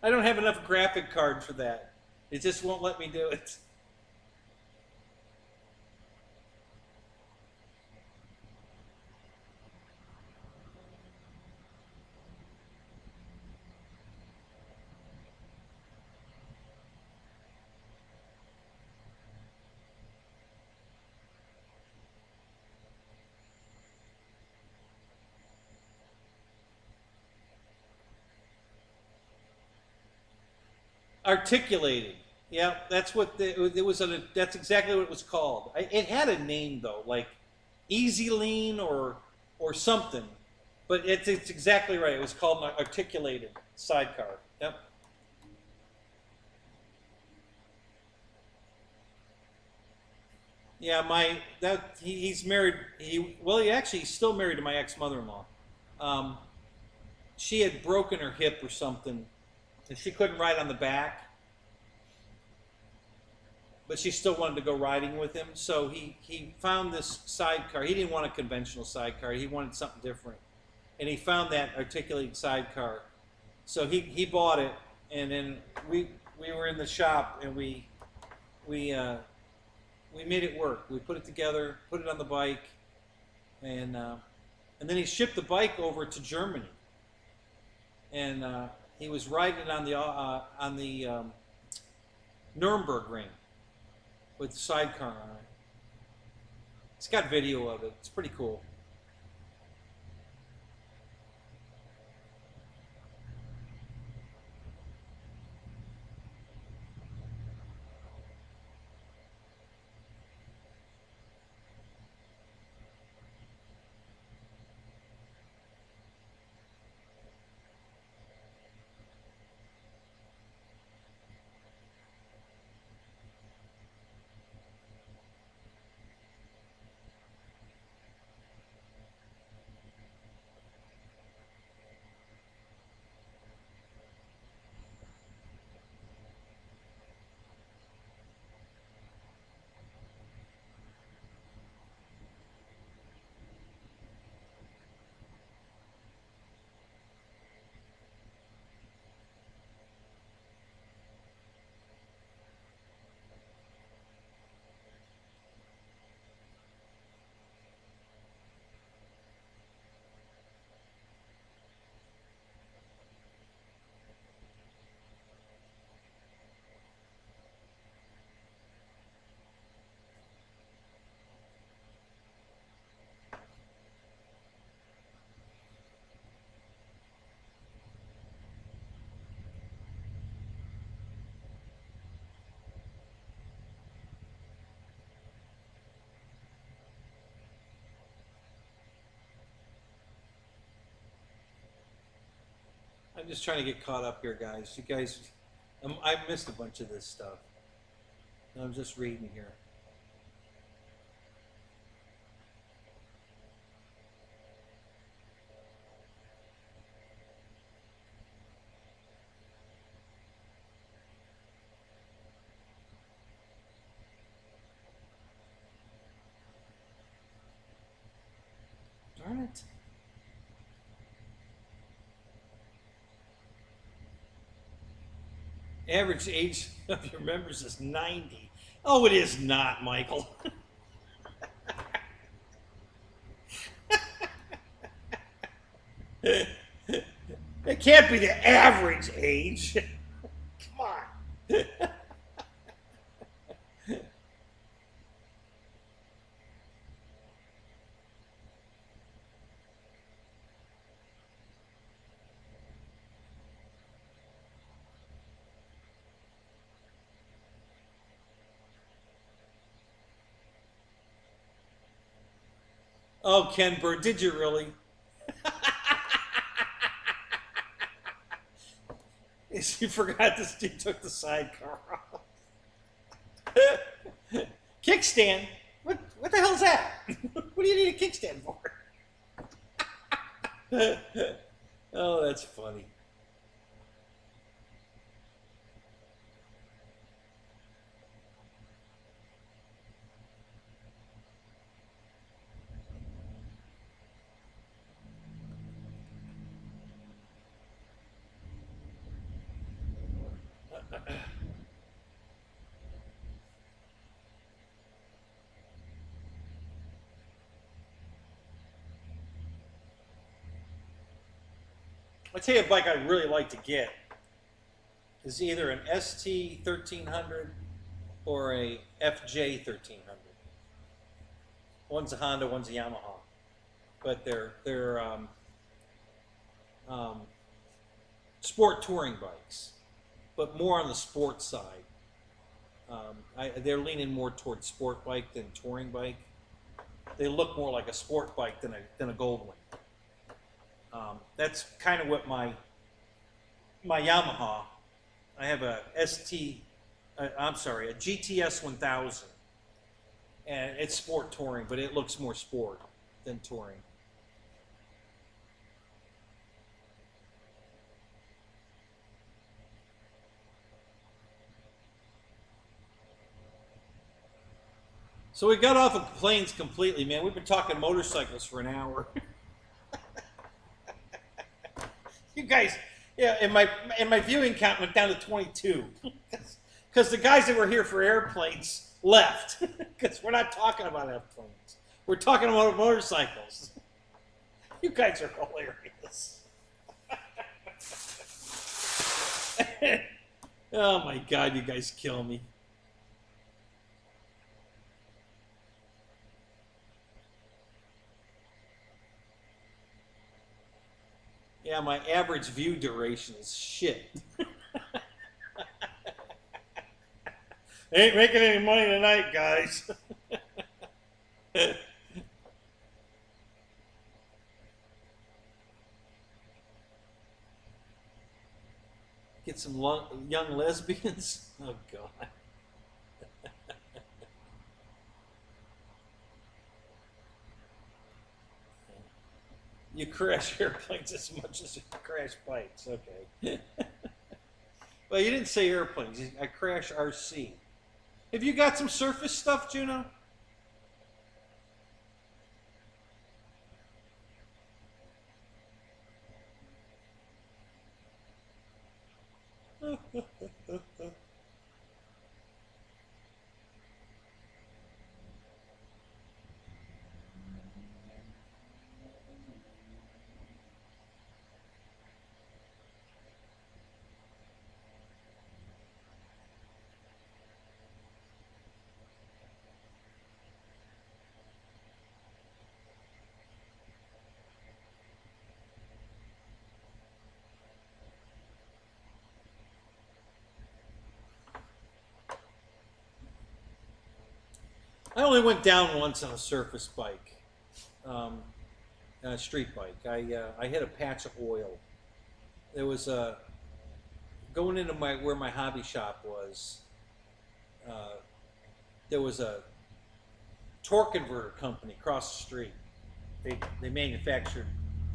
I don't have enough graphic card for that. It just won't let me do it. Articulated. Yeah, that's what it was. That's exactly what it was called. It had a name though, like Easy Lean or something. But it's exactly right. It was called an articulated sidecar. Yep. Yeah, he's married. He's still married to my ex mother-in-law. Um, she had broken her hip or something, and she couldn't ride on the back. But she still wanted to go riding with him, so he found this sidecar. He didn't want a conventional sidecar. He wanted something different, and he found that articulated sidecar. So he bought it, and then we were in the shop, and we made it work. We put it together, put it on the bike, and then he shipped the bike over to Germany, and he was riding it on the Nuremberg ring with the sidecar on it. It's got video of it. It's pretty cool. I'm just trying to get caught up here, guys. You guys, I missed a bunch of this stuff. I'm just reading here. Darn it. Average age of your members is 90. Oh, it is not, Michael. It can't be the average age. Come on. Oh, Ken Bird, did you really? You forgot this dude took the sidecar off. Kickstand? What the hell's that? What do you need a kickstand for? Oh, that's funny. I'll tell you a bike I'd really like to get is either an ST 1300 or a FJ 1300. One's a Honda, one's a Yamaha, but they're sport touring bikes, but more on the sport side. They're leaning more towards sport bike than touring bike. They look more like a sport bike than a Goldwing. That's kind of what my Yamaha. I have a GTS 1000, and it's sport touring, but it looks more sport than touring. So we got off of planes completely, man. We've been talking motorcycles for an hour. You guys, yeah, and my viewing count went down to 22 because the guys that were here for airplanes left because we're not talking about airplanes. We're talking about motorcycles. You guys are hilarious. Oh my God, you guys kill me. Yeah, my average view duration is shit. Ain't making any money tonight, guys. Get some young lesbians? Oh, God. You crash airplanes as much as you crash bikes. Okay. Well, you didn't say airplanes. I crash RC. Have you got some surface stuff, Juno? I only went down once on a surface bike, on a street bike. I hit a patch of oil. There was a going into where my hobby shop was. There was a torque converter company across the street. They manufactured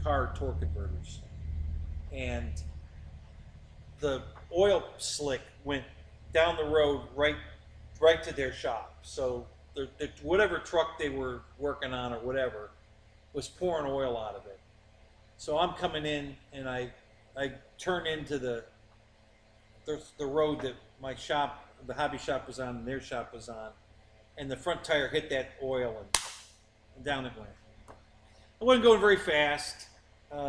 car torque converters, and the oil slick went down the road right to their shop. So whatever truck they were working on or whatever was pouring oil out of it. So I'm coming in and I turn into the the road that my shop, the hobby shop was on, and their shop was on, and the front tire hit that oil, and down it went. I wasn't going very fast,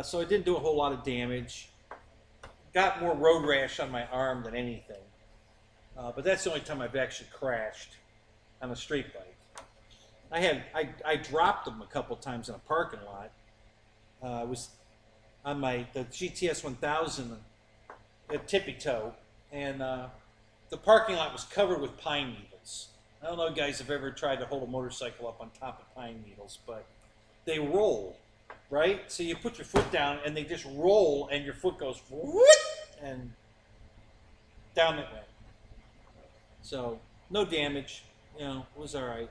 so it didn't do a whole lot of damage. Got more road rash on my arm than anything. But that's the only time I've actually crashed on a street bike. I dropped them a couple times in a parking lot. I was on the GTS 1000 at Tippy Toe, and the parking lot was covered with pine needles. I don't know if you guys have ever tried to hold a motorcycle up on top of pine needles, but they roll, right? So you put your foot down, and they just roll, and your foot goes whoop, and down it went. So no damage, you know, it was all right.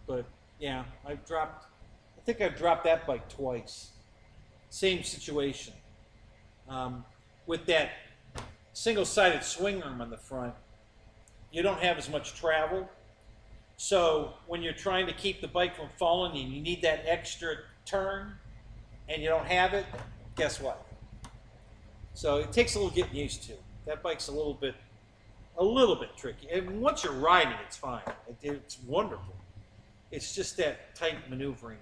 But yeah, I think I've dropped that bike twice. Same situation. With that single-sided swing arm on the front, you don't have as much travel. So when you're trying to keep the bike from falling and you need that extra turn and you don't have it, guess what? So it takes a little getting used to. That bike's a little bit tricky. And once you're riding, it's fine. It's wonderful. It's just that tight maneuvering.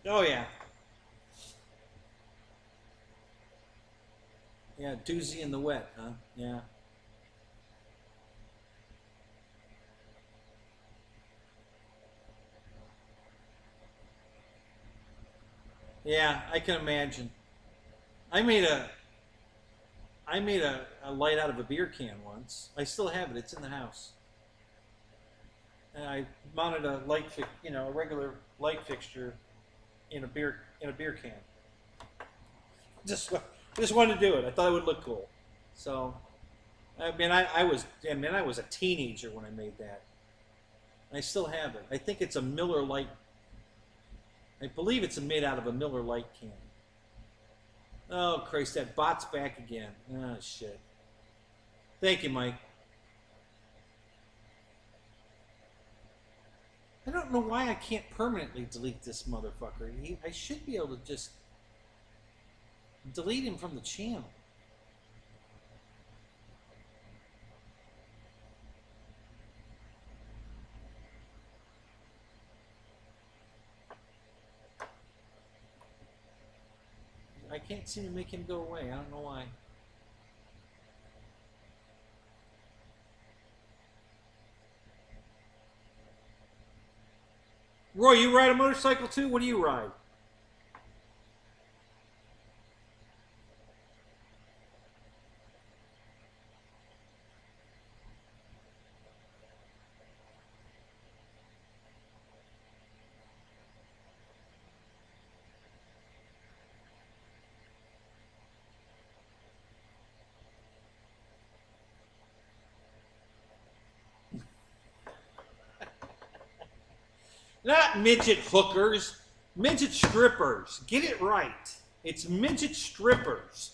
Oh yeah. Yeah, doozy in the wet, huh? Yeah. Yeah, I can imagine. I made a a light out of a beer can once. I still have it. It's in the house. And I mounted a a regular light fixture in a beer can. Just wanted to do it. I thought it would look cool. So, I was a teenager when I made that. I still have it. I think it's a Miller Lite. I believe it's made out of a Miller Lite can. Oh, Christ, that bot's back again. Oh, shit. Thank you, Mike. I don't know why I can't permanently delete this motherfucker. I should be able to just delete him from the channel. I can't seem to make him go away. I don't know why. Roy, you ride a motorcycle too? What do you ride? Not midget hookers, midget strippers. Get it right. It's midget strippers.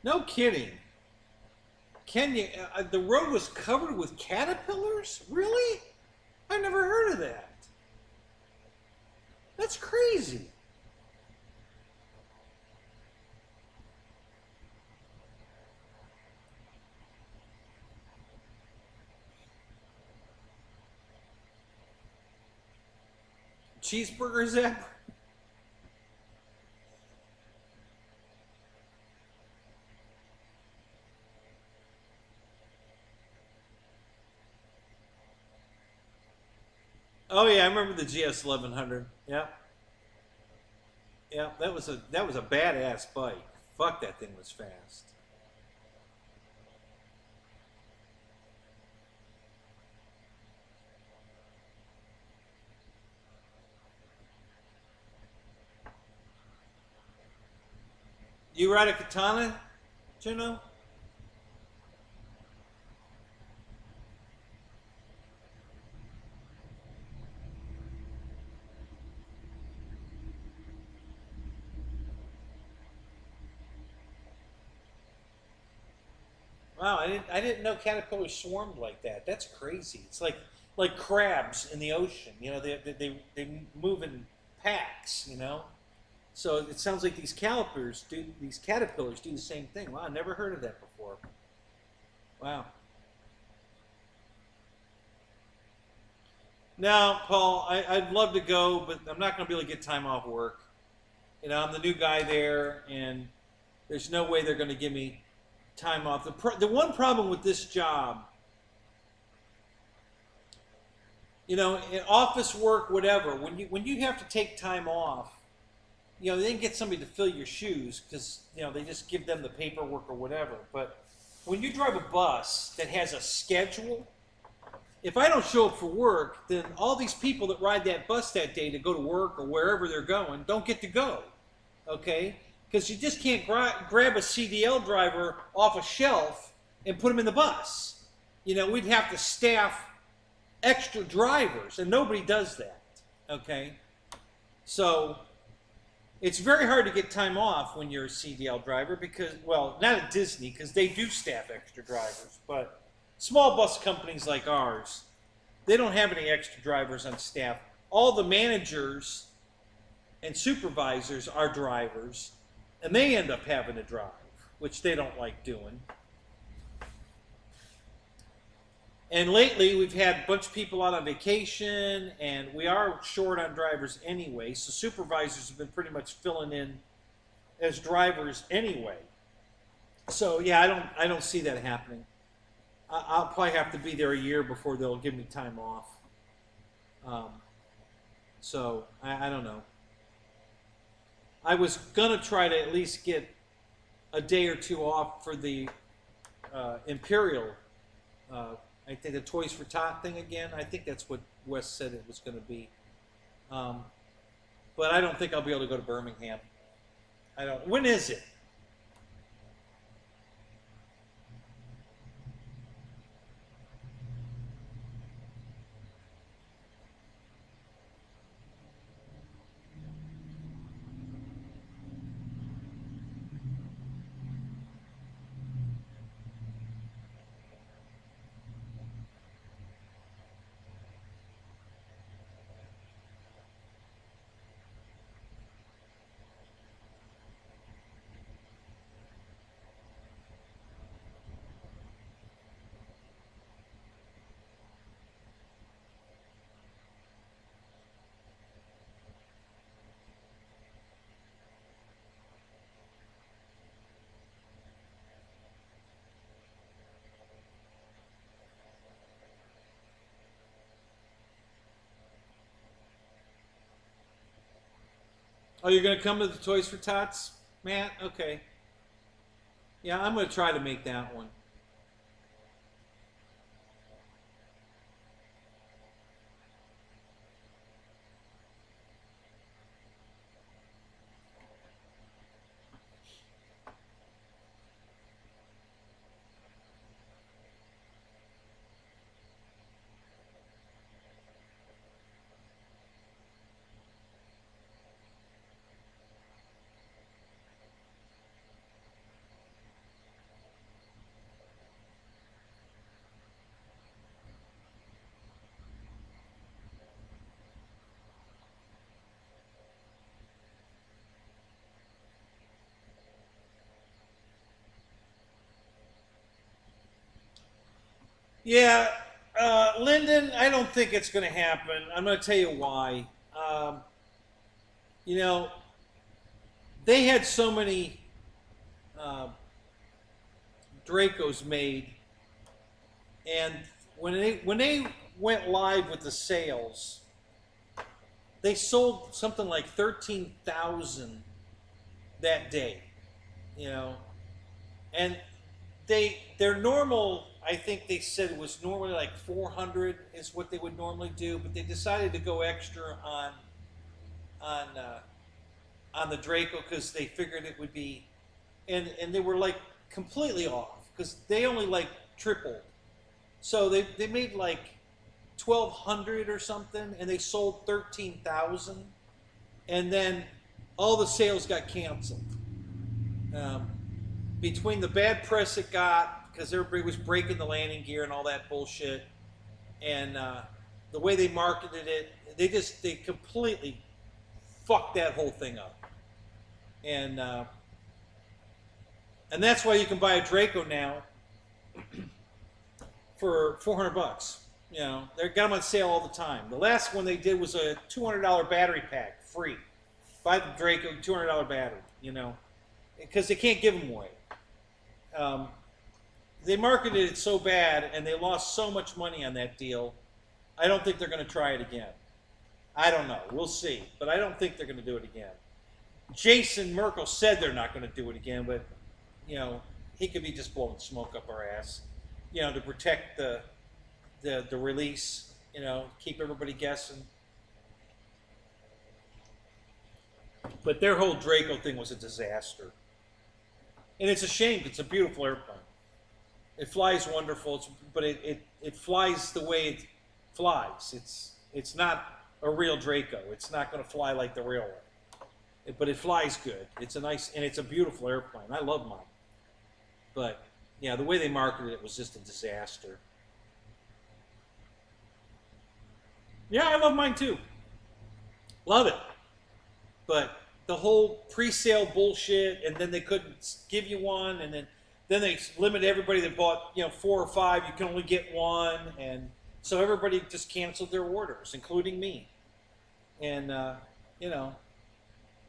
No kidding. Can you? The road was covered with caterpillars? Really? I've never heard of that. That's crazy. Cheeseburger zebra? Oh yeah, I remember the GS 1100. Yeah, yeah, that was a badass bike. Fuck, that thing was fast. You ride a katana, Juno? Wow, I didn't know caterpillars swarmed like that. That's crazy. It's like crabs in the ocean. You know, they move in packs. You know, so it sounds like these caterpillars do the same thing. Wow, I never heard of that before. Wow. Now, Paul, I'd love to go, but I'm not going to be able to get time off work. You know, I'm the new guy there, and there's no way they're going to give me time off. The one problem with this job, you know, in office work, whatever, when you have to take time off, you know, they can get somebody to fill your shoes because, you know, they just give them the paperwork or whatever. But when you drive a bus that has a schedule, if I don't show up for work, then all these people that ride that bus that day to go to work or wherever they're going don't get to go. Okay? Because you just can't grab a CDL driver off a shelf and put him in the bus. You know, we'd have to staff extra drivers, and nobody does that. Okay? So it's very hard to get time off when you're a CDL driver because, well, not at Disney because they do staff extra drivers, but small bus companies like ours, they don't have any extra drivers on staff. All the managers and supervisors are drivers, and they end up having to drive, which they don't like doing. And lately, we've had a bunch of people out on vacation, and we are short on drivers anyway, so supervisors have been pretty much filling in as drivers anyway. So yeah, I don't see that happening. I'll probably have to be there a year before they'll give me time off. Um, so I don't know. I was gonna try to at least get a day or two off for the Imperial. I think the Toys for Tot thing again. I think that's what Wes said it was going to be. But I don't think I'll be able to go to Birmingham. I don't. When is it? Oh, you're going to come to the Toys for Tots, Matt? Okay. Yeah, I'm going to try to make that one. Yeah, Lyndon, I don't think it's going to happen. I'm going to tell you why. Um, you know, they had so many uh, Dracos made, and when they went live with the sales, they sold something like 13,000 that day. You know, and their normal, I think they said it was normally like 400 is what they would normally do, but they decided to go extra on uh, on the Draco because they figured it would be, and they were like completely off because they only like tripled. So they made like 1,200 or something, and they sold 13,000, and then all the sales got canceled. Um, Between the bad press it got because everybody was breaking the landing gear and all that bullshit, and the way they marketed it, they completely fucked that whole thing up, and that's why you can buy a Draco now for $400. You know, they got them on sale all the time. The last one they did was a $200 battery pack, free. Buy the Draco, $200 battery. You know, because they can't give them away. They marketed it so bad and they lost so much money on that deal. I don't think they're going to try it again. I don't know. We'll see. But I don't think they're going to do it again. Jason Merkel said they're not going to do it again, but, you know, he could be just blowing smoke up our ass, you know, to protect the release, you know, keep everybody guessing. But their whole Draco thing was a disaster. And it's a shame. It's a beautiful airplane. It flies wonderful, but it flies the way it flies. It's not a real Draco. It's not going to fly like the real one. But it flies good. It's a nice, and it's a beautiful airplane. I love mine. But, yeah, the way they marketed it was just a disaster. Yeah, I love mine too. Love it. But the whole pre-sale bullshit, and then they couldn't give you one, and then they limit everybody that bought, you know, 4 or 5. You can only get one, and so everybody just canceled their orders, including me. And you know,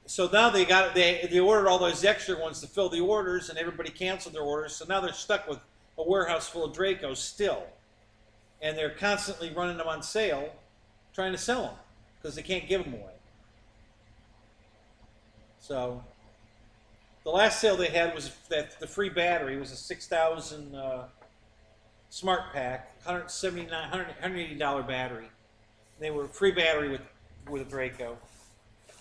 so now they ordered all those extra ones to fill the orders, and everybody canceled their orders. So now they're stuck with a warehouse full of Dracos still, and they're constantly running them on sale, trying to sell them because they can't give them away. So the last sale they had was that the free battery was a 6,000 smart pack, $180 battery. They were free battery with a Draco,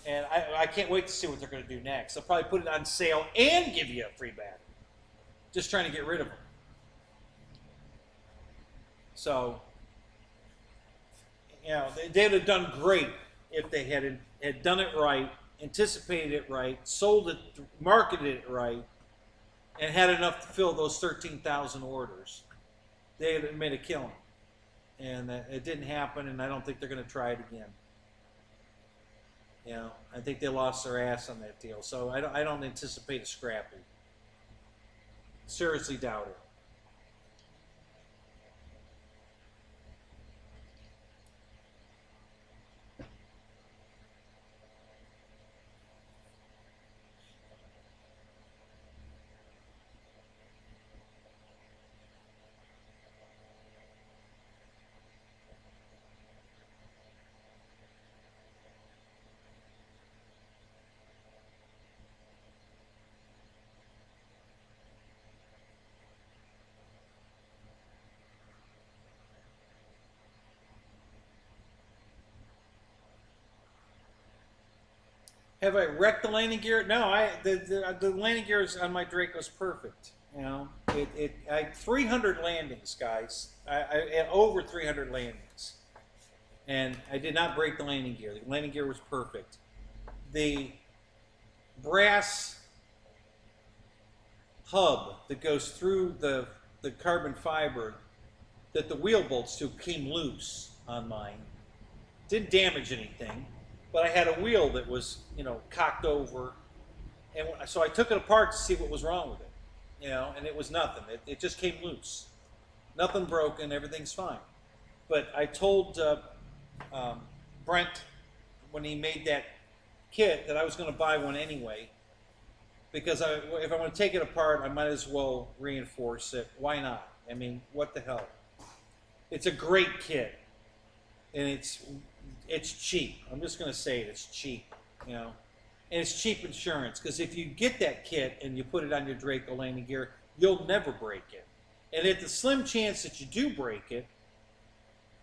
and I can't wait to see what they're going to do next. They'll probably put it on sale and give you a free battery. Just trying to get rid of them. So, you know, they'd have done great if they had done it right, anticipated it right, sold it, marketed it right, and had enough to fill those 13,000 orders. They had made a killing. And it didn't happen, and I don't think they're going to try it again. You know, I think they lost their ass on that deal. So I don't anticipate a scrapping. Seriously doubt it. Have I wrecked the landing gear? No, the landing gear on my Draco is perfect. You know, I 300 landings, guys. I over 300 landings, and I did not break the landing gear. The landing gear was perfect. The brass hub that goes through the carbon fiber that the wheel bolts to came loose on mine. Didn't damage anything. But I had a wheel that was, you know, cocked over, and so I took it apart to see what was wrong with it, you know, and it was nothing. It just came loose. Nothing broken, everything's fine. But I told Brent when he made that kit that I was going to buy one anyway, because if I'm going to take it apart, I might as well reinforce it. Why not? I mean, what the hell? It's a great kit, and it's cheap. I'm just going to say it. It's cheap, you know, and it's cheap insurance, because if you get that kit and you put it on your Draco landing gear, you'll never break it. And at the slim chance that you do break it,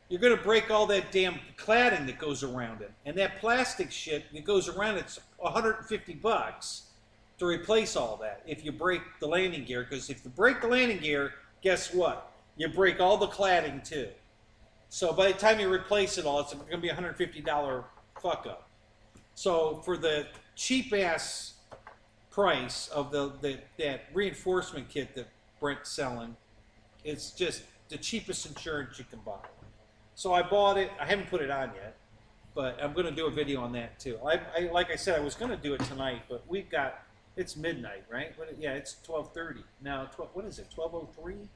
you're going to break all that damn cladding that goes around it. And that plastic shit that goes around it's $150 to replace all that if you break the landing gear. Because if you break the landing gear, guess what? You break all the cladding too. So by the time you replace it all, it's going to be a $150 fuck up. So for the cheap ass price of that reinforcement kit that Brent's selling, it's just the cheapest insurance you can buy. So I bought it. I haven't put it on yet, but I'm going to do a video on that too. Like I said, I was going to do it tonight, but we've got, it's midnight, right? Yeah, it's 12:30 now. What is it? 12:03?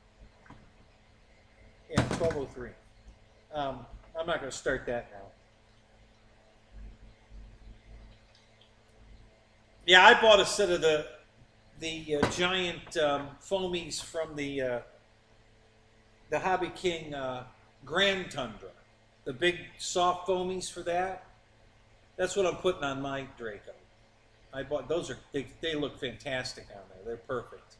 Yeah, 12:03. I'm not going to start that now. Yeah, I bought a set of the giant foamies from the HobbyKing Grand Tundra, the big soft foamies for that. That's what I'm putting on my Draco. I bought those. They look fantastic on there. They're perfect.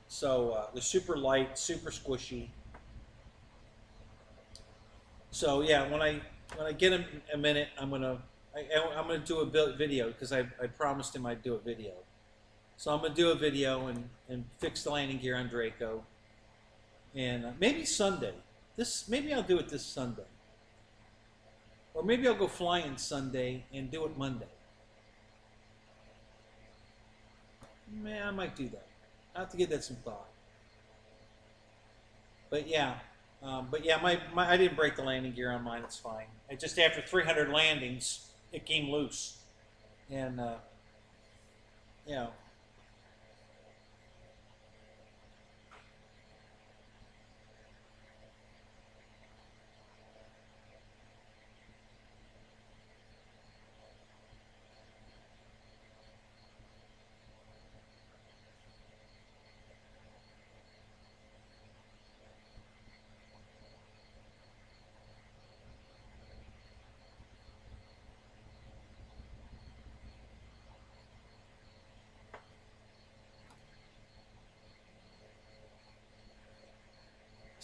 So they're super light, super squishy. So yeah, when I get a minute, I'm gonna do a video, because I promised him I'd do a video. So I'm gonna do a video and fix the landing gear on Draco, and maybe Sunday. Maybe I'll do it this Sunday, or maybe I'll go flying Sunday and do it Monday. Man, I might do that. I have to give that some thought. But yeah, I didn't break the landing gear on mine. It's fine. It just, after 300 landings, it came loose, and you know.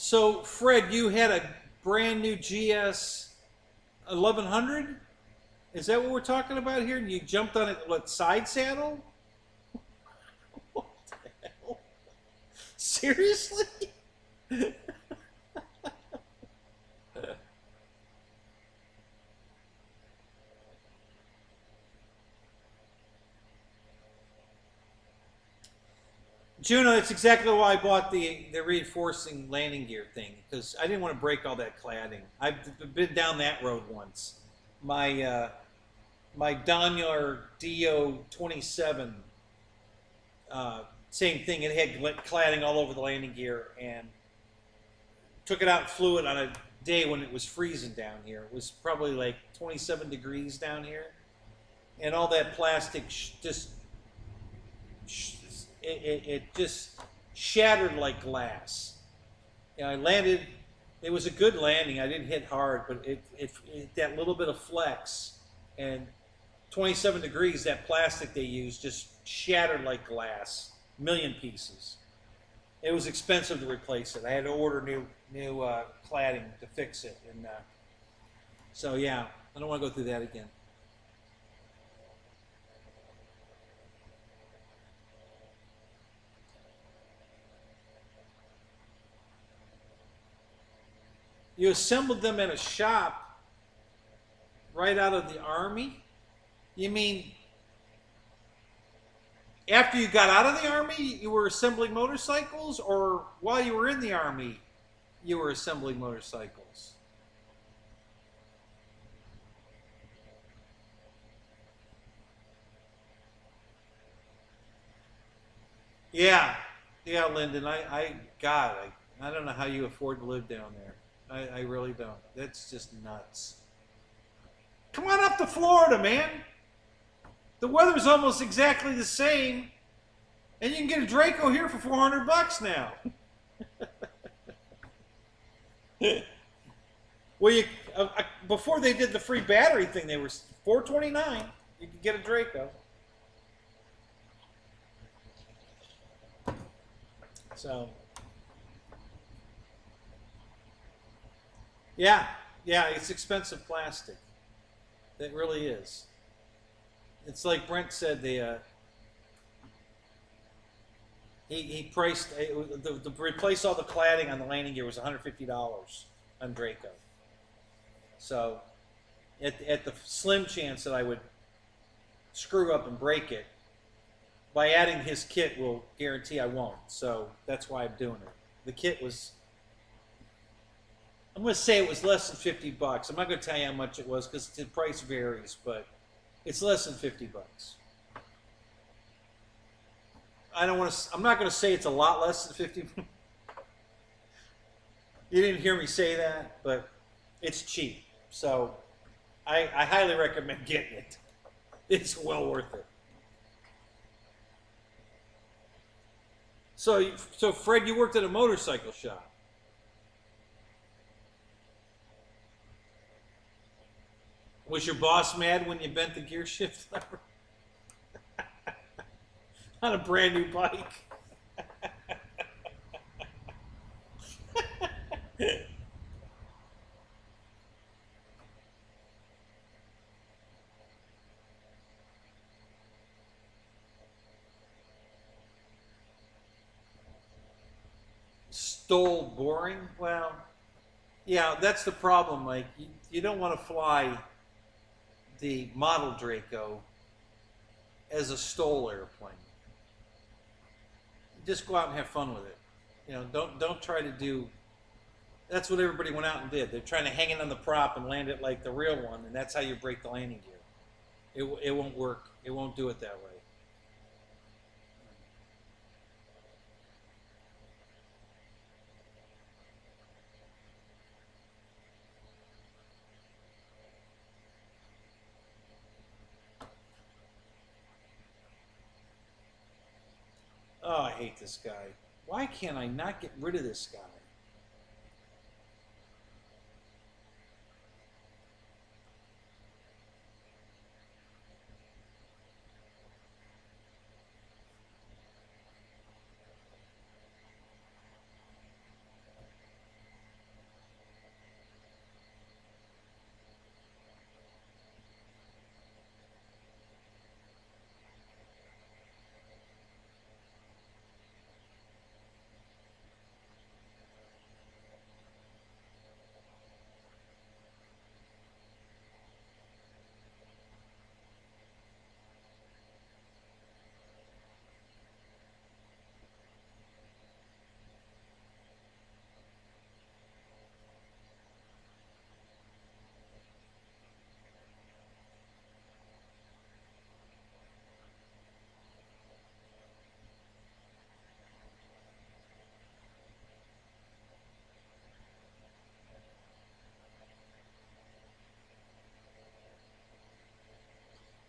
So, Fred, you had a brand new GS 1100? Is that what we're talking about here? You jumped on it, what, side saddle? What the hell? Seriously? Juno, that's exactly why I bought the reinforcing landing gear thing, because I didn't want to break all that cladding. I've been down that road once. My my Donyar DO27, same thing. It had cladding all over the landing gear, and took it out and flew it on a day when it was freezing down here. It was probably like 27 degrees down here, and all that plastic it just shattered like glass. You know, I landed. It was a good landing. I didn't hit hard, but it that little bit of flex and 27 degrees, that plastic they used just shattered like glass, million pieces. It was expensive to replace it. I had to order new cladding to fix it, and so yeah, I don't want to go through that again. You assembled them in a shop right out of the Army? You mean after you got out of the Army, you were assembling motorcycles, or while you were in the Army, you were assembling motorcycles? Yeah, Lyndon, God, I don't know how you afford to live down there. I really don't. That's just nuts. Come on up to Florida, man. The weather's almost exactly the same, and you can get a Draco here for $400 now. Well, before they did the free battery thing, they were $429. You could get a Draco. So, yeah, it's expensive plastic. It really is. It's like Brent said. He priced to replace all the cladding on the landing gear was $150 on Draco. So, at the slim chance that I would screw up and break it, by adding his kit will guarantee I won't. So that's why I'm doing it. The kit was, I'm going to say it was less than $50. I'm not going to tell you how much it was because the price varies, but it's less than $50. I'm not going to say it's a lot less than 50. You didn't hear me say that, but it's cheap. So I highly recommend getting it. It's well worth it. So Fred, you worked at a motorcycle shop. Was your boss mad when you bent the gear shift lever on a brand new bike? Stole boring? Well, yeah, that's the problem, Mike. You don't want to fly the model Draco as a stole airplane. Just go out and have fun with it. You know, don't try to do. That's what everybody went out and did. They're trying to hang it on the prop and land it like the real one, and that's how you break the landing gear. It won't work. It won't do it that way. Oh, I hate this guy. Why can't I not get rid of this guy?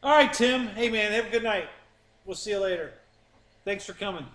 All right, Tim. Hey, man, have a good night. We'll see you later. Thanks for coming.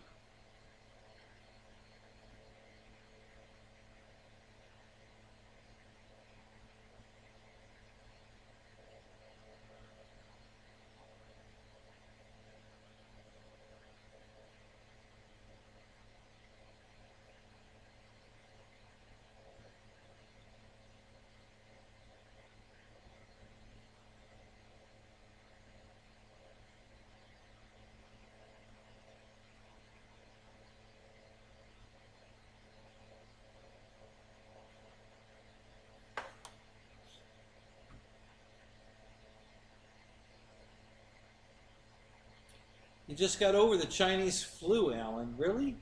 You just got over the Chinese flu, Alan. Really?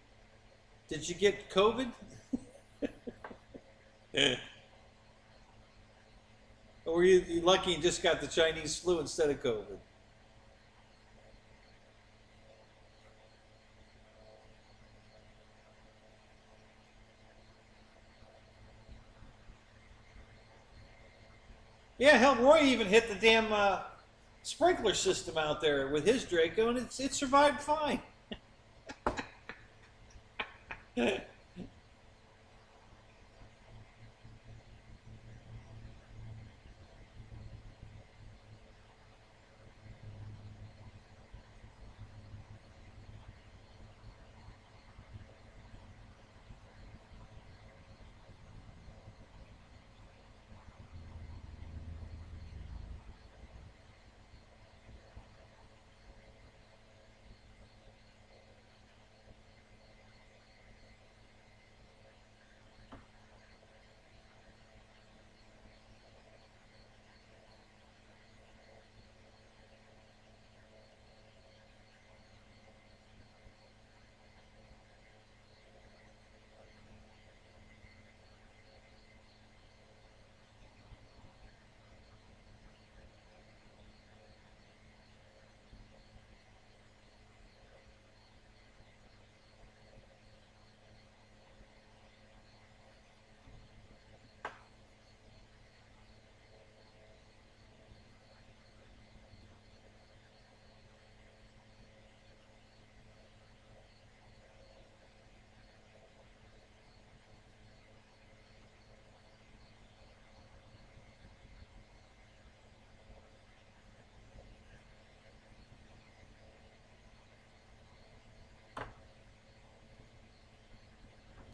Did you get COVID? Or were you lucky you just got the Chinese flu instead of COVID? Yeah, hell, Roy even hit the damn sprinkler system out there with his Draco, and it survived fine.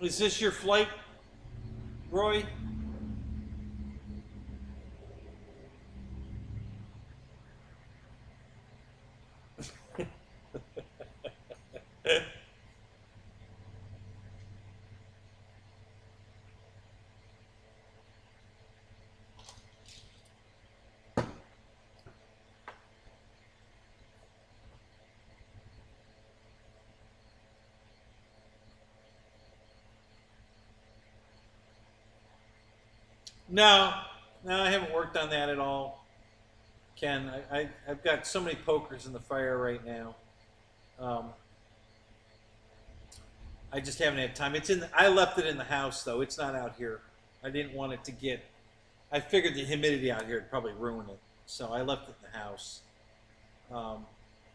Is this your flight, Roy? No, no, I haven't worked on that at all, Ken. I've got so many pokers in the fire right now. I just haven't had time. I left it in the house though. It's not out here. I didn't want it to get. I figured the humidity out here would probably ruin it, so I left it in the house.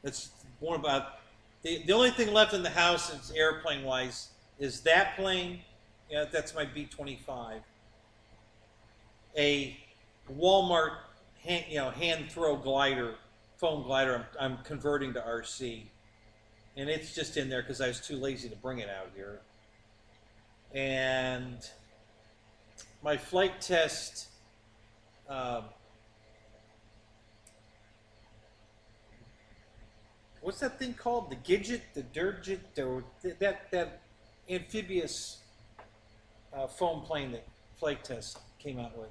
That's more about the only thing left in the house, is airplane wise, is that plane. Yeah, that's my B-25. A Walmart hand throw glider, foam glider. I'm converting to RC, and it's just in there because I was too lazy to bring it out here. And my flight test. What's that thing called? The Gidget, the Durgit, that amphibious foam plane that flight test came out with.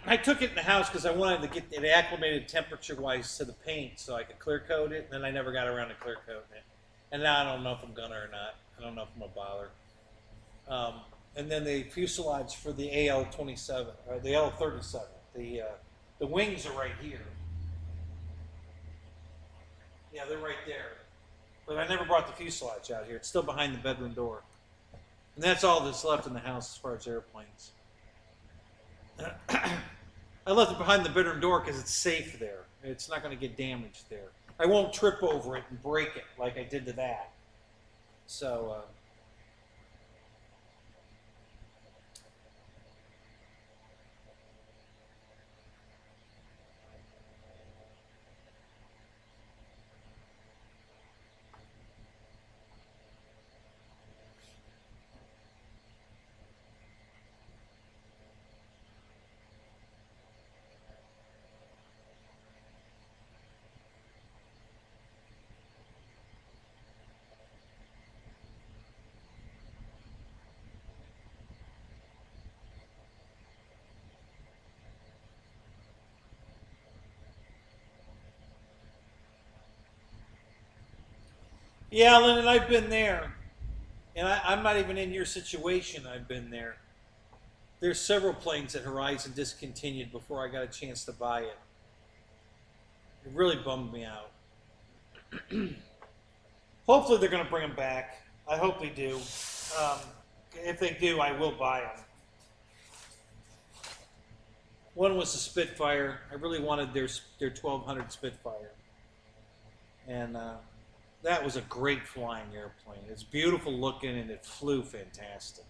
I took it in the house because I wanted to get it acclimated temperature-wise to the paint so I could clear coat it, and then I never got around to clear coating it. And now I don't know if I'm gonna or not. I don't know if I'm gonna bother. And then the fuselage for the AL-27, or the L-37. The wings are right here. Yeah, they're right there. But I never brought the fuselage out here. It's still behind the bedroom door. And that's all that's left in the house as far as airplanes. I left it behind the bedroom door because it's safe there. It's not going to get damaged there. I won't trip over it and break it like I did to that. So, yeah, Lyndon, I've been there. And I'm not even in your situation. I've been there. There's several planes that Horizon discontinued before I got a chance to buy it. It really bummed me out. Hopefully they're going to bring them back. I hope they do. If they do, I will buy them. One was a Spitfire. I really wanted their 1200 Spitfire, and that was a great flying airplane. It's beautiful looking and it flew fantastic.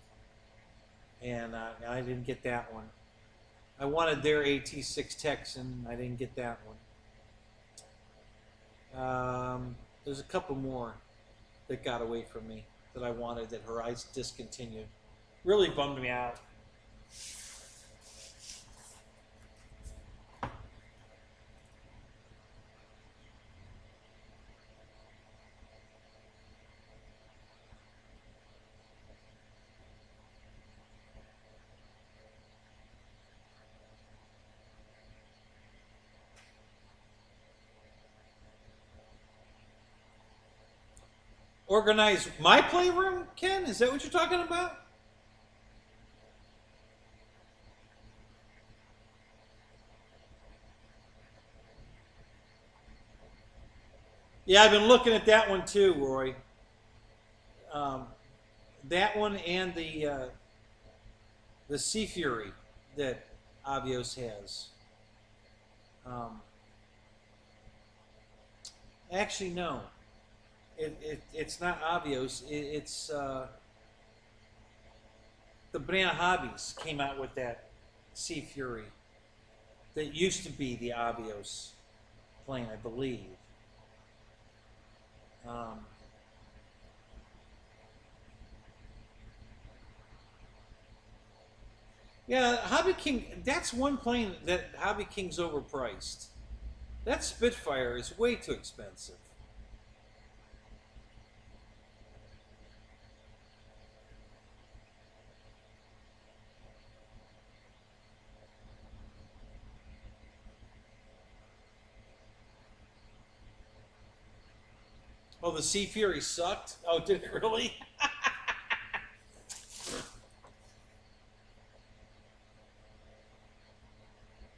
And I didn't get that one. I wanted their AT-6 Texan. I didn't get that one. There's a couple more that got away from me that I wanted that Horizon discontinued. Really bummed me out. Organize my playroom, Ken? Is that what you're talking about? Yeah, I've been looking at that one too, Roy. That one and the Sea Fury that Avios has. Actually, no. It's not Avios. It's the Banana Hobbies came out with that Sea Fury that used to be the Avios plane, I believe. Yeah, HobbyKing, that's one plane that HobbyKing's overpriced. That Spitfire is way too expensive. Oh, the Sea Fury sucked? Oh, did it really?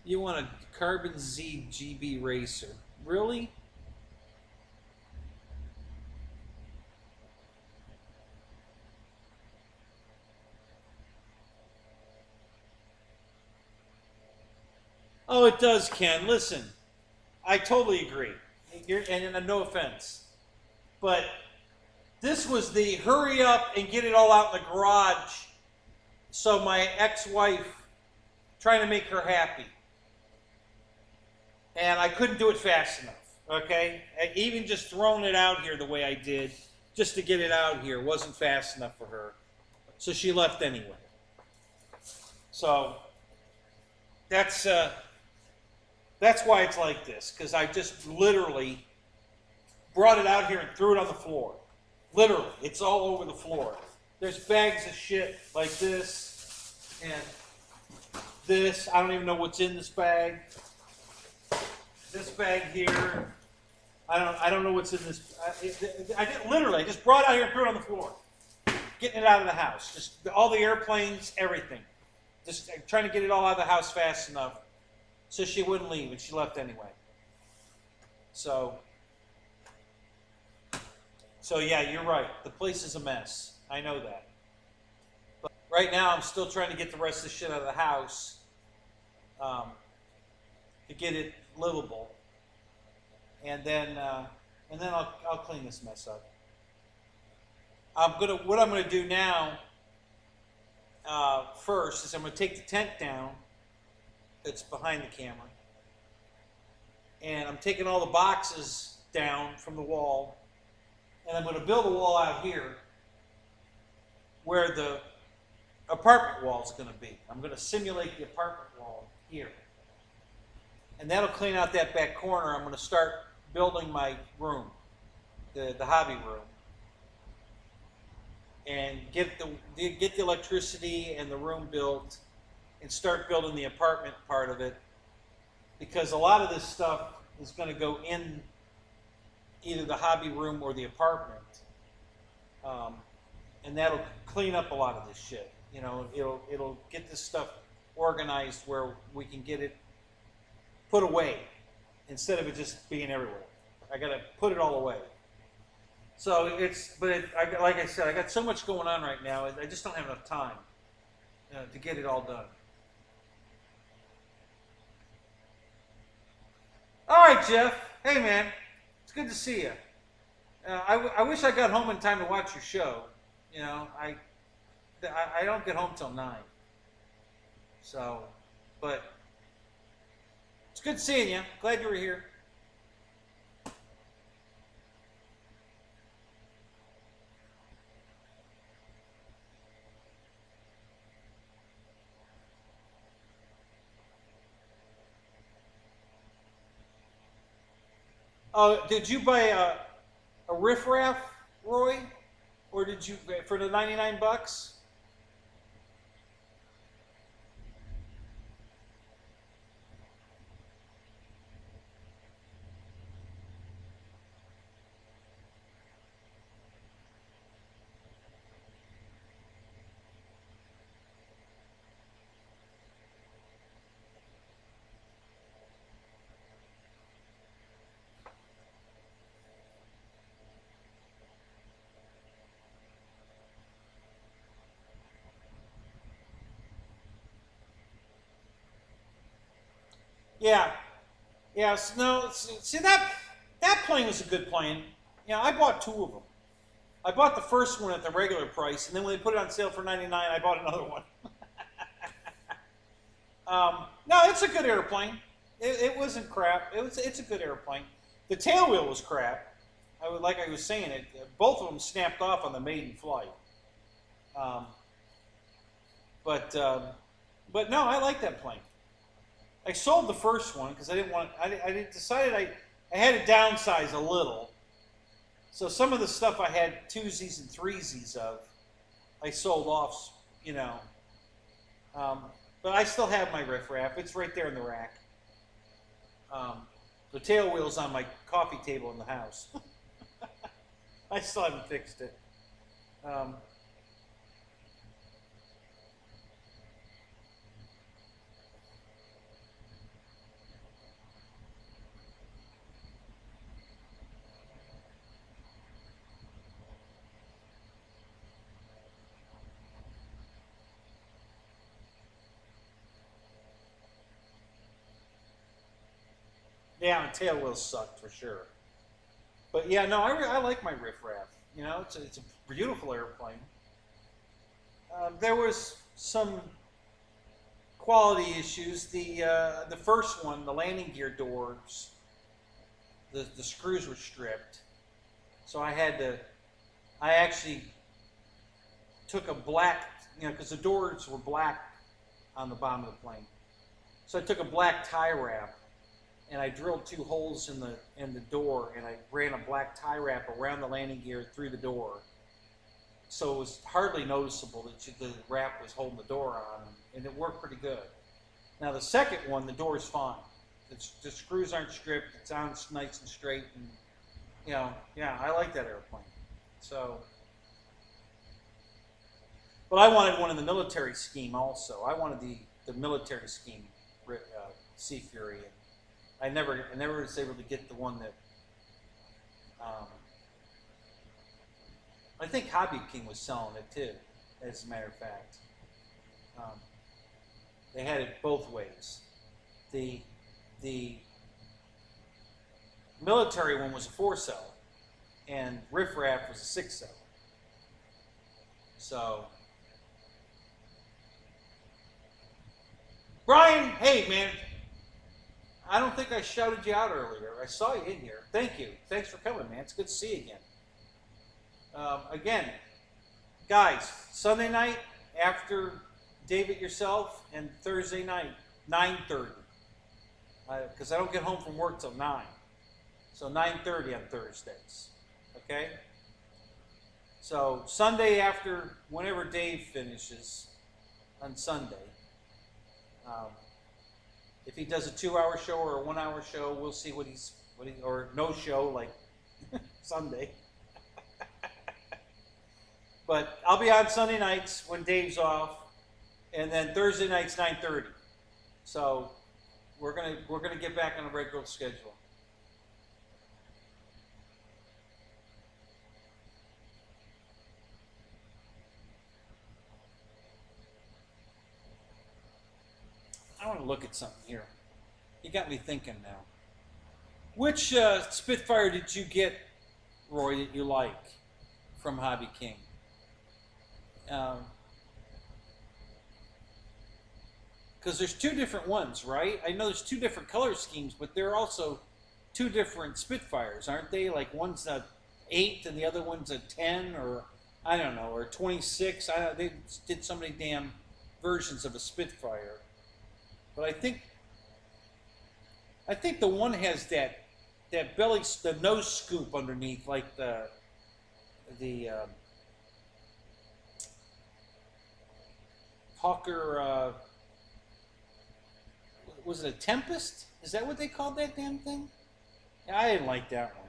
You want a Carbon Z GB Racer. Really? Oh, it does, Ken. Listen, I totally agree. And no offense. But this was the hurry up and get it all out in the garage so my ex-wife, trying to make her happy. And I couldn't do it fast enough, okay? Even just throwing it out here the way I did, just to get it out here, wasn't fast enough for her. So she left anyway. So that's why it's like this, because I just literally brought it out here and threw it on the floor. Literally, it's all over the floor. There's bags of shit like this and this. I don't even know what's in this bag. This bag here. I don't know what's in this. I just brought it out here and threw it on the floor. Getting it out of the house. Just all the airplanes, everything. Just trying to get it all out of the house fast enough so she wouldn't leave, and she left anyway. So yeah, you're right. The place is a mess. I know that. But right now, I'm still trying to get the rest of the shit out of the house to get it livable, and then I'll clean this mess up. What I'm gonna do now first is I'm gonna take the tent down that's behind the camera, and I'm taking all the boxes down from the wall. And I'm going to build a wall out here where the apartment wall is going to be. I'm going to simulate the apartment wall here. And that'll clean out that back corner. I'm going to start building my room, the hobby room. And get the electricity and the room built and start building the apartment part of it. Because a lot of this stuff is going to go in either the hobby room or the apartment, and that'll clean up a lot of this shit. You know, it'll get this stuff organized where we can get it put away instead of it just being everywhere. I gotta put it all away. So like I said, I got so much going on right now. I just don't have enough time to get it all done. right, Jeff. Hey, man. It's good to see you. I wish I got home in time to watch your show. You know, I don't get home till 9. So, but it's good seeing you. Glad you were here. Did you buy a riffraff, Roy? Or did you, for the 99 bucks? Yeah. Yeah, no, see that plane was a good plane. Yeah, I bought 2 of them. I bought the first one at the regular price, and then when they put it on sale for 99, I bought another one. No, it's a good airplane. It wasn't crap. It's a good airplane. The tail wheel was crap. Like I was saying, both of them snapped off on the maiden flight. But no, I like that plane. I sold the first one because I didn't want. I decided I had to downsize a little. So some of the stuff I had 2Zs and 3Zs of, I sold off. You know. But I still have my riffraff. It's right there in the rack. The tail wheel's on my coffee table in the house. I still haven't fixed it. Yeah, the tail wheels sucked for sure. But yeah, no, I like my riffraff. You know, it's a beautiful airplane. There was some quality issues. The first one, the landing gear doors, the screws were stripped, so I actually took a black, you know, because the doors were black on the bottom of the plane, so I took a black tie wrap and I drilled 2 holes in the door, and I ran a black tie wrap around the landing gear through the door, so it was hardly noticeable that the wrap was holding the door on, and it worked pretty good. Now the second one, the door is fine. The screws aren't stripped. It's on nice and straight, and you know, yeah, I like that airplane. So, but I wanted one in the military scheme also. I wanted the military scheme Sea Fury. And I never was able to get the one that I think HobbyKing was selling it too, as a matter of fact. They had it both ways. The military one was a 4-cell, and riffraff was a 6-cell. So, Brian, hey man. I don't think I shouted you out earlier. I saw you in here. Thank you. Thanks for coming, man. It's good to see you again. Again, guys, Sunday night after David yourself, and Thursday night, 9:30. Because I don't get home from work till 9. So 9:30 on Thursdays. Okay? So Sunday after, whenever Dave finishes on Sunday, if he does a 2-hour show or a 1-hour show, we'll see or no show like Sunday. But I'll be on Sunday nights when Dave's off, and then Thursday nights 9:30. So we're gonna get back on a regular schedule. I want to look at something here. You got me thinking now. Which Spitfire did you get, Roy, that you like from HobbyKing? Because there's two different ones, right? I know there's two different color schemes, but there are also two different Spitfires, aren't they? Like one's a 8 and the other one's a 10, or I don't know, or 26. They did so many damn versions of a Spitfire, but I think the one has that belly, the nose scoop underneath, like the Hawker. Was it a Tempest? Is that what they called that damn thing? Yeah, I didn't like that one.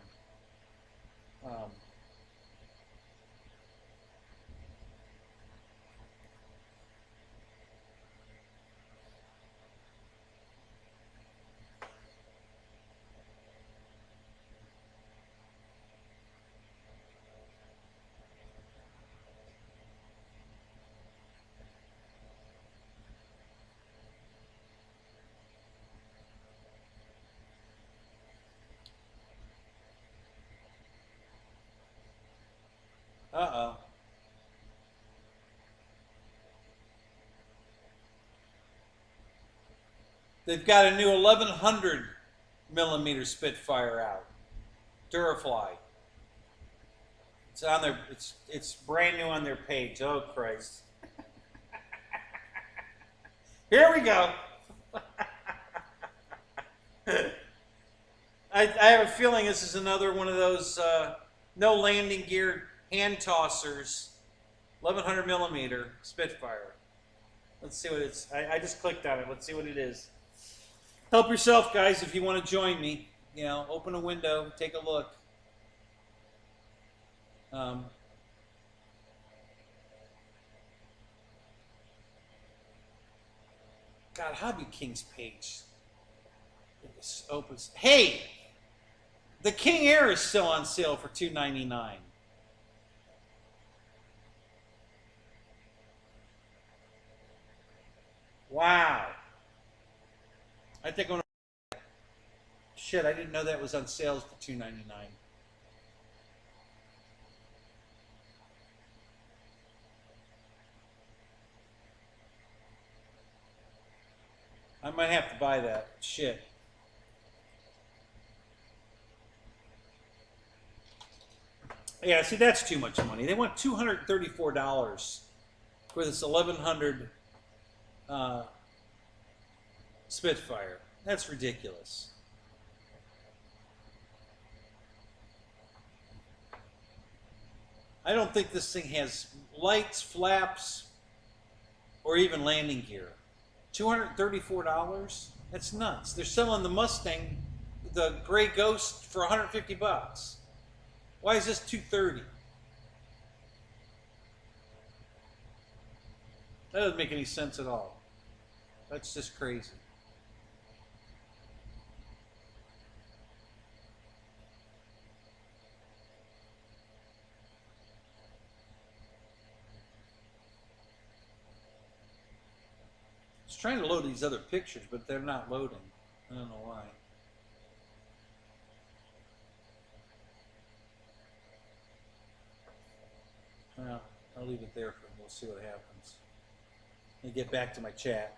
Uh-oh. They've got a new 1100 millimeter Spitfire out. Durafly. It's on their it's brand new on their page. Oh Christ. Here we go. I have a feeling this is another one of those no landing gear hand tossers, 1100 millimeter Spitfire. Let's see what it's. I just clicked on it. Let's see what it is. Help yourself, guys, if you want to join me. You know, open a window, take a look. God, HobbyKing's page. It opens. Hey, the King Air is still on sale for $299. Wow. I think I'm gonna. Shit, I didn't know that was on sale for $299. I might have to buy that. Shit. Yeah, see, that's too much money. They want $234 for this 1100 Spitfire. That's ridiculous. I don't think this thing has lights, flaps, or even landing gear. $234? That's nuts. They're selling the Mustang, the Gray Ghost, for 150 bucks. Why is this $230? That doesn't make any sense at all. That's just crazy. I was trying to load these other pictures, but they're not loading. I don't know why. Well, I'll leave it there for we'll see what happens. Let me get back to my chat.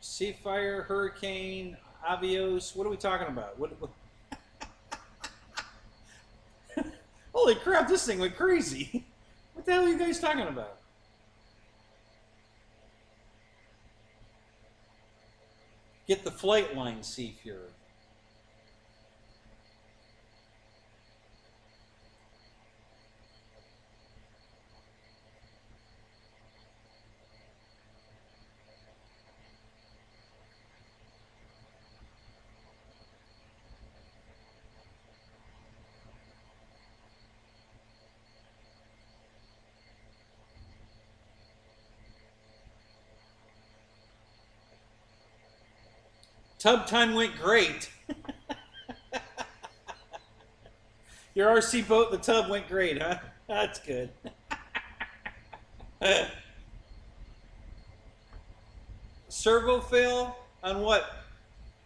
Seafire, Hurricane, Avios. What are we talking about? What Holy crap, this thing went crazy. What the hell are you guys talking about? Get the flight line, Sea Fury. Tub time went great. Your RC boat, the tub went great, huh? That's good. Servo fail on what?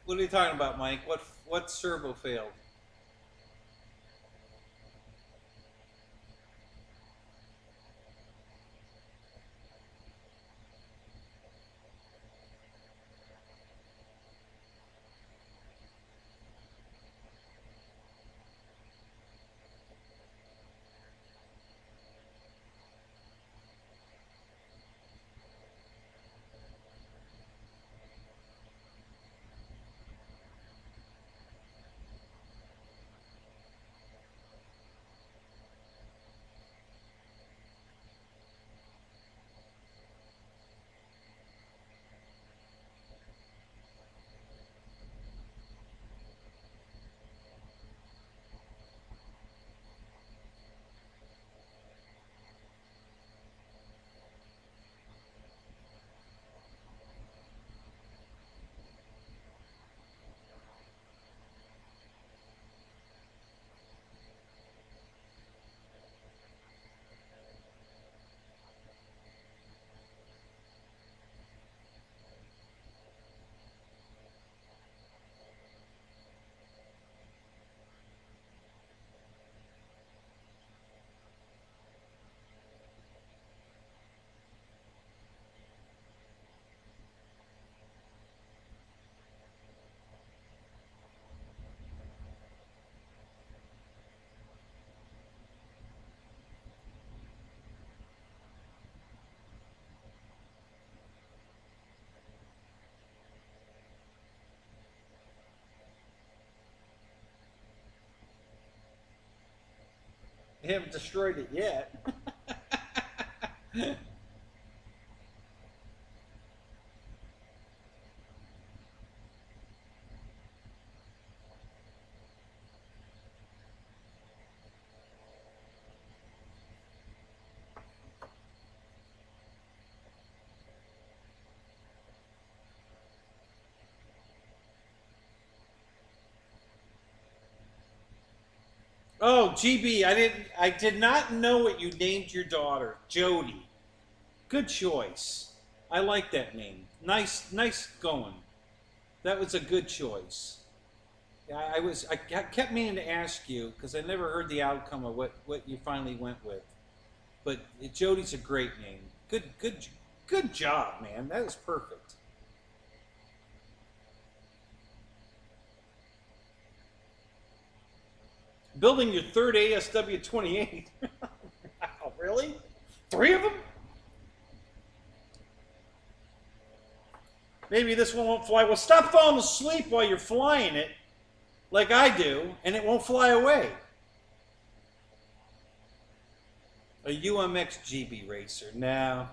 What are you talking about, Mike? What servo failed? You haven't destroyed it yet. Oh, GB, I did not know what you named your daughter. Jody. Good choice. I like that name. Nice going. That was a good choice. I kept meaning to ask you because I never heard the outcome of what you finally went with. But Jody's a great name. Good job, man. That was perfect. Building your third ASW-28. Wow, really? 3 of them? Maybe this one won't fly. Well, stop falling asleep while you're flying it, like I do, and it won't fly away. A UMX GB racer. Now,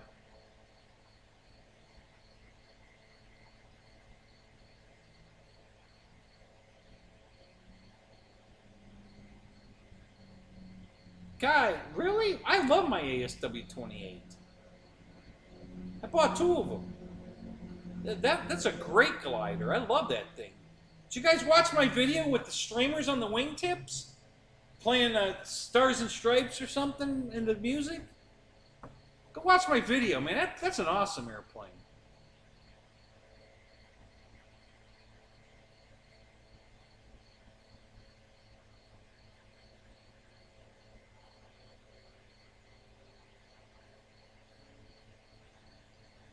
guy, really? I love my ASW-28. I bought 2 of them. That's a great glider. I love that thing. Did you guys watch my video with the streamers on the wingtips? Playing Stars and Stripes or something in the music? Go watch my video, man. That's an awesome airplane.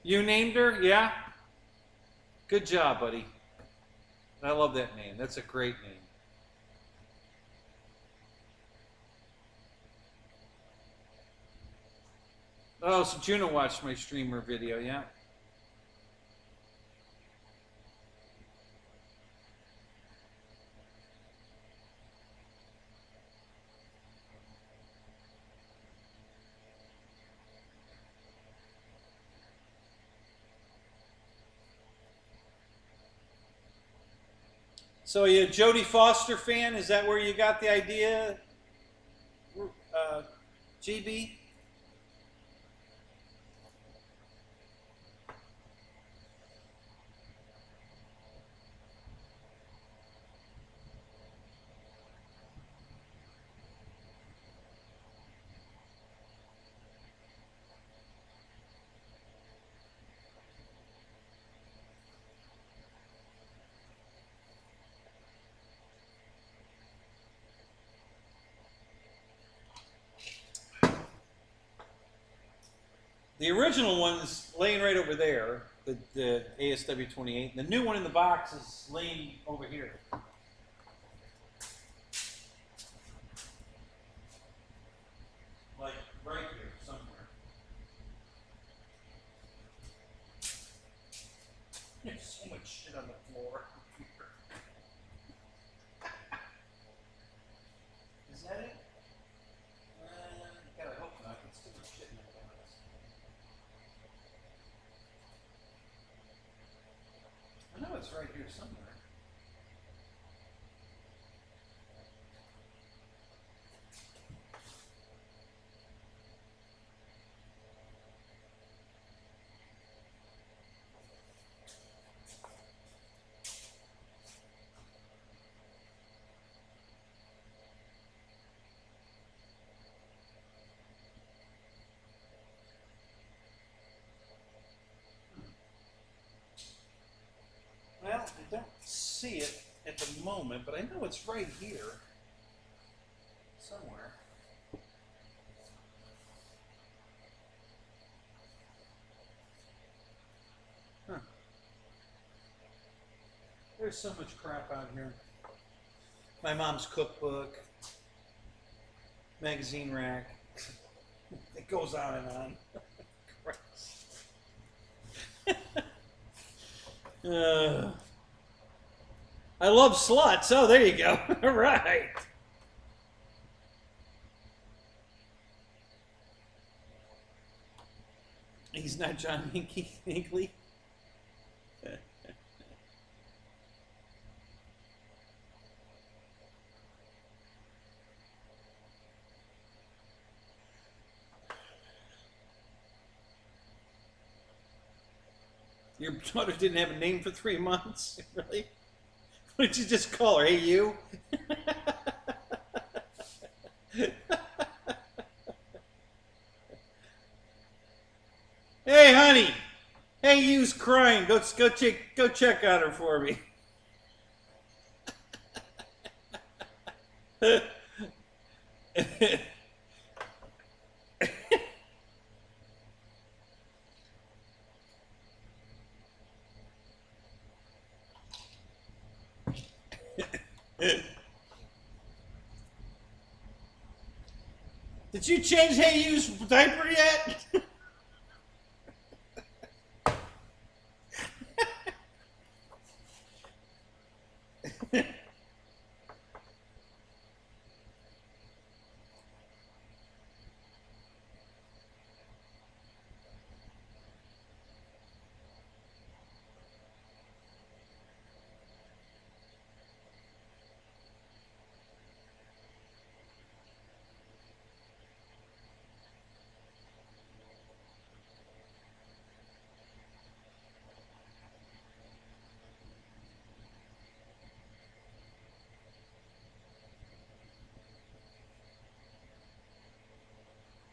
You named her? Yeah? Good job, buddy. I love that name. That's a great name. Oh, so Juno watched my streamer video, yeah? So are you a Jodie Foster fan? Is that where you got the idea, GB? The original one's laying right over there, the ASW28. The new one in the box is laying over here. Like right here somewhere. There's so much shit on the floor. Is that it? God, I hope not. It's too much shit in the box. I know it's right here somewhere. Well, I don't see it at the moment, but I know it's right here somewhere. Huh. There's so much crap out here. My mom's cookbook, magazine rack. It goes on and on. I love sluts. Oh, there you go. All right. He's not John Hinckley. Your daughter didn't have a name for 3 months? Really? What did you just call her? Hey, you? Hey, honey. Hey, you's crying. Go check on her for me. Did you change Hey You's diaper yet?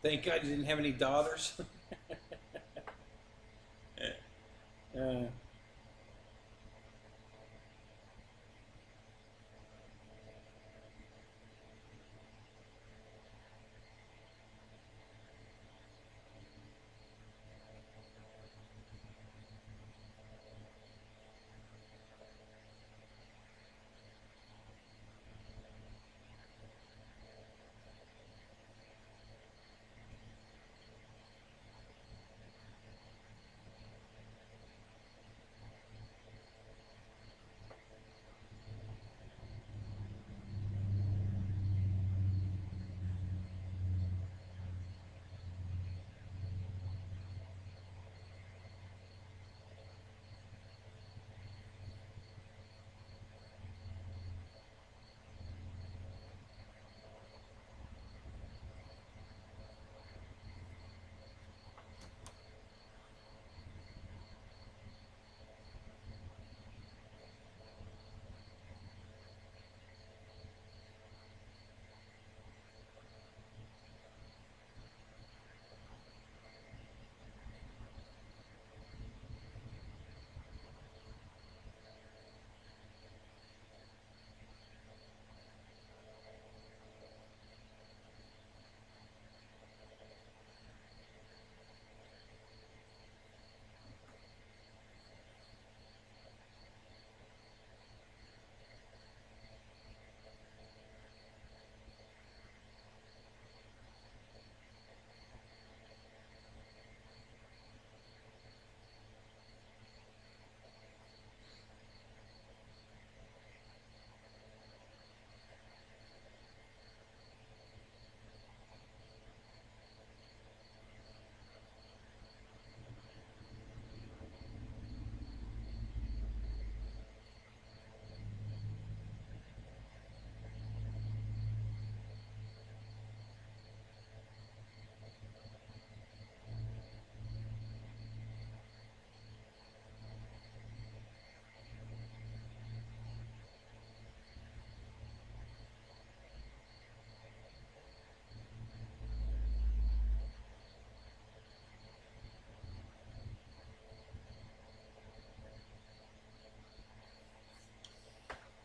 Thank God you didn't have any daughters.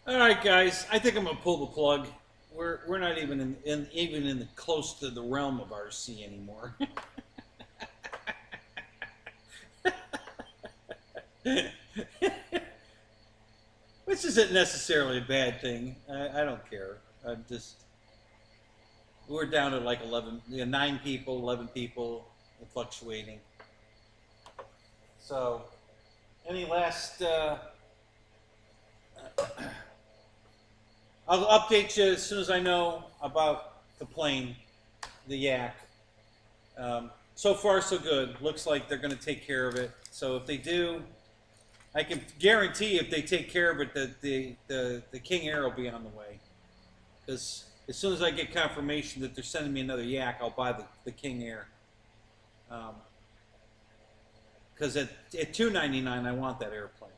All right, guys. I think I'm gonna pull the plug. We're not even in the close to the realm of RC anymore. Which isn't necessarily a bad thing. I don't care. I'm just we're down to like 11, 9 people, 11 people, fluctuating. So, any last? I'll update you as soon as I know about the plane, the Yak. So far, so good. Looks like they're going to take care of it. So if they do, I can guarantee if they take care of it that the King Air will be on the way. Because as soon as I get confirmation that they're sending me another Yak, I'll buy the King Air. Because at $299, I want that airplane.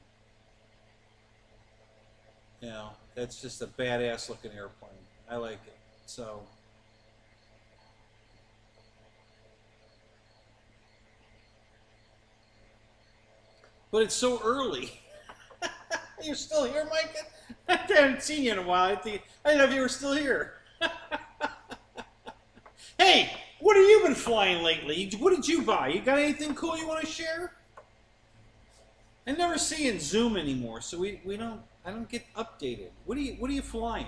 You know, that's just a badass looking airplane. I like it. So. But it's so early. You're still here, Mike? I haven't seen you in a while. I didn't know if you were still here. Hey, what have you been flying lately? What did you buy? You got anything cool you want to share? I never see you in Zoom anymore, so we don't. I don't get updated. What are you flying?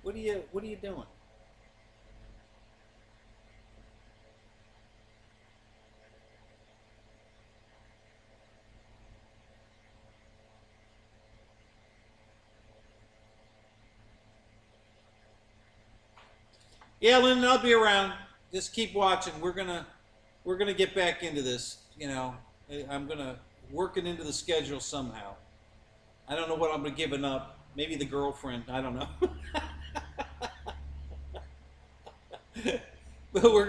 What are you doing? Yeah, Lyndon, I'll be around. Just keep watching. We're gonna get back into this. You know, I'm gonna work it into the schedule somehow. I don't know what I'm gonna giving up. Maybe the girlfriend. I don't know. But we're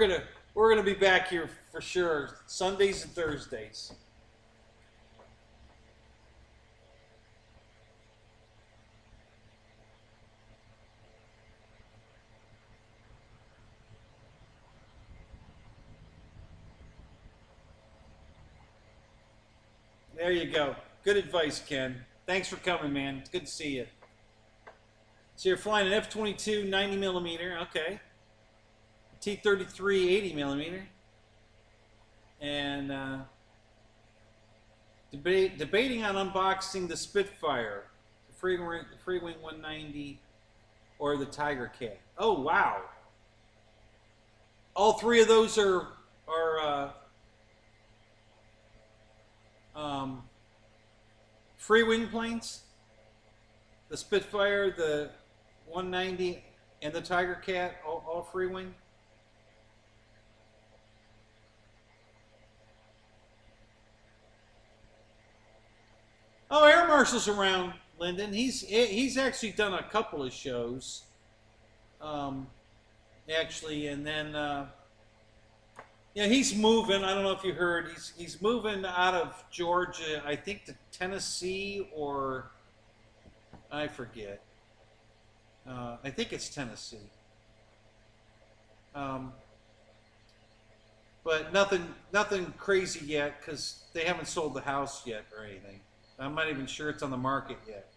gonna be back here for sure. Sundays and Thursdays. There you go. Good advice, Ken. Thanks for coming, man. It's good to see you. So you're flying an F-22 90 millimeter, okay. T-33 80 millimeter, and debating on unboxing the Spitfire, the Freewing 190, or the Tiger Cat. Oh wow! All three of those are free wing planes. The Spitfire, the 190, and the Tiger Cat, all free wing. Oh, Air Marshal's around, Lyndon. He's actually done a couple of shows, actually, and then yeah, he's moving. I don't know if you heard. He's moving out of Georgia, I think, to Tennessee, or I forget. I think it's Tennessee. But nothing crazy yet because they haven't sold the house yet or anything. I'm not even sure it's on the market yet.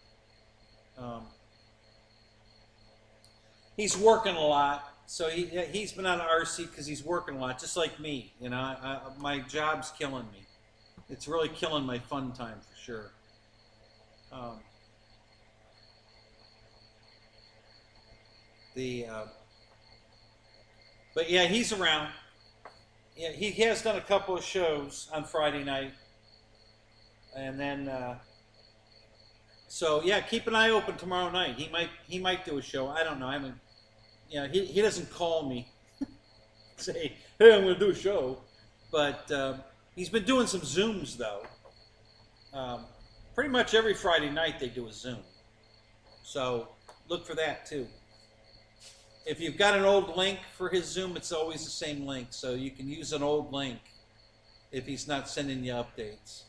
He's working a lot, so he's been on RC because he's working a lot, just like me. You know, my job's killing me. It's really killing my fun time for sure. But yeah, he's around. Yeah, he has done a couple of shows on Friday night. And then, so yeah, keep an eye open tomorrow night. He might do a show. I don't know. I mean, you know, he doesn't call me, say, hey, I'm going to do a show. But he's been doing some Zooms though. Pretty much every Friday night they do a Zoom. So look for that too. If you've got an old link for his Zoom, it's always the same link. So you can use an old link if he's not sending you updates.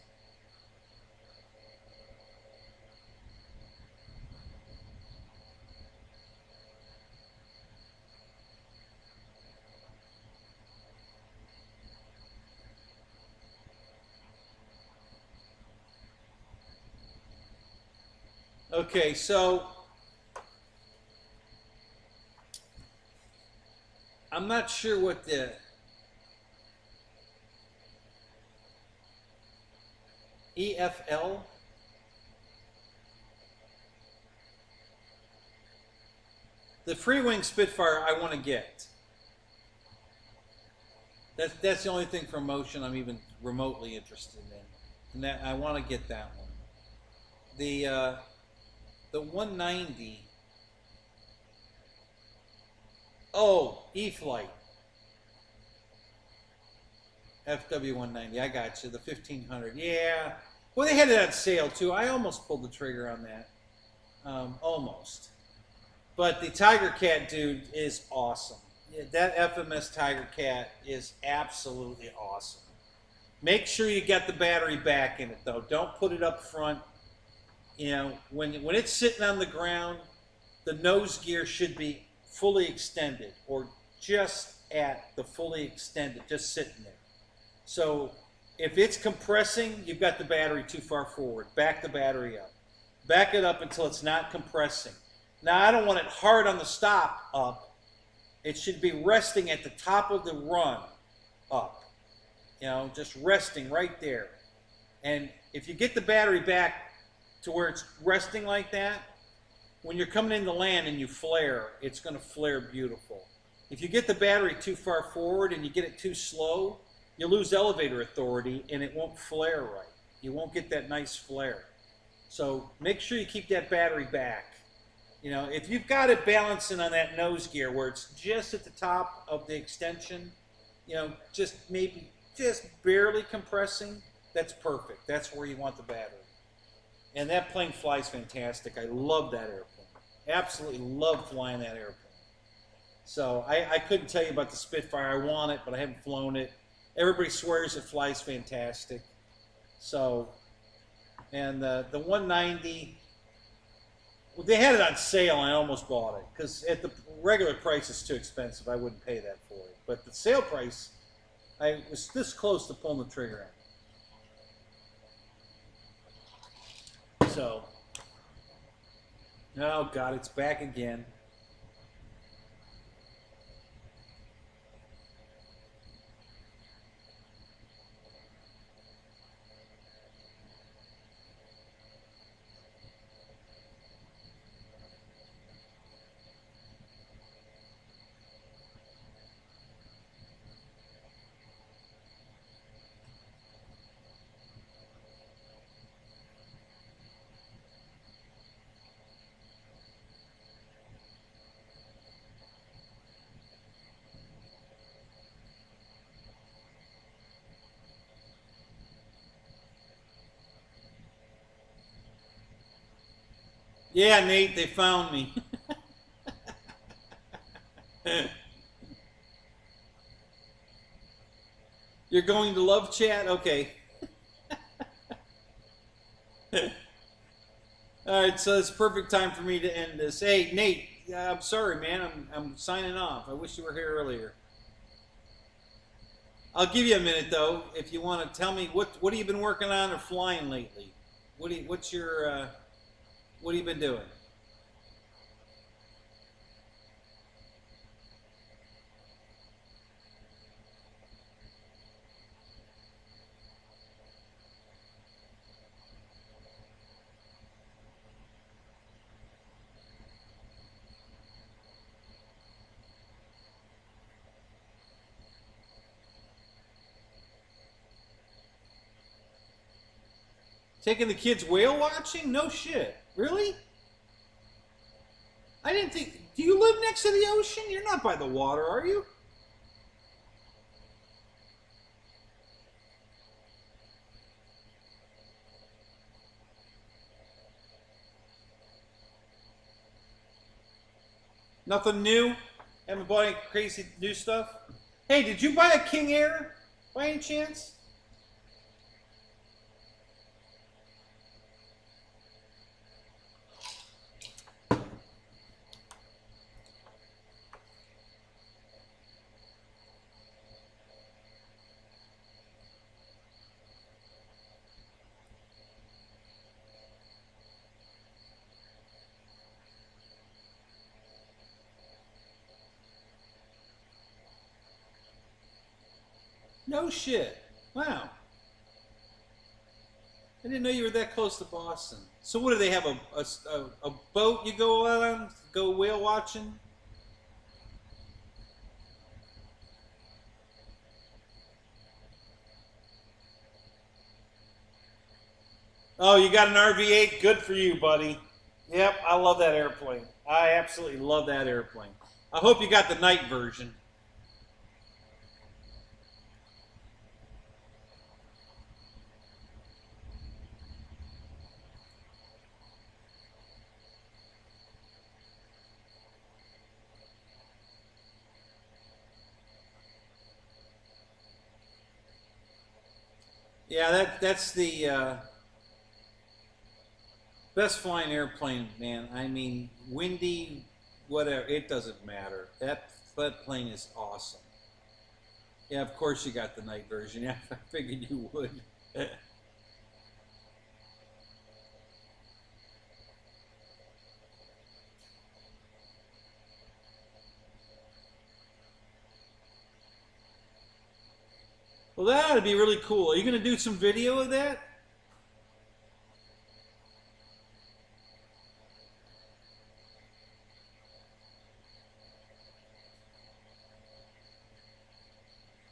Okay, so I'm not sure what the EFL. The free wing Spitfire I want to get. That's the only thing from Motion I'm even remotely interested in, and that I want to get that one. The 190. Oh, E-Flight. FW190. I got you. The 1500. Yeah. Well, they had it on sale too. I almost pulled the trigger on that. Almost. But the Tiger Cat dude is awesome. Yeah, that FMS Tiger Cat is absolutely awesome. Make sure you get the battery back in it though. Don't put it up front. You know, when it's sitting on the ground, the nose gear should be fully extended or just at the fully extended, just sitting there. So if it's compressing, you've got the battery too far forward. Back the battery up. Back it up until it's not compressing. Now, I don't want it hard on the stop up. It should be resting at the top of the run up. You know, just resting right there. And if you get the battery back to where it's resting like that, when you're coming into land and you flare, it's going to flare beautiful. If you get the battery too far forward and you get it too slow, you lose elevator authority and it won't flare right. You won't get that nice flare. So make sure you keep that battery back. You know, if you've got it balancing on that nose gear where it's just at the top of the extension, you know, just maybe just barely compressing, that's perfect. That's where you want the battery. And that plane flies fantastic. I love that airplane. Absolutely love flying that airplane. So I couldn't tell you about the Spitfire. I want it, but I haven't flown it. Everybody swears it flies fantastic. So, and the 190, well, they had it on sale and I almost bought it because at the regular price it's too expensive. I wouldn't pay that for it. But the sale price, I was this close to pulling the trigger on. So, oh God, it's back again. Yeah, Nate, they found me. You're going to love chat? Okay. All right, so it's perfect time for me to end this. Hey, Nate, I'm sorry, man. I'm signing off. I wish you were here earlier. I'll give you a minute though, if you want to tell me what have you been working on or flying lately. What have you been doing? Taking the kids whale watching? No shit. Really? I didn't think. Do you live next to the ocean? You're not by the water, are you? Nothing new? Haven't bought any crazy new stuff? Hey, did you buy a King Air by any chance? No shit. Wow. I didn't know you were that close to Boston. So what do they have, a boat you go on, go whale watching? Oh, you got an RV-8? Good for you, buddy. Yep, I love that airplane. I absolutely love that airplane. I hope you got the night version. Yeah, that's the best flying airplane, man. I mean, windy, whatever, it doesn't matter. That plane is awesome. Yeah, of course you got the night version. Yeah, I figured you would. Well, that would be really cool. Are you going to do some video of that?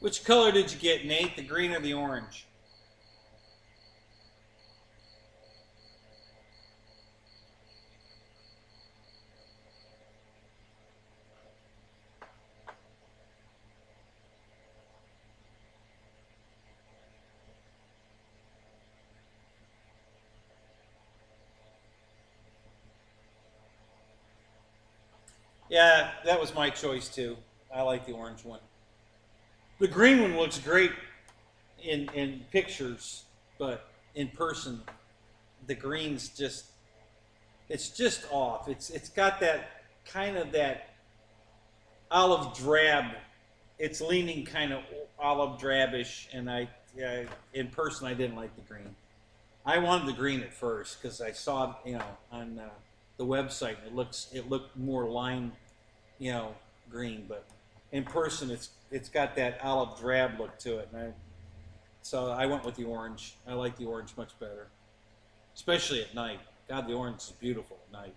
Which color did you get, Nate? The green or the orange? Yeah, that was my choice too. I like the orange one. The green one looks great in pictures, but in person, the green's just, it's just off. It's got that kind of that olive drab. It's leaning kind of olive drabish, and yeah, in person I didn't like the green. I wanted the green at first because I saw it, on the website. It looked more lime, green, but in person it's got that olive drab look to it, so I went with the orange. I like the orange much better, especially at night. God, the orange is beautiful at night.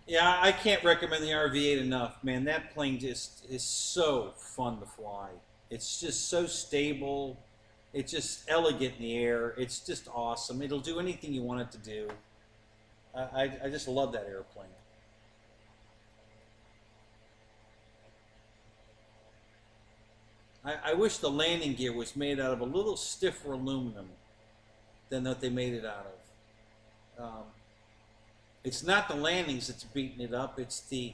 Yeah, I can't recommend the RV-8 enough, man. That plane just is so fun to fly. It's just so stable. It's just elegant in the air. It's just awesome. It'll do anything you want it to do. I just love that airplane. I wish the landing gear was made out of a little stiffer aluminum than what they made it out of. It's not the landings that's beating it up. It's the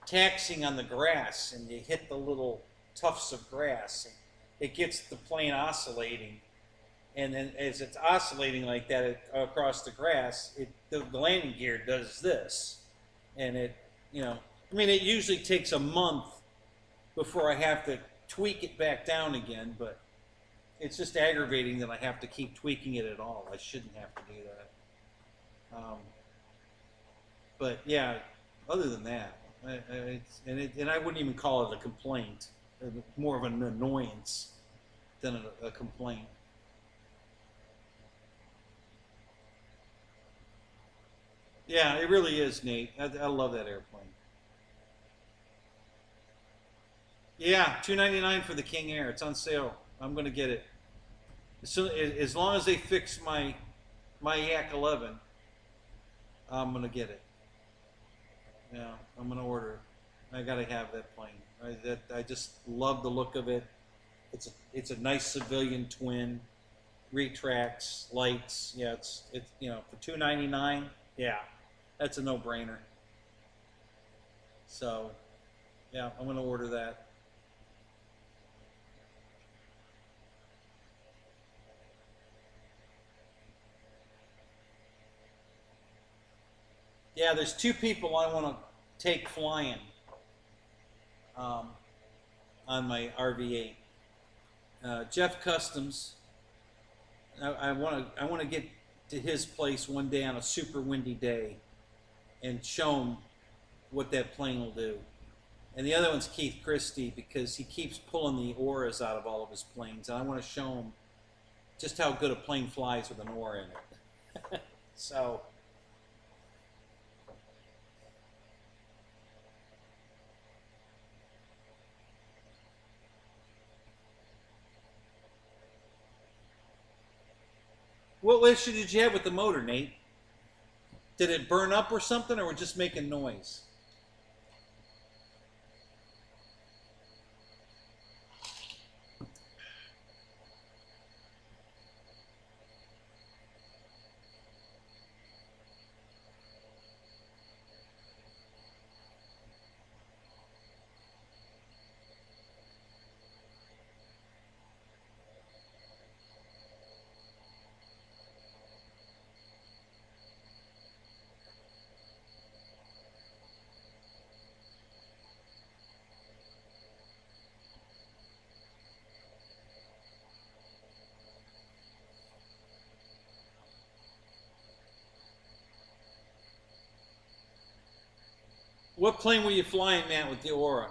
taxing on the grass, and you hit the little tufts of grass. It gets the plane oscillating, and then as it's oscillating like that across the grass, the landing gear does this, and I mean, it usually takes a month before I have to tweak it back down again, but it's just aggravating that I have to keep tweaking it at all. I shouldn't have to do that. But yeah, other than that, and I wouldn't even call it a complaint. More of an annoyance than a complaint. Yeah, it really is, Nate. I love that airplane. Yeah, $299 for the King Air. It's on sale. I'm gonna get it. As long as they fix my Yak 11, I'm gonna get it. Yeah, I'm gonna order it. I gotta have that plane. I just love the look of it. It's a nice civilian twin, retracts, lights. Yeah, it's for $299. Yeah, that's a no-brainer. So, yeah, I'm gonna order that. Yeah, there's two people I want to take flying on my RV8. Jeff Customs. I want to get to his place one day on a super windy day and show him what that plane will do. And the other one's Keith Christie, because he keeps pulling the auras out of all of his planes, and I want to show him just how good a plane flies with an aura in it. So. What issue did you have with the motor, Nate? Did it burn up or something, or were just making noise? What plane were you flying, Matt, with the aura?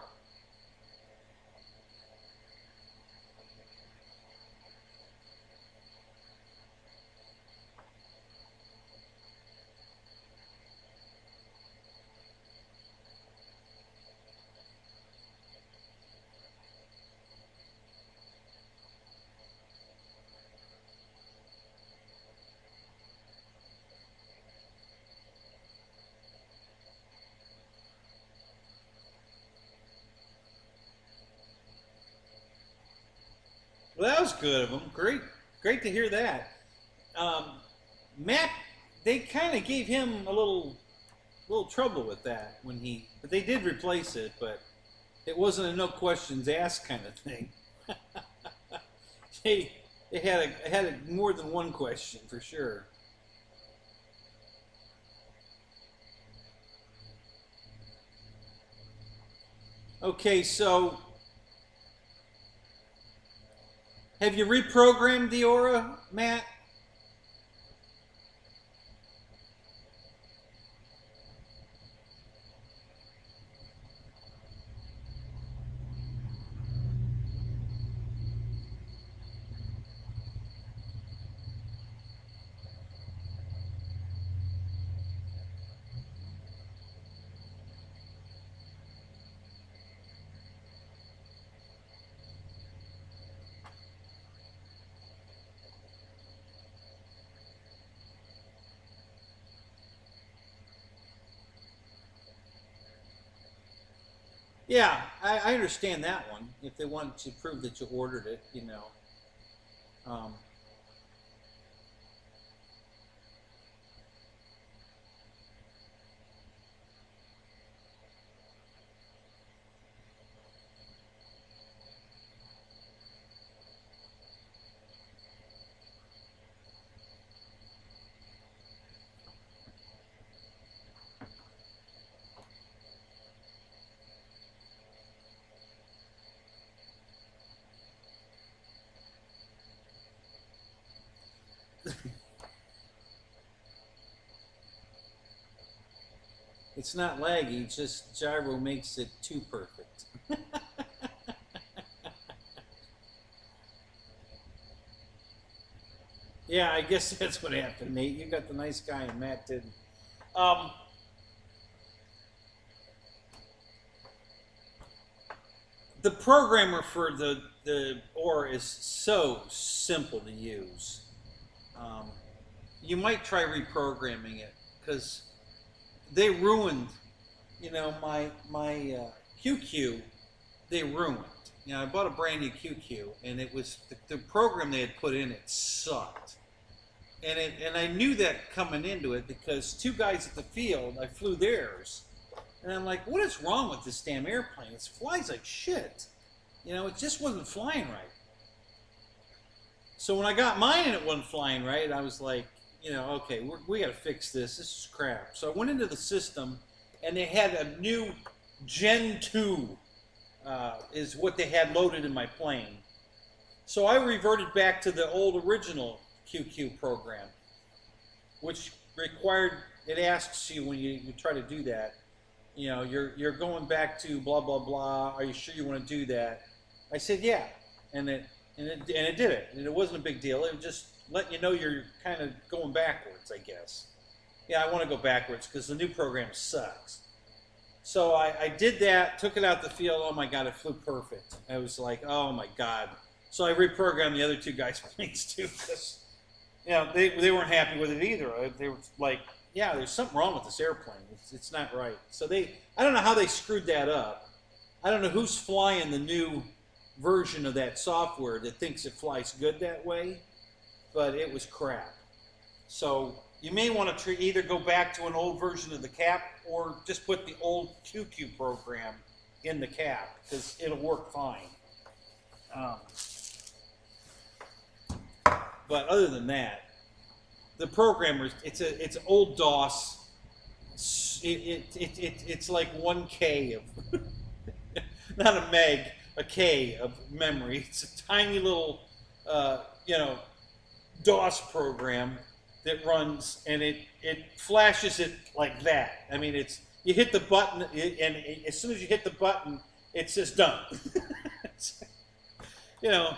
Well, that was good of them. Great to hear that. Matt, they kind of gave him a little trouble with that but they did replace it, but it wasn't a no questions asked kind of thing. they had more than one question for sure. Okay, so have you reprogrammed the aura, Matt? Yeah, I understand that one. If they wanted to prove that you ordered it, you know. Um, it's not laggy, it's just gyro makes it too perfect. Yeah, I guess that's what happened, Nate. You got the nice guy and Matt didn't. Um, the programmer for the Aura is so simple to use. Um, you might try reprogramming it, because they ruined, you know, my QQ. They ruined. You know, I bought a brand new QQ, and it was the program they had put in it sucked, and I knew that coming into it, because two guys at the field, I flew theirs, and I'm like, what is wrong with this damn airplane? It flies like shit. You know, it just wasn't flying right. So when I got mine and it wasn't flying right, I was like, you know, okay, we got to fix this. This is crap. So I went into the system, and they had a new Gen 2 is what they had loaded in my plane. So I reverted back to the old original QQ program, which required, it asks you when you try to do that, you know, you're going back to blah, blah, blah. Are you sure you want to do that? I said, yeah. And it did it. And it wasn't a big deal. It would just let you know you're kind of going backwards, I guess. Yeah, I want to go backwards because the new program sucks. So I did that, took it out the field. Oh my God, it flew perfect. I was like, oh my God. So I reprogrammed the other two guys' planes too, because you know they weren't happy with it either. They were like, yeah, there's something wrong with this airplane. It's not right. So I don't know how they screwed that up. I don't know who's flying the new version of that software that thinks it flies good that way, but it was crap. So you may want to either go back to an old version of the cap or just put the old QQ program in the cap because it'll work fine. But other than that, the programmers, it's old DOS. It's like 1K of, not a meg, a K of memory. It's a tiny little, you know, DOS program that runs, and it flashes it like that. I mean, you hit the button, and as soon as you hit the button, it says done. You know,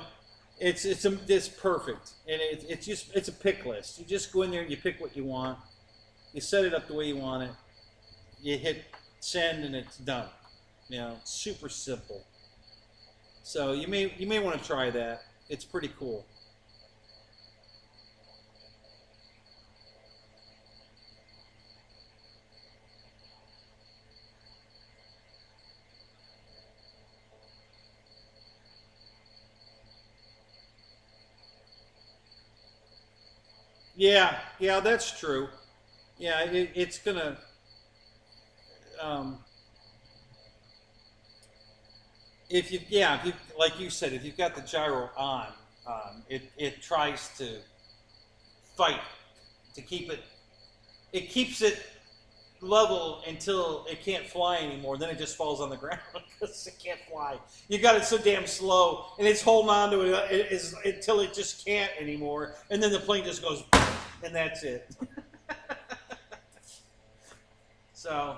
it's perfect, and it's a pick list. You just go in there and you pick what you want. You set it up the way you want it. You hit send, and it's done. You know, super simple. So you may want to try that. It's pretty cool. Yeah, yeah, that's true. Yeah, it's gonna. Um, if you like you said, if you've got the gyro on, it tries to fight to keep it. It keeps it level until it can't fly anymore. Then it just falls on the ground because it can't fly. You got it so damn slow, and it's holding on to it until it just can't anymore, and then the plane just goes, and that's it. So,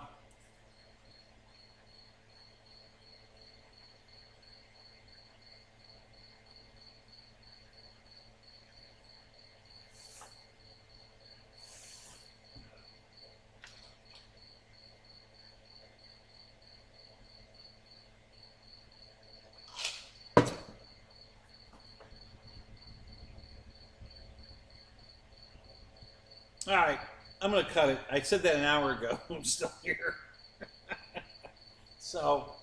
all right, I'm gonna cut it. I said that an hour ago. I'm still here. So,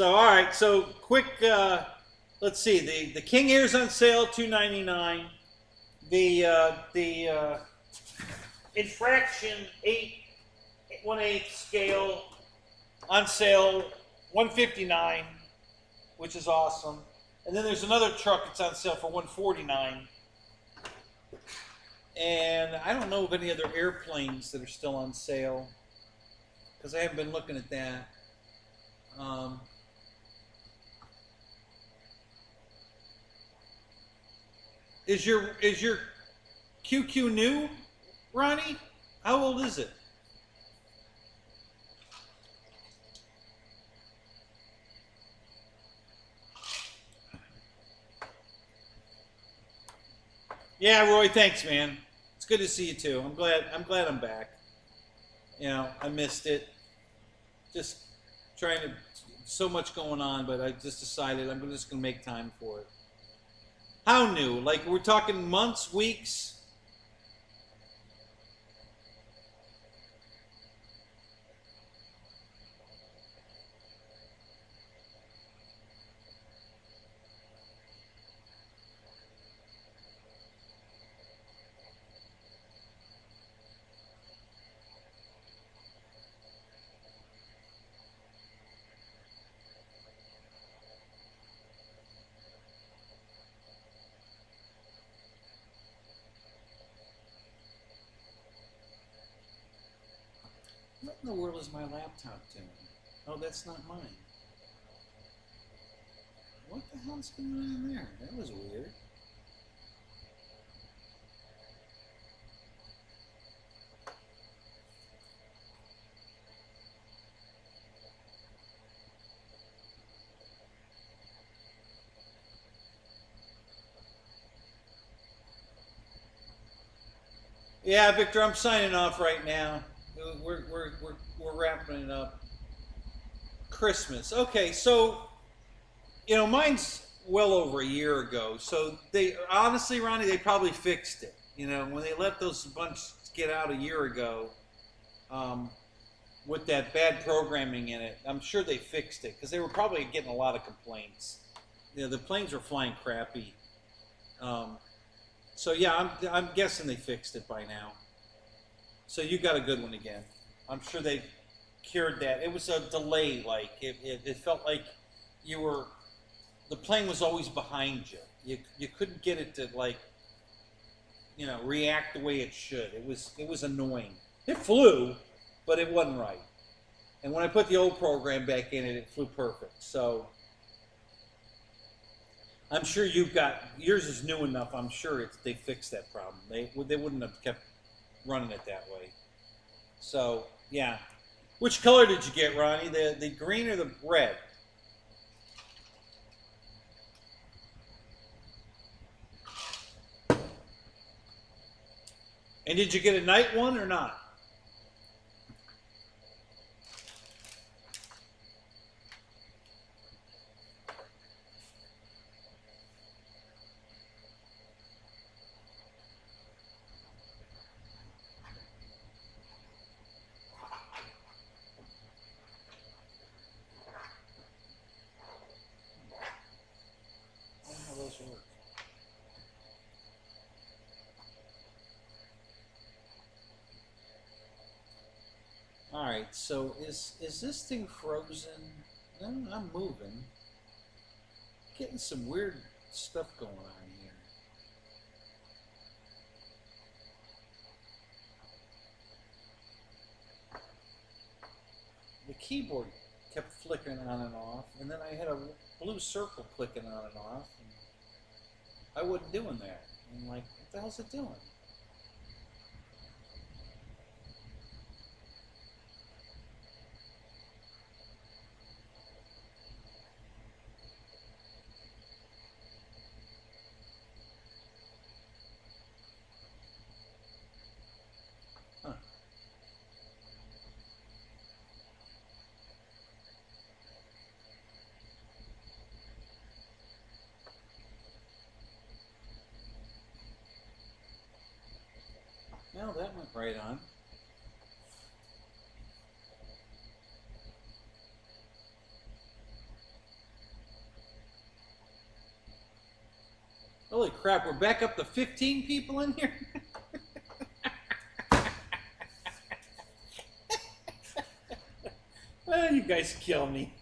all right. So quick. Let's see. The King Air's on sale, $299. The infraction 8/1/8 scale on sale, $159, which is awesome. And then there's another truck that's on sale for $149. And I don't know of any other airplanes that are still on sale because I haven't been looking at that. Is your QQ new, Ronnie? How old is it? Yeah, Roy, thanks, man. It's good to see you too. I'm glad I'm back. You know, I missed it. Just trying to, so much going on, but I just decided I'm just going to make time for it. How new? Like we're talking months, weeks? in the world is my laptop doing? Oh, that's not mine. What the hell's going on there? That was weird. Yeah, Victor, I'm signing off right now. We're wrapping it up. Christmas. Okay, so mine's well over a year ago. So they honestly, Ronnie, they probably fixed it. When they let those bunch get out a year ago, with that bad programming in it, I'm sure they fixed it because they were probably getting a lot of complaints. The planes were flying crappy. So yeah, I'm guessing they fixed it by now. So you got a good one again. I'm sure they cured that. It was a delay, like it felt like the plane was always behind you. You couldn't get it to react the way it should. It was annoying. It flew, but it wasn't right. And when I put the old program back in it flew perfect. So I'm sure yours is new enough. I'm sure they fixed that problem. They wouldn't have kept running it that way. So yeah, which color did you get, Ronnie? The green or the red? And did you get a night one or not? Work. All right, so is this thing frozen? No, I'm moving. Getting some weird stuff going on here. The keyboard kept flickering on and off, and then I had a blue circle clicking on and off. I wasn't doing that. I'm like, what the hell's it doing? Huh. Well, that went right on. Holy crap, we're back up to 15 people in here? Oh, you guys kill me.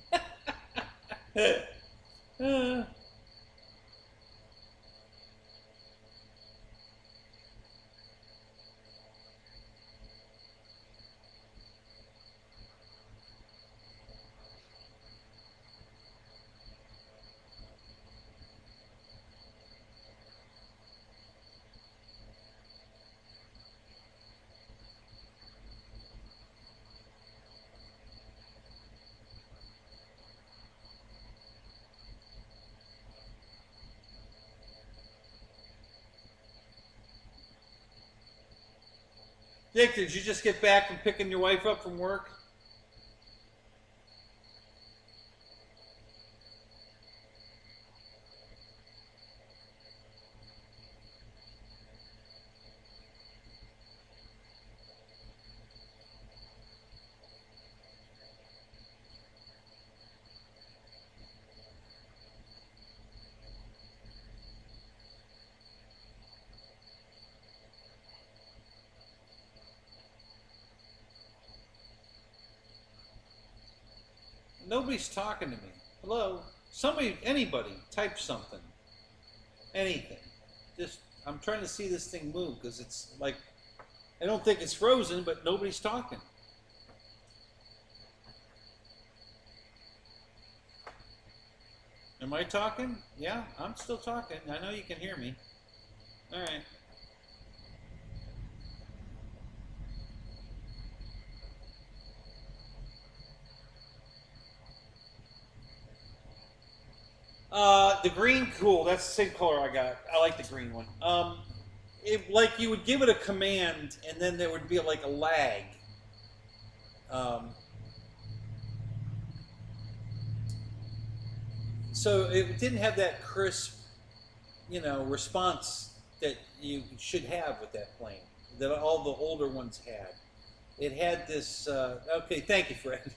Dick, did you just get back from picking your wife up from work? Nobody's talking to me. Hello? Somebody, anybody, type something. Anything. Just, I'm trying to see this thing move because it's like, I don't think it's frozen, but nobody's talking. Am I talking? Yeah, I'm still talking. I know you can hear me. All right. The green, cool. That's the same color I got. I like the green one. Like you would give it a command, and then there would be like a lag. So it didn't have that crisp, response that you should have with that plane, that all the older ones had. It had this, okay, thank you, Fred.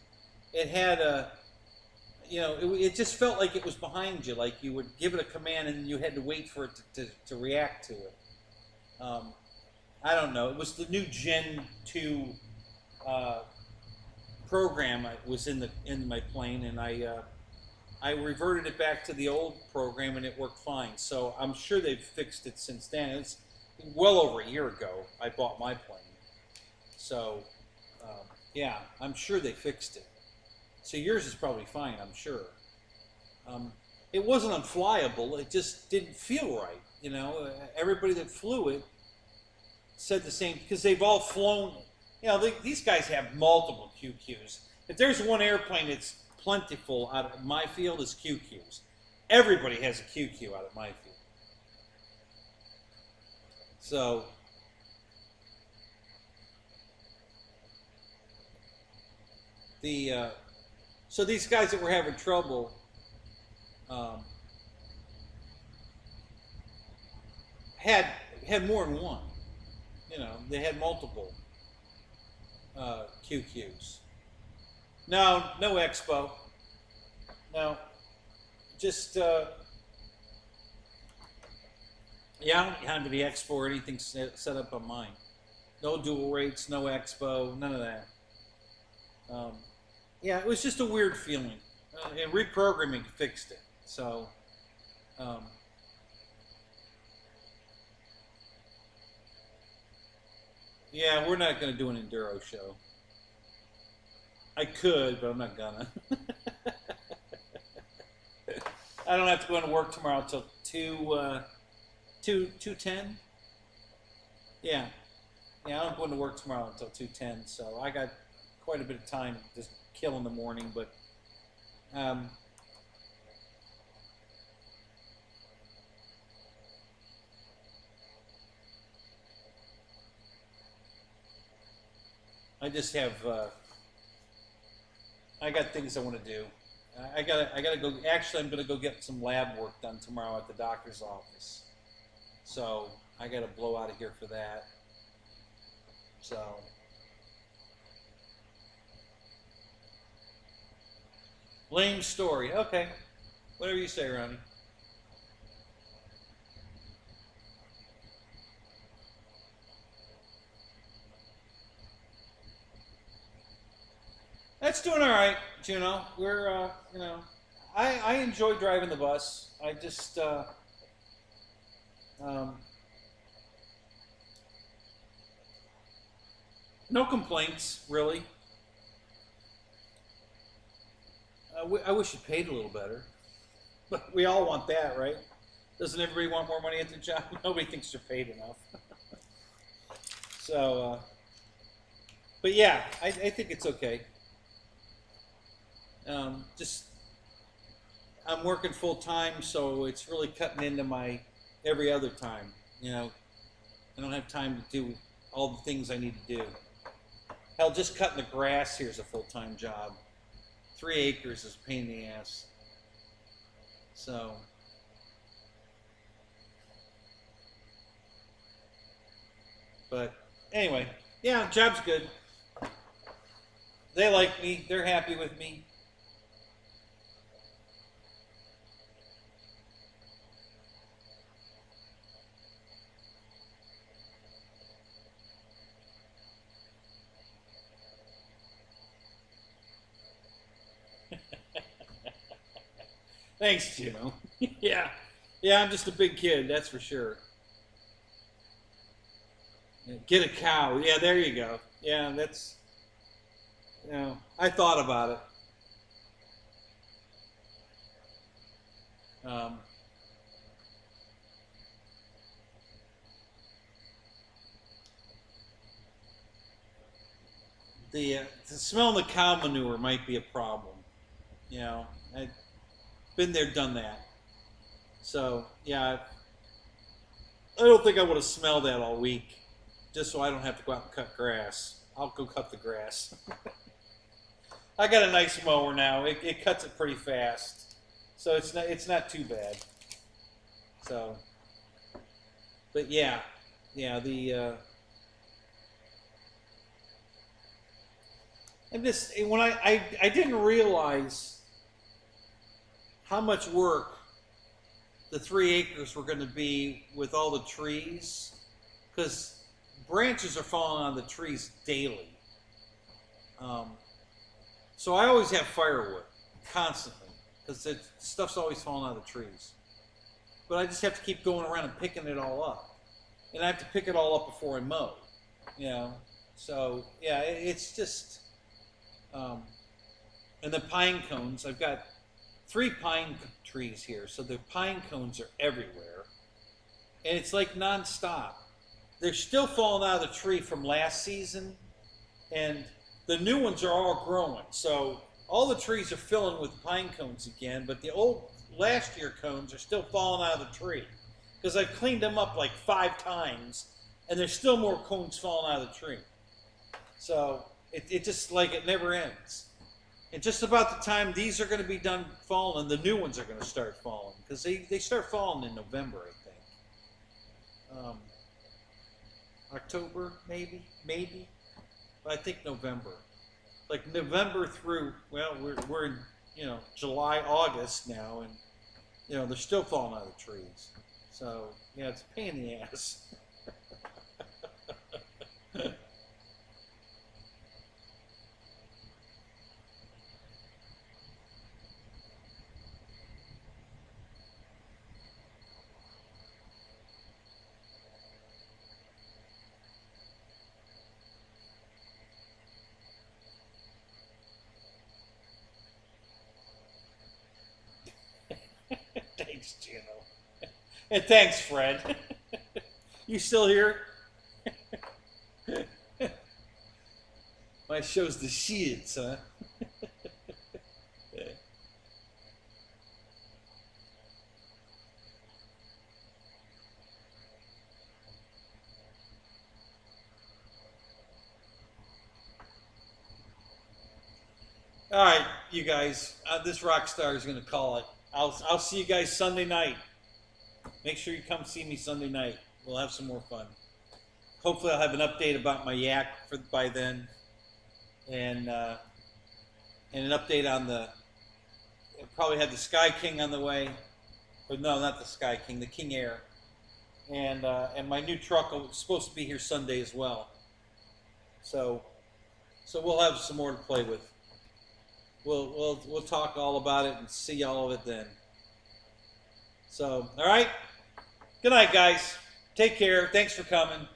It had a, it just felt like it was behind you, like you would give it a command and you had to wait for it to react to it. I don't know. It was the new Gen 2 program. I was in my plane, and I reverted it back to the old program, and it worked fine. So I'm sure they've fixed it since then. It's well over a year ago I bought my plane. So yeah, I'm sure they fixed it. So yours is probably fine, I'm sure. It wasn't unflyable. It just didn't feel right. Everybody that flew it said the same, because they've all flown. These guys have multiple QQs. If there's one airplane that's plentiful out of my field, is QQs. Everybody has a QQ out of my field. So so these guys that were having trouble, had more than one. They had multiple QQs. No expo. No, just yeah, I don't have the expo or anything set up on mine. No dual rates, no expo, none of that. Yeah, it was just a weird feeling, and reprogramming fixed it. So, yeah, we're not going to do an enduro show. I could, but I'm not gonna. I don't have to go into work tomorrow until 2:10. Yeah, I don't go into work tomorrow until 2:10, so I got quite a bit of time to just kill in the morning. But I just have I got things I want to do. I gotta go. Actually, I'm gonna go get some lab work done tomorrow at the doctor's office. So I gotta blow out of here for that. So lame story. Okay, whatever you say, Ronnie. That's doing all right, Juno. We're, I enjoy driving the bus. I just, no complaints, really. I wish it paid a little better, but we all want that, right? Doesn't everybody want more money at their job? Nobody thinks they're paid enough. So, but yeah, I think it's okay. Just I'm working full time, so it's really cutting into my every other time. I don't have time to do all the things I need to do. Hell, just cutting the grass here is a full-time job. 3 acres is a pain in the ass. So, but anyway, yeah, job's good. They like me. They're happy with me. Thanks, Juno. Yeah. Yeah, I'm just a big kid, that's for sure. Get a cow. Yeah, there you go. Yeah, that's, I thought about it. Um, the smell of the cow manure might be a problem. You know, I've been there, done that. So yeah, I don't think I would have smelled that all week, just so I don't have to go out and cut grass. I'll go cut the grass. I got a nice mower now. It cuts it pretty fast, so it's not too bad. So, but yeah, and this when I didn't realize how much work the 3 acres were going to be with all the trees, because branches are falling on the trees daily. So I always have firewood constantly, because the stuff's always falling out of the trees. But I just have to keep going around and picking it all up, and I have to pick it all up before I mow. You know, so yeah, it's just. And the pine cones, I've got 3 pine trees here, so the pine cones are everywhere, and it's like nonstop. They're still falling out of the tree from last season, and the new ones are all growing. So all the trees are filling with pine cones again, but the old last year cones are still falling out of the tree, because I've cleaned them up like 5 times, and there's still more cones falling out of the tree. So it just like it never ends. And just about the time these are going to be done falling, the new ones are going to start falling, because they start falling in November, I think. October, maybe, but I think November. Like November through, well, we're in, July, August now, and they're still falling out of the trees. So yeah, it's a pain in the ass. Thanks, Gino. And thanks, Fred. You still here? My show's the shits, huh? All right, you guys. This rock star is going to call it. I'll see you guys Sunday night. Make sure you come see me Sunday night. We'll have some more fun. Hopefully, I'll have an update about my yak by then, and an update on the. I'll probably have the Sky King on the way, or no, not the Sky King, the King Air, and my new truck is supposed to be here Sunday as well. So we'll have some more to play with. We'll talk all about it and see all of it then. So, all right. Good night, guys. Take care. Thanks for coming.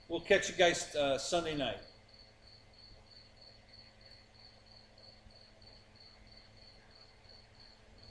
We'll catch you guys Sunday night.